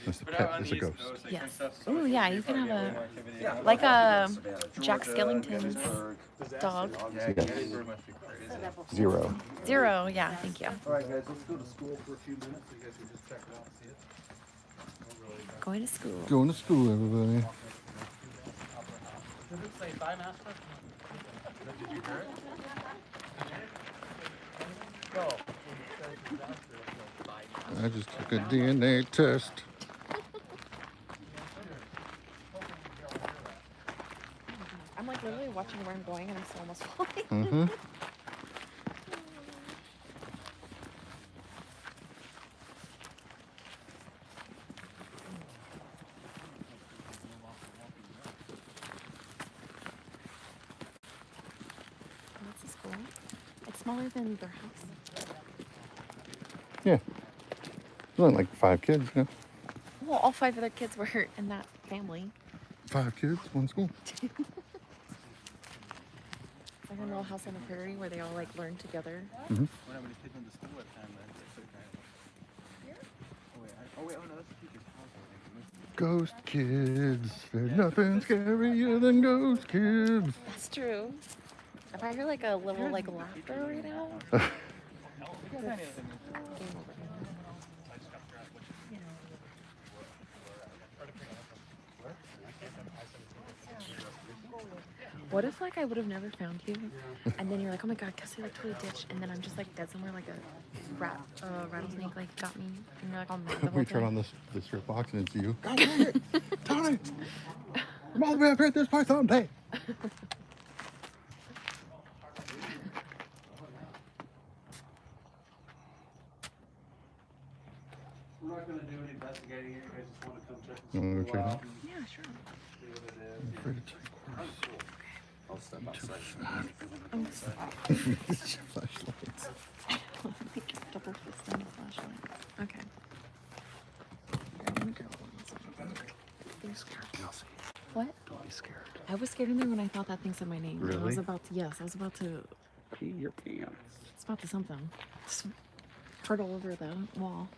That's the But out pet on is the a East ghost. Coast, like, Yes. when stuff's so Ooh, much yeah, easier, you can probably have get way more a- activity. Like Jack Skellington's dog. Yeah, Gettysburg must be crazy. 0. 0, yeah, thank you. Alright guys, let's go to school for a few minutes so you guys can just check it out and see it. Going to school. Going to school, everybody. Does it say bye, master? Did you hear it? No. I just took a DNA test. I'm like literally watching where I'm going and I'm still almost falling. Mm-hmm. That's a school. It's smaller than their house. Yeah. There's only like 5 kids, yeah. Well, all 5 of their kids were in that family. 5 kids, 1 school. Like a little house on the prairie where they all like learn together. Mm-hmm. When I would take them to school at time, oh wait, no, that's the teacher's house. Ghost kids. There's nothing scarier than ghost kids. That's true. If I hear like a little like laughter right now, game over. What if like I would have never found you, and then you're like, oh my god, Cassie like totally ditched, and then I'm just like dead somewhere, like a rattlesnake like got me, and you're like all mad the whole We turn time. on this strip box and it's you. God dang it! Tony! I'm all the way up here at this Python day. We're not gonna do any investigating here, you guys just wanna come check the You wanna go school check it out out? and Yeah, sure. see what it is. I'm afraid to take course. I'll step outside. Flashlights. Double fist on the flashlight. Okay. What? Don't be scared. I was scared in there when I thought that thing said my name. I was Really? about to, yes, I was about to, Pee your pants. it's about to something. Just hurtle over the wall.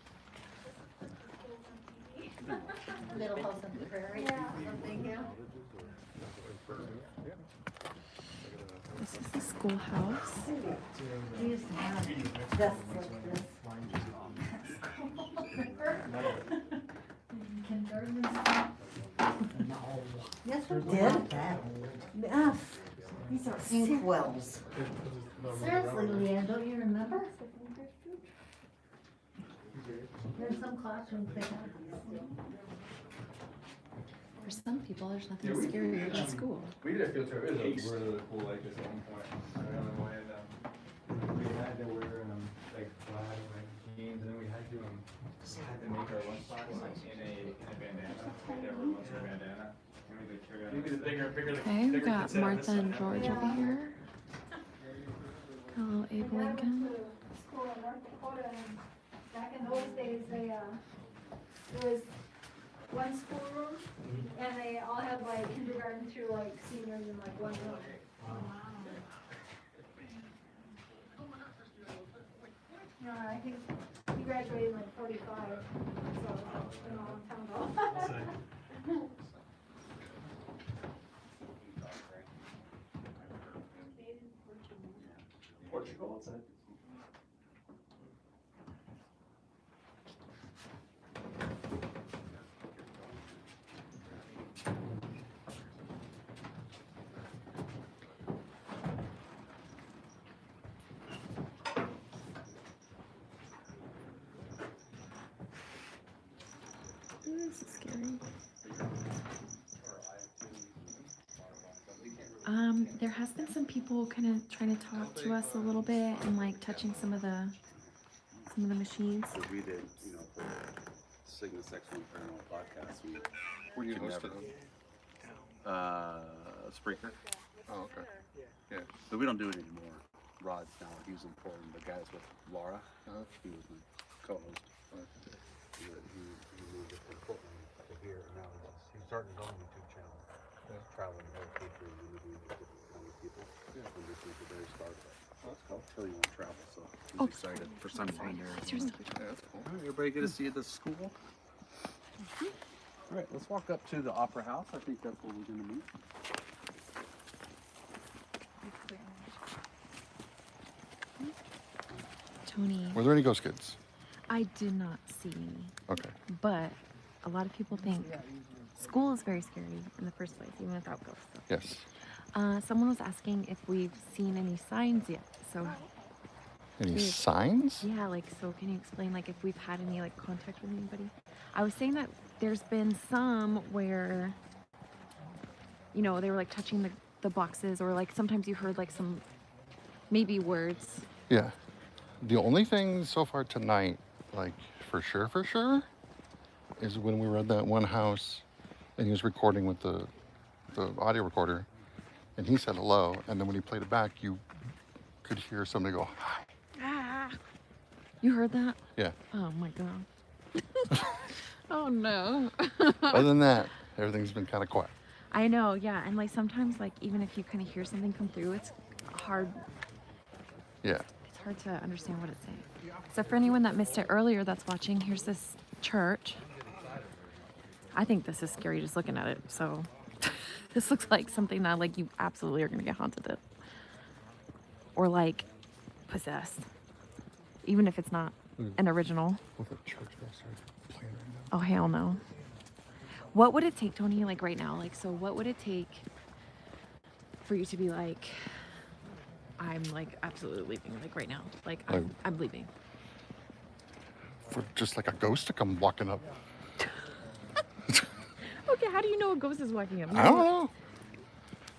Little house on the prairie. Something, yeah. This is the schoolhouse. We used to have desks like this. Kindergarten and stuff. Yes, we did. Yes. These are inkwells. Seriously, Leanne, don't you remember? There's some classrooms they have these. For some people, there's nothing scarier than school. We did a field trip. It was a really cool lake at one point. I remember when we had to wear like flat like jeans, and then we had to make our lunch box like in a bandana. Everyone wants a bandana. And we would carry on. You get bigger. Okay, we got Martha and George over here. Hello, Abe Lincoln. School in North Dakota, and back in those days, there was one schoolroom, and they all had like kindergarten through like seniors in like one room. You know, I think he graduated in like 45, so it's been a long time ago. Portugal, what's that? This is scary. There has been some people kind of trying to talk to us a little bit and like touching some of the machines. So we did, you know, for Cygnus Excellent Paranormal Podcast, Where you could hosted never- them? Spreaker. Oh, okay. Yeah. But we don't do it anymore. Rod's now, he was in Portland, the guys with Laura, he was my co-host. He moved it from Portland to here, and now he's starting his own YouTube channel. Traveling the whole country, interviewing different kind of people. And this is the very start of it. It's called Till You Want to Travel, so. Oh. excited for Sunday. Seriously. Yeah, that's cool. All right, everybody get to see the school? All right, let's walk up to the Opera House. I think that's where we're going to meet. Tony, Were there any ghost kids? I did not see any, Okay. but a lot of people think school is very scary in the first place, even without ghosts. Yes. Someone was asking if we've seen any signs yet. So Any Yeah. signs? yeah, like, so can you explain like if we've had any like contact with anybody? I was saying that there's been some where, you know, they were like touching the boxes, or like sometimes you heard like some maybe words. Yeah. The only thing so far tonight, like for sure, is when we were at that one house and he was recording with the audio recorder and he said hello, and then when he played it back, you could hear somebody go, hi. Ah, you heard that? Yeah. Oh my god. Oh no. Other than that, everything's been kind of quiet. I know, yeah, and like sometimes like even if you kind of hear something come through, it's hard. Yeah. It's hard to understand what it's saying. So for anyone that missed it earlier that's watching, here's this church. I think this is scary just looking at it. So this looks like something that like you absolutely are gonna get haunted at, or like possessed, even if it's not an original. Oh hell no. What would it take, Tony, like right now? Like, so what would it take for you to be like, I'm like absolutely leaving, like right now? Like, I'm leaving. For just like a ghost to come walking up. Okay, how do you know a ghost is walking up? I don't know.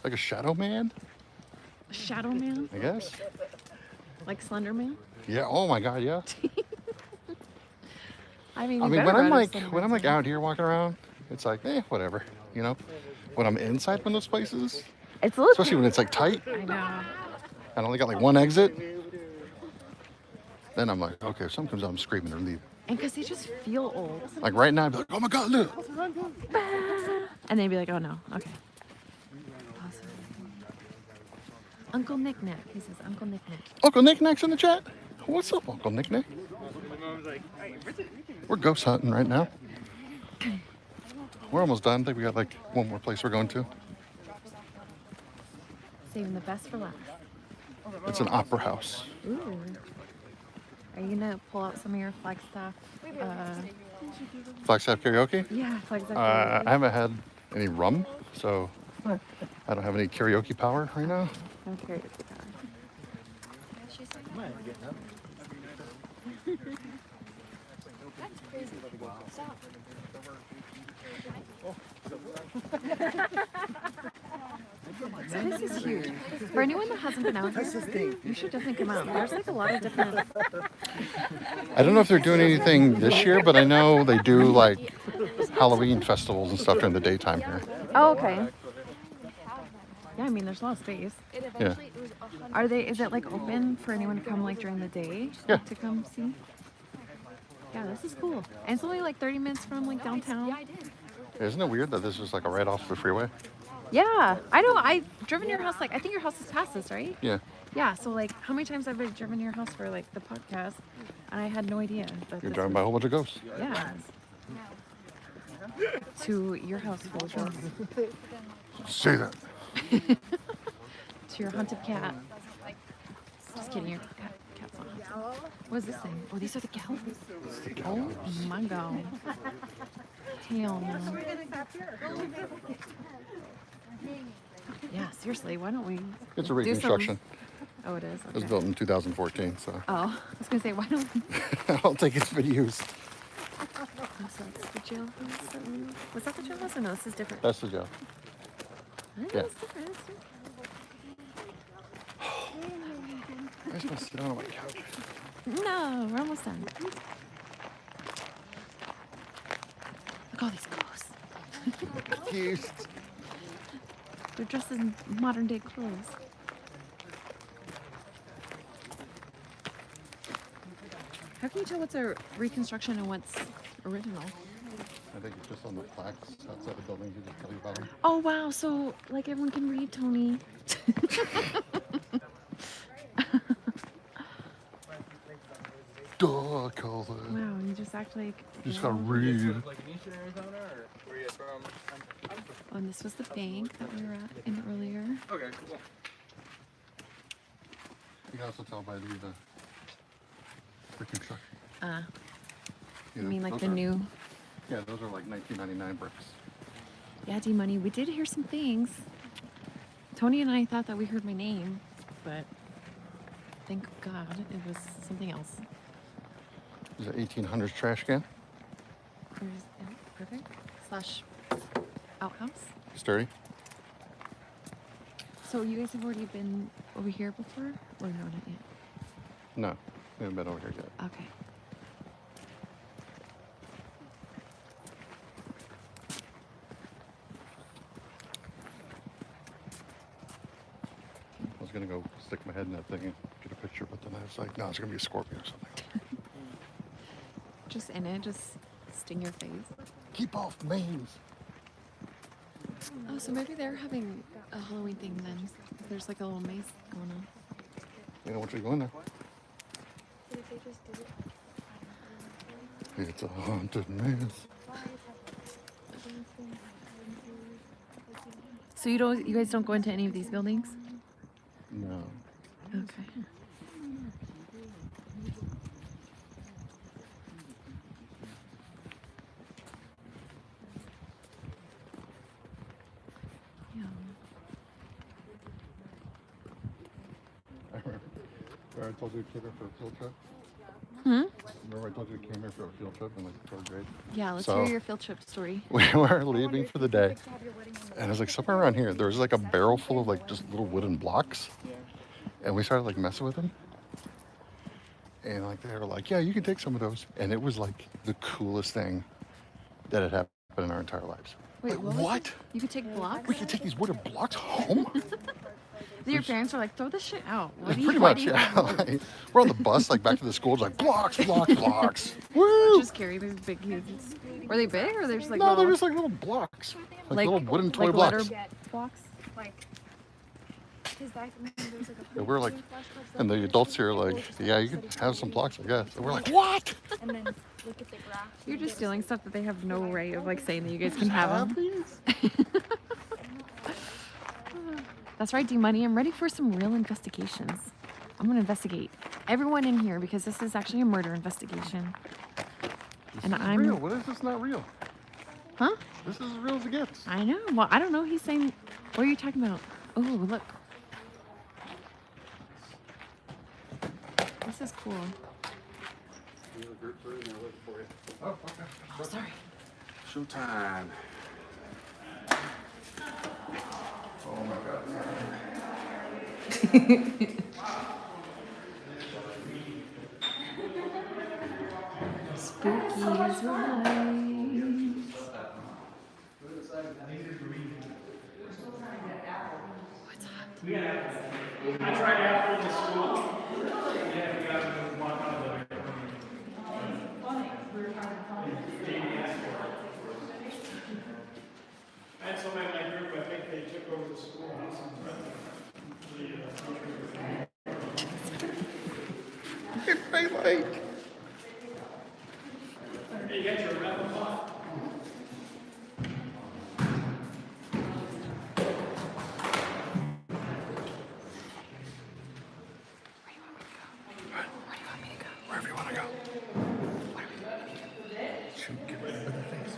Like a shadow man, Shadow man? I guess. Like Slender Man? Yeah. Oh my God. Yeah. I mean, I you mean, better when I'm ride a like Slender when I'm Man's like out here walking around, it's like, whatever, you know. When I'm inside one of those places, It's a little. especially when it's like tight, I know. I only got like one exit, then I'm like, okay, if something comes out, I'm screaming or leave. And because they just feel old. Like right now, I'd be like, oh my God, look. And they'd be like, oh no, okay. Awesome. Uncle Nick Nack. He says Uncle Nick Nack. Uncle Nick Nack's in the chat. What's up, Uncle Nick Nack? We're ghost hunting right now. We're almost done. I think we got like one more place we're going to. Saving the best for last. It's an opera house. Ooh. Are you gonna pull out some of your Flagstaff? Flagstaff karaoke? Yeah, Flagstaff. I haven't had any rum, so I don't have any karaoke power right now. No karaoke power. That's crazy. Stop. So this is huge. For anyone that hasn't been out here, you should definitely come out. There's like a lot of different. I don't know if they're doing anything this year, but I know they do like Halloween festivals and stuff during the daytime here. Oh, okay. Yeah, I mean, there's a lot of space. Yeah. Are they? Is it like open for anyone to come like during the day? Yeah. To come see. Yeah, this is cool. And it's only like 30 minutes from like downtown. Isn't it weird that this is like a right off the freeway? Yeah, I know. I've driven your house. Like, I think your house is past this, right? Yeah. Yeah. So like, how many times have I driven to your house for like the podcast, and I had no idea that You're this driving by a whole bunch of ghosts. Yeah. To your house full of ghosts. Say that. To your haunted cat. Just kidding. Your cat's not haunted. What is this thing? Oh, these are the gals. Oh my god. Hell no. Yeah, seriously, why don't we It's a do reconstruction. some- Oh, it is? It was Okay. built in 2014, so Oh, I was gonna say, why don't we? I don't think it's been used. Oh, so it's the jailhouse that we... Was that the jailhouse or no? This is different. That's the job. I think yeah. it's different. It's different. I just want to sit down on my couch. No, we're almost done. Look at all these ghosts. Confused. They're dressed in modern day clothes. How can you tell what's a reconstruction and what's original? I think it's just on the plaques outside the building. You just tell you about them. Oh wow, so like everyone can read, Tony. fuck all that. Wow, you just act like. You just gotta yeah. read. Like in Eastern Arizona, or where you from? Oh, and this was the bank that we were at in earlier. Okay, cool. You can also tell by the construction. You mean like those the are- new? Yeah, those are like 1999 bricks. Yeah, D-Money, we did hear some things. Tony and I thought that we heard my name, but thank God it was something else. There's an 1800s trash can. Perfect. Slash outhouse. Sturdy. So you guys have already been over here before? Or no, not yet? No, we haven't been over here yet. Okay. I was gonna go stick my head in that thing and get a picture, but then I was like, no, it's gonna be a scorpion or something. Just in it, just sting your face. Keep off the mains. Oh, so maybe they're having a Halloween thing then. There's like a little maze going on. You don't want you to go in there. What if they just did it? It's a haunted maze. So you guys don't go into any of these buildings? No. Okay. Yeah. I remember I told you to came here for a field trip. Hmm? Remember I told you to came here for a field trip in like the 3rd grade? Yeah, let's So- hear your field trip story. We were leaving for the day, and it was like somewhere around here. There was like a barrel full of like just little wooden blocks, and we started like messing with them. And like they were like, "Yeah, you can take some of those," and it was like the coolest thing that had happened in our entire lives. Wait, Like, what? what? You could take blocks? We can take these wooden blocks home? Your parents were like, throw this shit out. What do you Pretty why much, do you yeah. have Like, we're on the bus, like back to the school, it's like blocks, blocks, blocks. them? Woo! Just carry these big kids. Were they big or they're just like No, little? they're just like little blocks, like little wooden toy like blocks. letter blocks? Like, because back when there was like a And we're like, flashcards, and the adults here are like, yeah, you can have some blocks, I guess. And we're like, what? and then look at the graph. You're just stealing stuff that they have no right of like saying that you guys can have them. That's right, D-Money. I'm ready for some real investigations. I'm gonna investigate everyone in here because this is actually a murder investigation. This And is I'm- real. What is this not real? Huh? This is as real as it gets. I know. Well, I don't know. He's saying, what are you talking about? Oh, look. This is cool. Oh, okay. Oh, sorry. Showtime. Oh my God. Spooky is right. What's hot? I tried apple in school. Yeah, we got to walk out of the I had somebody in my group, I think they took over the schoolhouse and I like. Hey, you got your rebel off? Wherever you want to go. Shoot, get rid of the face.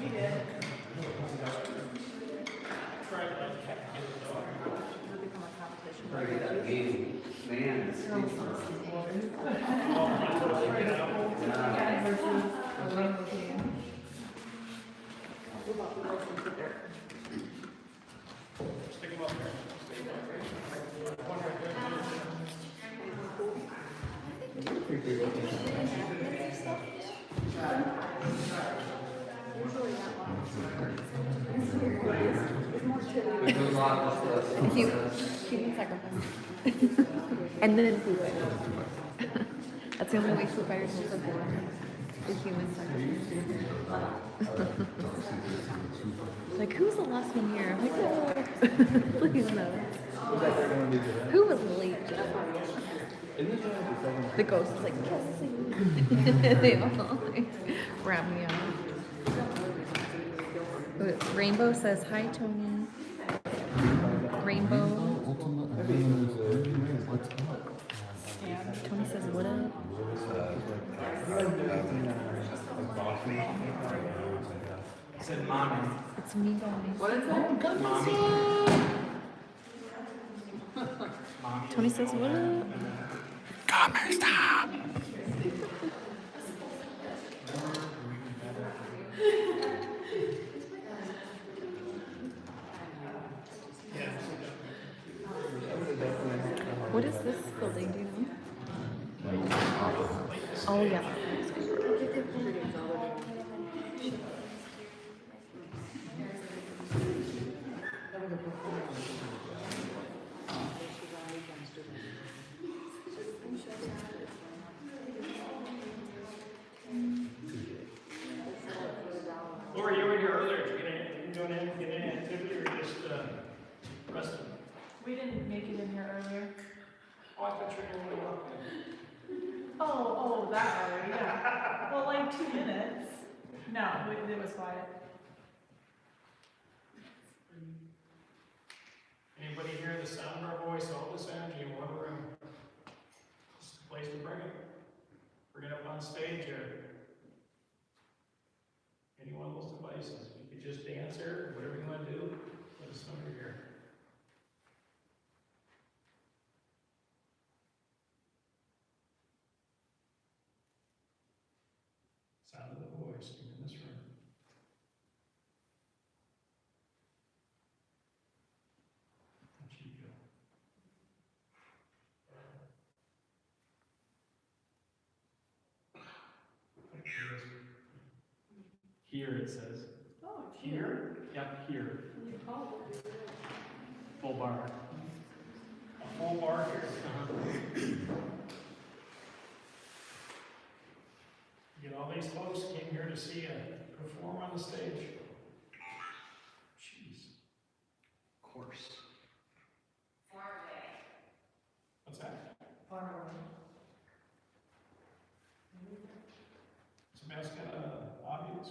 Human sacrifice. And then food fighters. That's the only way food fighters will survive. Is human sacrifice. Like, who's the last one here? I'm like, oh, please no. Who was late? The ghost is like kissing. They all like wrap me up. Rainbow says hi, Tony. Rainbow. Tony says what up. Said mommy. It's me going. What is it? Mommy. Mommy. Tony says what up. Come here, stop. What is this building? Do you know? Oh yeah. Laura, you were here earlier. Did you get any activity or just resting? We didn't make it in here earlier. Oh, I thought you were here when we walked in. Oh, that already, yeah. Well, like 2 minutes. No, it was quiet. Anybody hear the sound of our voice, all this energy in one room? This is the place to bring it. Bring it up on stage here. Any one of those devices. You could just dance here, whatever you want to do, let us know you're here. Sound of the voice in this room. Let you go. Here it says. Oh, Here? Yep, here. Full bar. A full bar here. Get all these folks came here to see you perform on the stage. Jeez. Of course. What's that? Somebody else got a audience?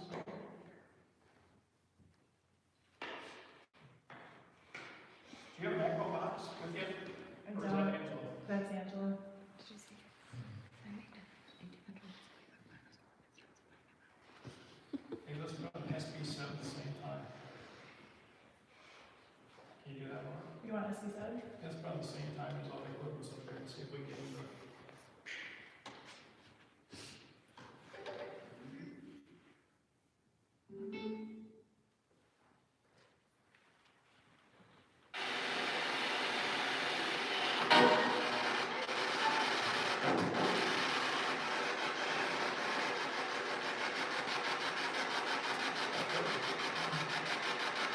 Do you have an echo box with you? Or is that Angela? That's Angela. Did you see? Hey, let's go on SB7 at the same time. Can you do that one? You want SB7? That's about the same time as all the equipment's up there and see if we can do it.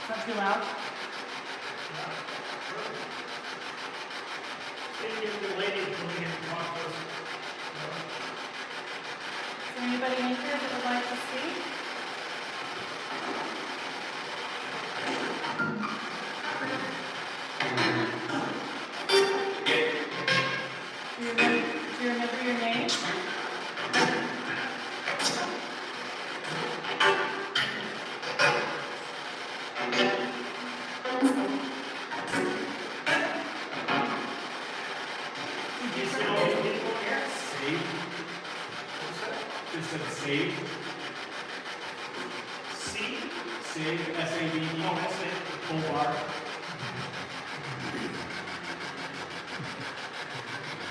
Not too loud? See if the lady coming in and talk to us. Is there anybody in here that would like to speak? Do you remember your name? You see all these people here? Save. Just said save. C. Save. S-A-V. Oh, that's it. Full bar.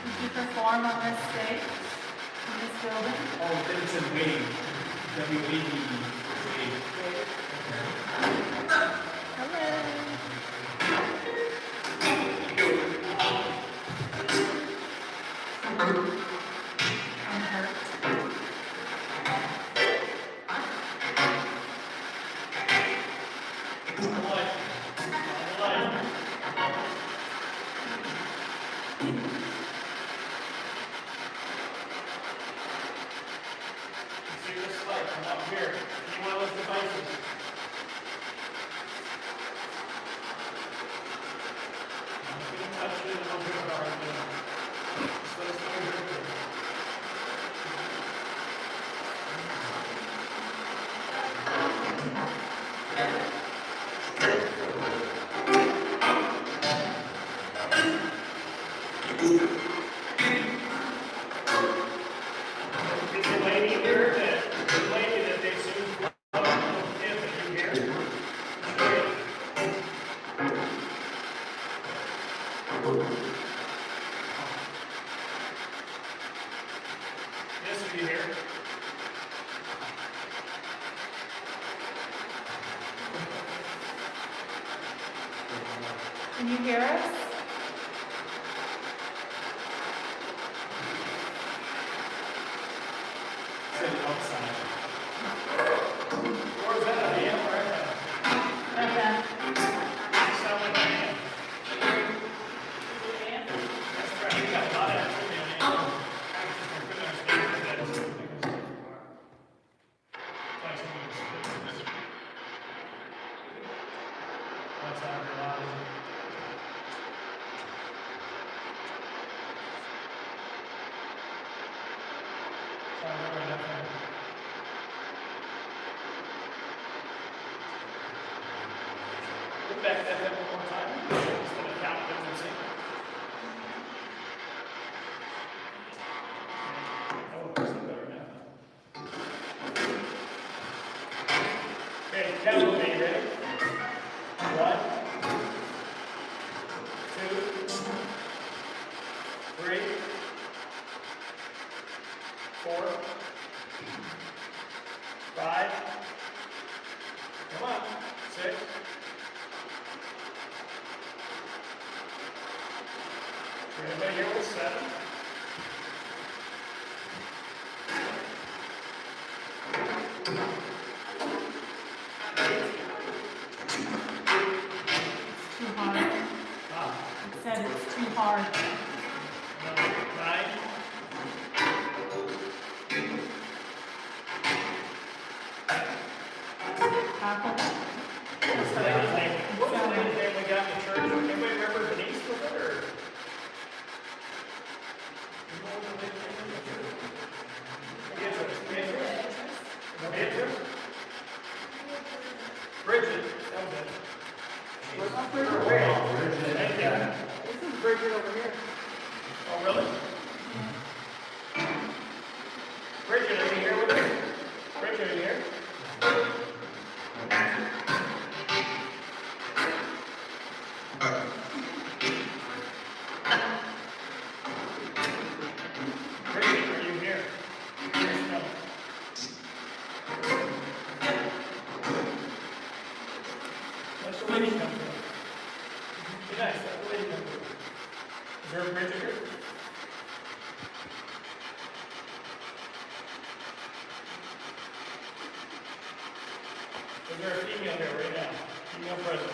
Did you perform on this stage? In this building? Oh, then it said wave. W-A-V-E. Wave. See this light, come up here. Any one of those devices. Touch it, and open it up. Just let us know you hear? Can you hear us? Sit outside. Where's that? A hand or a hand? Sound like a hand. That's right. We got a lot of activity on hand. That's how we're allowed. Look back at that one more time. Just gonna count them and see. Oh, there's some better now. Okay, count with me, ready? 1, 2, 3, 4, 5, come on, 6. Anybody here with 7? Too hard. It said it's too hard. 9. Apple. What's the lady's name? What's the lady's name we got in the church? Anybody remember Denise with it, or? You know what the lady's name is? Beatrice. Beatrice? Bridget. That was it. Where's my Bridget? Bridget. Thank you. This is Bridget over here. Oh, really? Bridget, are you here with us? Bridget, are you here? Bridget, are you here? Yes, no. Let the lady come through. Be nice, let the lady come through. Is there a Bridget here? Is there a female here right now? Female present?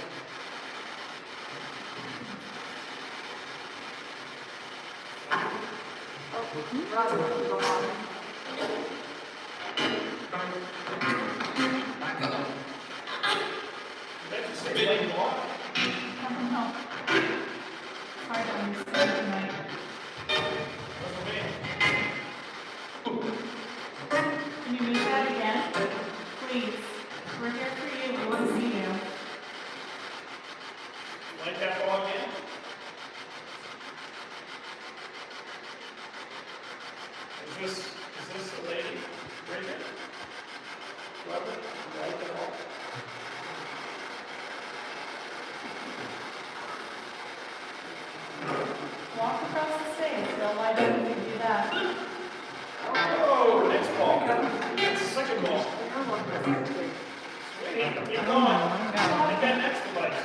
That's the same lady walk. I don't know. It's hard to understand tonight. What's the name? Can you move that again? Please. We're here for you. We want to see you. Like that ball again? Is this the lady? Bridget? Whoever? Like it all? Walk across the stage. They'll light up if you do that. Oh, next ball. That's the second ball. Sweet. Keep going. Get that next device.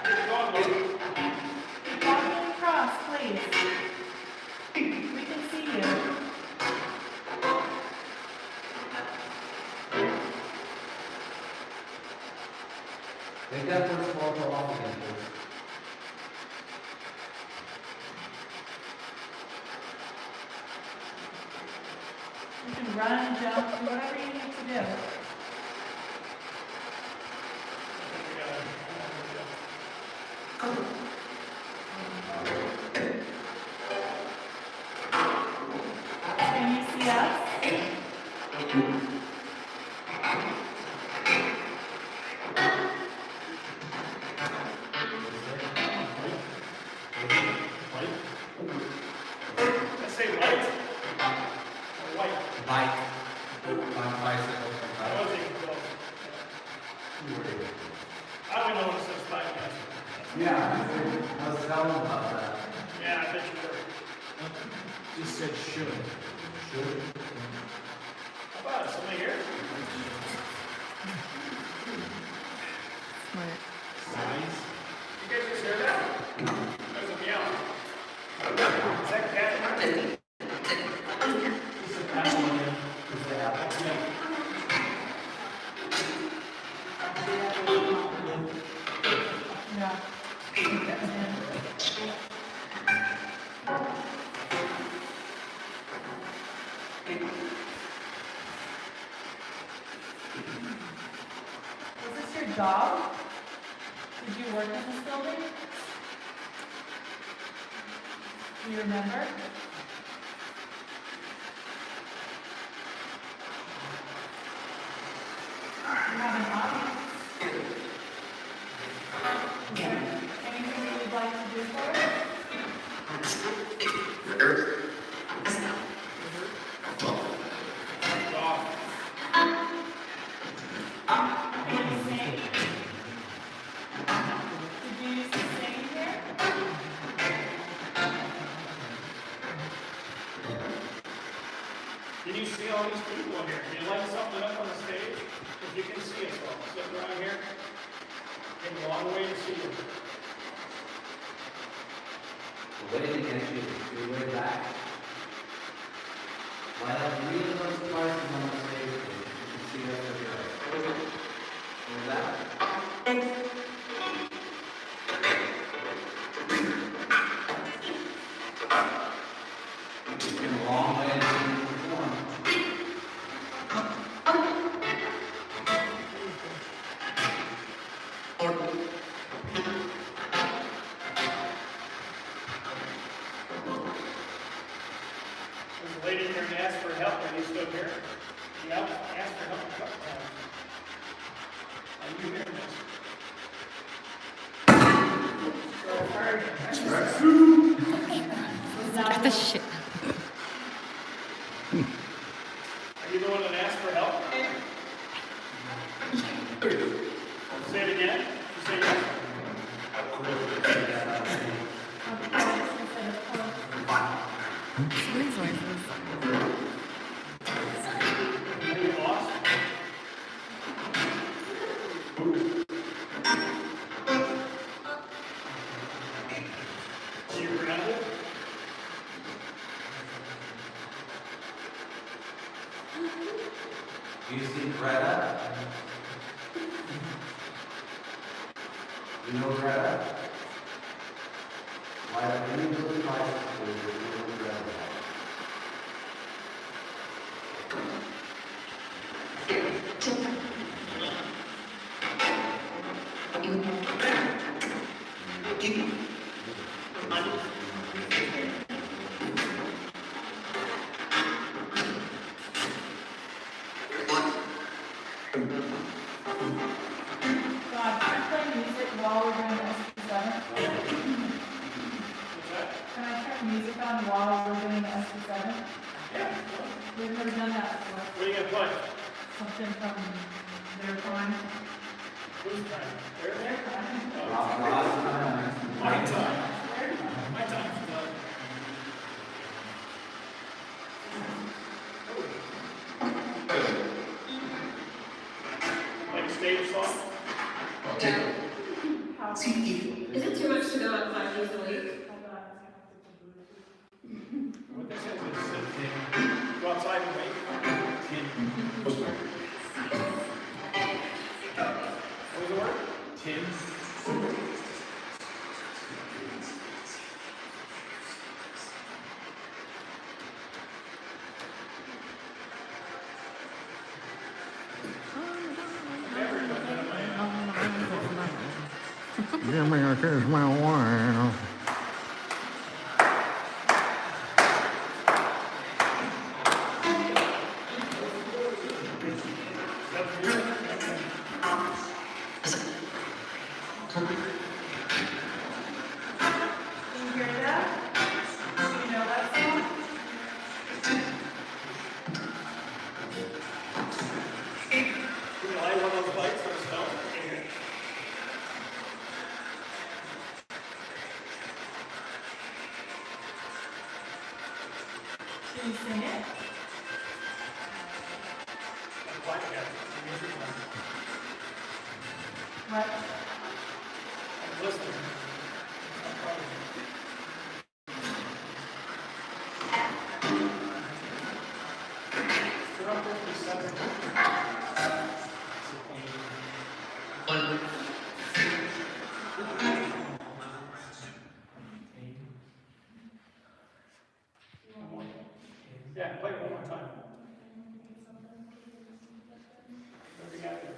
Keep going, Lou. Keep walking across, please. We can see you. Take that first ball go off again, please. You can run, jump, do whatever you need to do. Can you see us? Let's say light. Or white. Bike. Bicycle. I wasn't even close. I don't know what it says bike. Yeah, I was telling them about that. Yeah, I bet you were. Just said should. How about it? Somebody here? Smart. You guys just hear that? There's a meow. Is that cat? Was this your job? Did you work in this building? Do you remember? You have an audience? Is there anything you would like to do for us? Can you sing? Did you used to sing here? Can you see all these people in here? Can you light something up on the stage? If you can see us all, sitting around here. Came a long way to see you. The way to get you is your way back. Light up really close to lights on the stage, you can see us over there. Over that. It's been a long way to perform. There's a lady here and asked for help when you stood here. You asked for help a couple times. Are you hearing this? Look at the shit. Are you the one that asked for help? Say it again. You say yes. These noises. Are you lost? Are you grounded? Do you see Greta? You know Greta? Light up any blue lights with your little Greta. God, can I play music while we're doing SP7? Can I turn music on while we're doing SP7? Yeah. We've never done that before. What are you gonna play? Something from their time. Who's time? Their Their time. My time. My time's done. Like a stage song? Is it too much to go out 5 days a week? What this is go outside and wait. What was the word? Tim. Give me a kiss, my wife. Can you hear that? Do you know that song? Can you light one of those lights for the stone? Can you sing it? Yeah, play it one more time. What do we got there?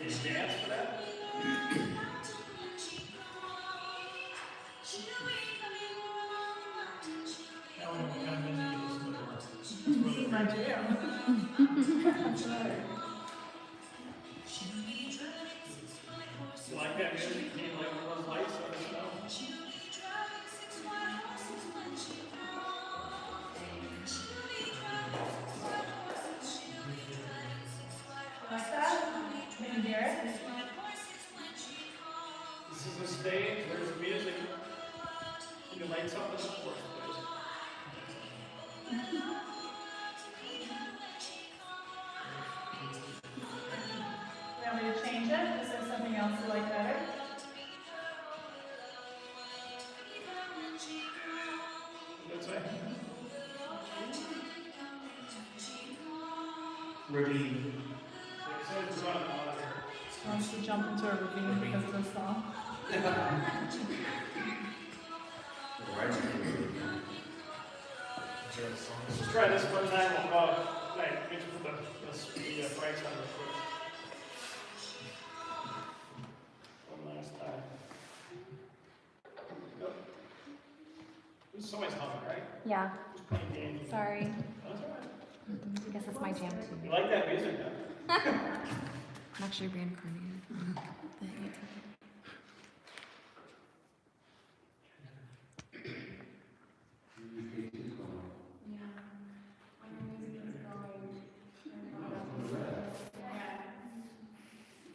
Did you dance for that? Tell them what kind of music you listen to. This is my jam. That's right. You like that music? Can you like one of those lights on the snow? Like that? Can you hear it? This is the stage, there's music. You can light something up for us, please. You want me to change it? Is there something else you like better? What's that? Ravine. It says run out of here. Wants to jump into a ravine because of this song? Let's try this one time. Like, get you put the brakes on real quick. One last time. Go. This is somebody's humming, right? Yeah. Who's playing games? Sorry. That's all right. I guess that's my jam too. You like that music, huh? I'm actually reincarnated from the 18th.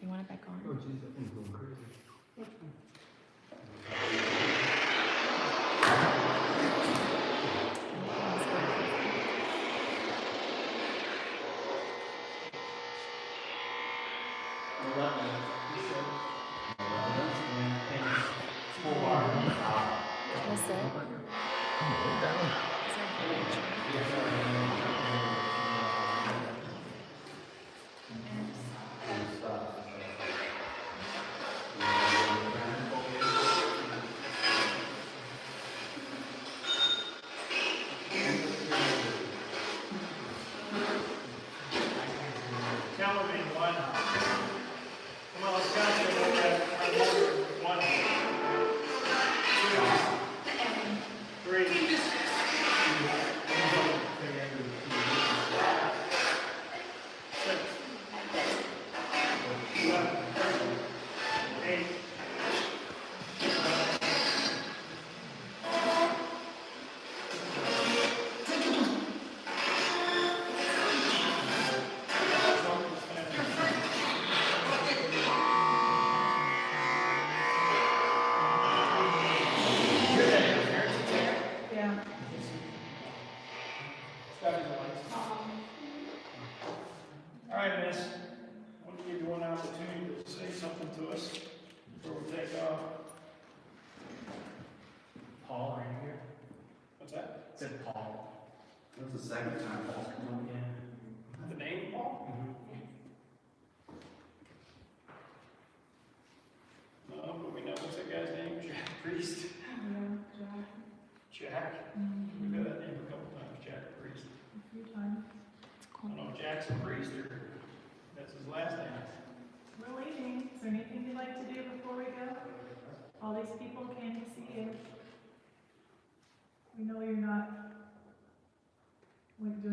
You want it back on? Oh, jeez, that thing's going crazy. That's it? Count with me. One. Come on, let's count to one. 2, 3. 6. 7. 8.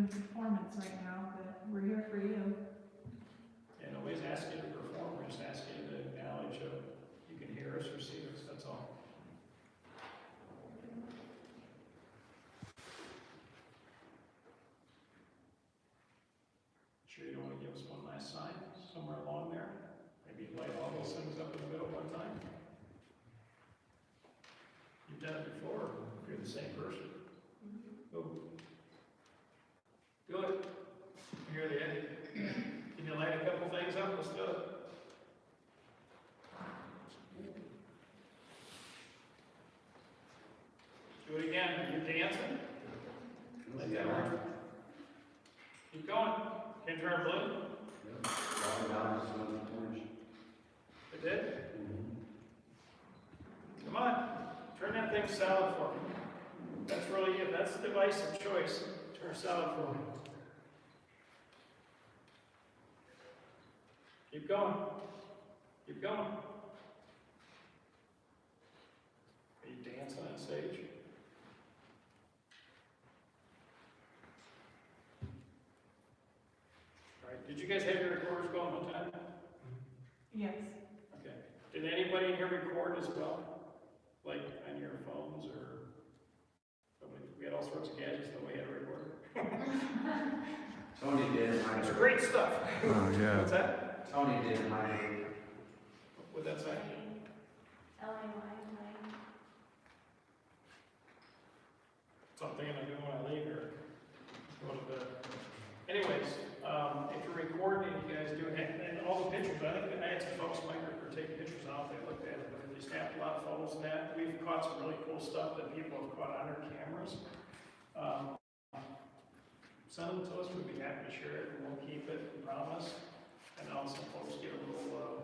Performance right now, but we're here for you. And nobody's asking you to perform, we're just asking you to acknowledge you can hear us or see us, that's all. Sure you don't want to give us one last sign somewhere along there? Maybe light all those things up in the middle one time? You've done it before, if you're the same person. Go. Do it. Hear the end. Can you light it understood. Do it again. Are you dancing? Let that work. Keep going. Can you turn blue? It did? Come on. Turn that thing solid for me. That's really it. That's the device of choice. Turn solid for me. Keep going. Keep going. Are you dancing on stage? All right. Did you guys have your recorders going one time? Yes. Okay. Did anybody in here record as well? Like on your phones or? We had all sorts of gadgets that we had to record. Tony did. It's great stuff. Oh, yeah. What's that? Tony did my. What'd that say? Something I'm doing when I leave here. Go to bed. Anyways, if you're recording, you guys do, and all the pictures, I think I had some folks in my group who are taking pictures out, they looked at it, but they snapped a lot of photos and that. We've caught some really cool stuff that people have caught on their cameras. Send them to us, we'd be happy to share it, and we'll keep it, we promise. And now some folks get a little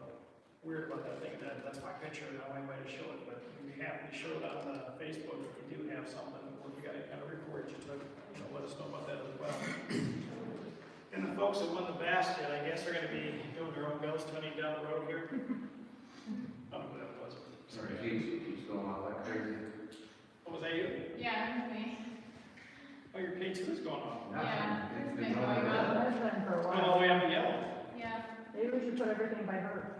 weird about that thing, that's my picture, no way to show it, but we'd be happy to show it on Facebook if you do have something, or if you got any kind of report you took, let us know about that as well. And the folks that won the basket, I guess they're gonna be doing their own ghost hunting down the road here. I don't know who that was. Sorry, keeps going on like crazy. What was that you? Yeah, that's me. Oh, your K2 is going on. Yeah, It's it's been been going going on. on. It's been for a Going all while. the way up to yellow. Yeah. Maybe we should put everything by her.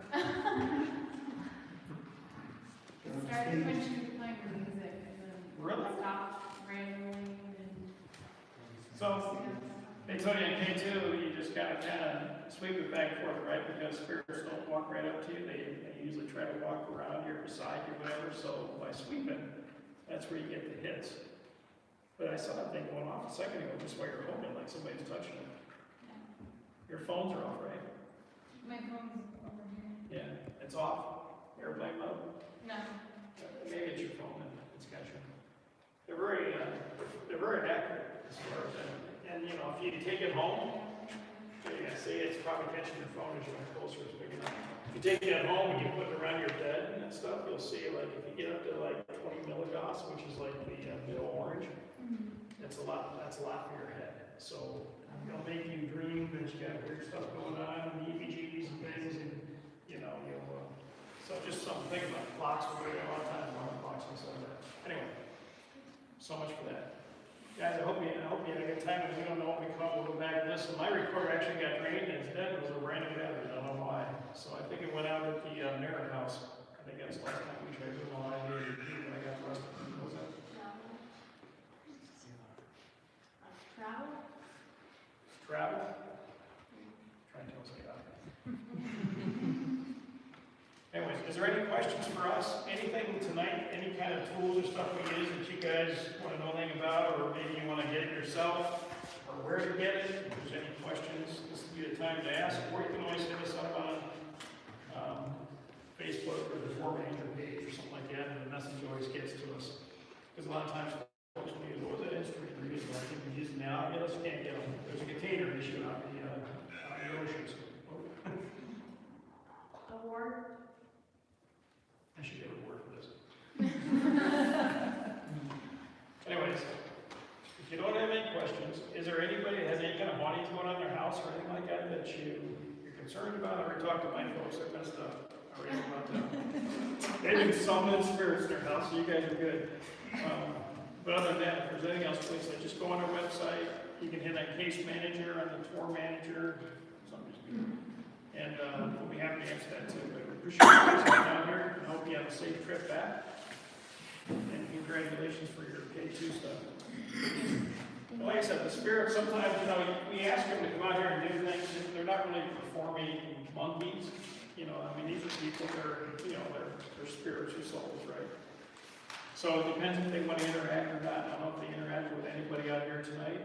It started when she was playing her music and then Really? stopped randomly and. So, they told you in K2, you just gotta sweep it back and forth, right? Because spirits don't walk right up to you, they usually try to walk around you or beside you, whatever, so by sweeping, that's where you get the hits. But I saw that thing going off a second ago, just while you're holding it, like somebody's touching it. Your phones are off, right? My phone's over here. Yeah, it's off, airplane mode. No. Maybe it's your phone and it's got you. They're very accurate as far as that. And you know, if you take it home, yeah, see, it's probably catching your phone as you get closer, it's big enough. If you take it home and you put it around your bed and that stuff, you'll see, like, if you get up to like 20 milligauss, which is like the middle orange, that's a lot for your head. So it'll make you dream that you got weird stuff going on, and EEGs and things, and you know, so just something to think about. Clocks, we're doing a lot of time, alarm clocks and stuff like that. Anyway, so much for that. Guys, I hope you had a good time, and we don't know what we caught, we'll go back and listen. My recorder actually got drained, and instead it was a random battery, I don't know why. So I think it went out at the Merritt House. I think that's the last time we tried doing a live ADP, when I got the rest of it. What was that? Travel? Travel? Trying to tell us about that. Anyways, is there any questions for us? Anything tonight, any kind of tools or stuff we use that you guys want to know anything about, or maybe you want to get it yourself, or where to get it? If there's any questions, this would be the time to ask, or you can always hit us up on Facebook or the Four Manager page or something like that, and the message always gets to us. Because a lot of times folks will use, what was that instrument we're using? I think we're using now, you just can't get them. There's a container issue out in the oceans. Award? I should get a word for this. Anyways, if you don't have any questions, is there anybody that has any kind of hauntings going on in their house or anything like that that you're concerned about? I already talked to my folks, that kind of stuff. I already know about that. They've been summoning spirits in their house, so you guys are good. But other than that, if there's anything else, please just go on our website. You can hit that case manager on the tour manager. And we'll be happy to answer that too. But we appreciate you guys coming down here, and hope you have a safe trip back. And congratulations for your K2 stuff. And like I said, the spirits, sometimes, you know, we ask them to come out here and do things, they're not really performing monkeys. You know, I mean, these are people that are, you know, they're spiritual souls, right? So it depends if they want to interact or not. I don't know if they interacted with anybody out here tonight.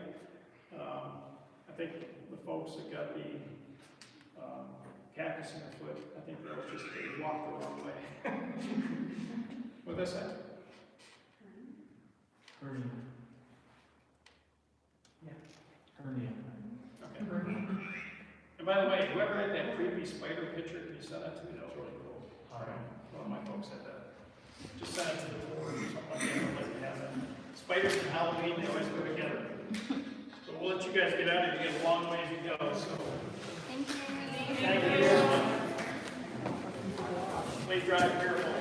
I think the folks that got the cactus in her foot. I think that was just they walked the wrong way. What'd that say? Hernia. Hernia. Okay. And by the way, whoever had that creepy spider picture, can you send that to me? That was really cool. One of my folks had that. Just send it to the board or something like that. Like it has that. Spiders and Halloween, they always go together. So we'll let you guys get out of here. You got a long ways to go. So. Thank you. Thank you. Please drive careful.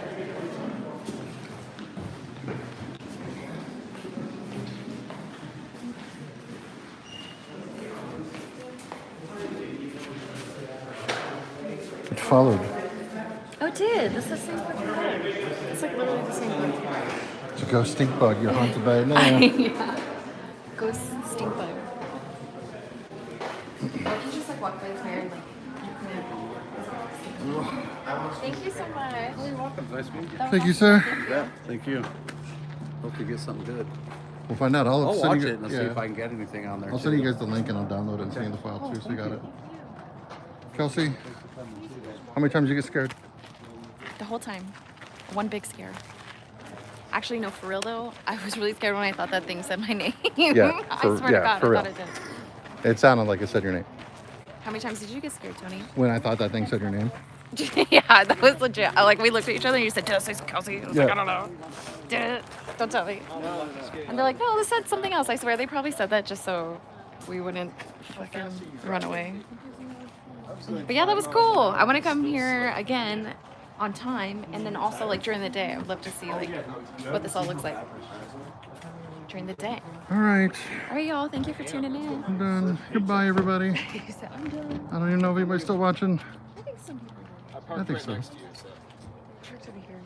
It followed. Oh, it did. That's the same fucking bug. It's like literally the same bug. It's a ghost stink bug. You're haunted by it now. Yeah. Ghost stink bug. Or if you just like walk by this mirror and like. Thank you so much. Oh, you're welcome. Nice meeting you. Thank you, sir. Yeah, thank you. Hope you get something good. We'll find out. I'll send watch you, it and see if I can get anything on there. I'll send you guys the link and I'll download it and see in the file too, so you got it. Kelsey, how many times did you get scared? The whole time. One big scare. Actually, no, for real though, I was really scared when I thought that thing said my name. Yeah, I swear to God, for I real. thought it did. It sounded like it said your name. How many times did you get scared, Tony? When I thought that thing said your name. Yeah, that was legit. Like, we looked at each other and you said, did I say Kelsey? I was like, Yeah. I don't know. Did it? Don't tell me. And they're like, no, this said something else. I swear, they probably said that just so we wouldn't fucking run away. But yeah, that was cool. I want to come here again on time, and then also like during the day. I would love to see like what this all looks like during the day. All right, All right, y'all. Thank you for tuning in. I'm done. Goodbye, everybody. I'm done. I don't even know if anybody's still watching. I think some people. I think so. Church over here.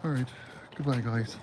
All right, goodbye, guys.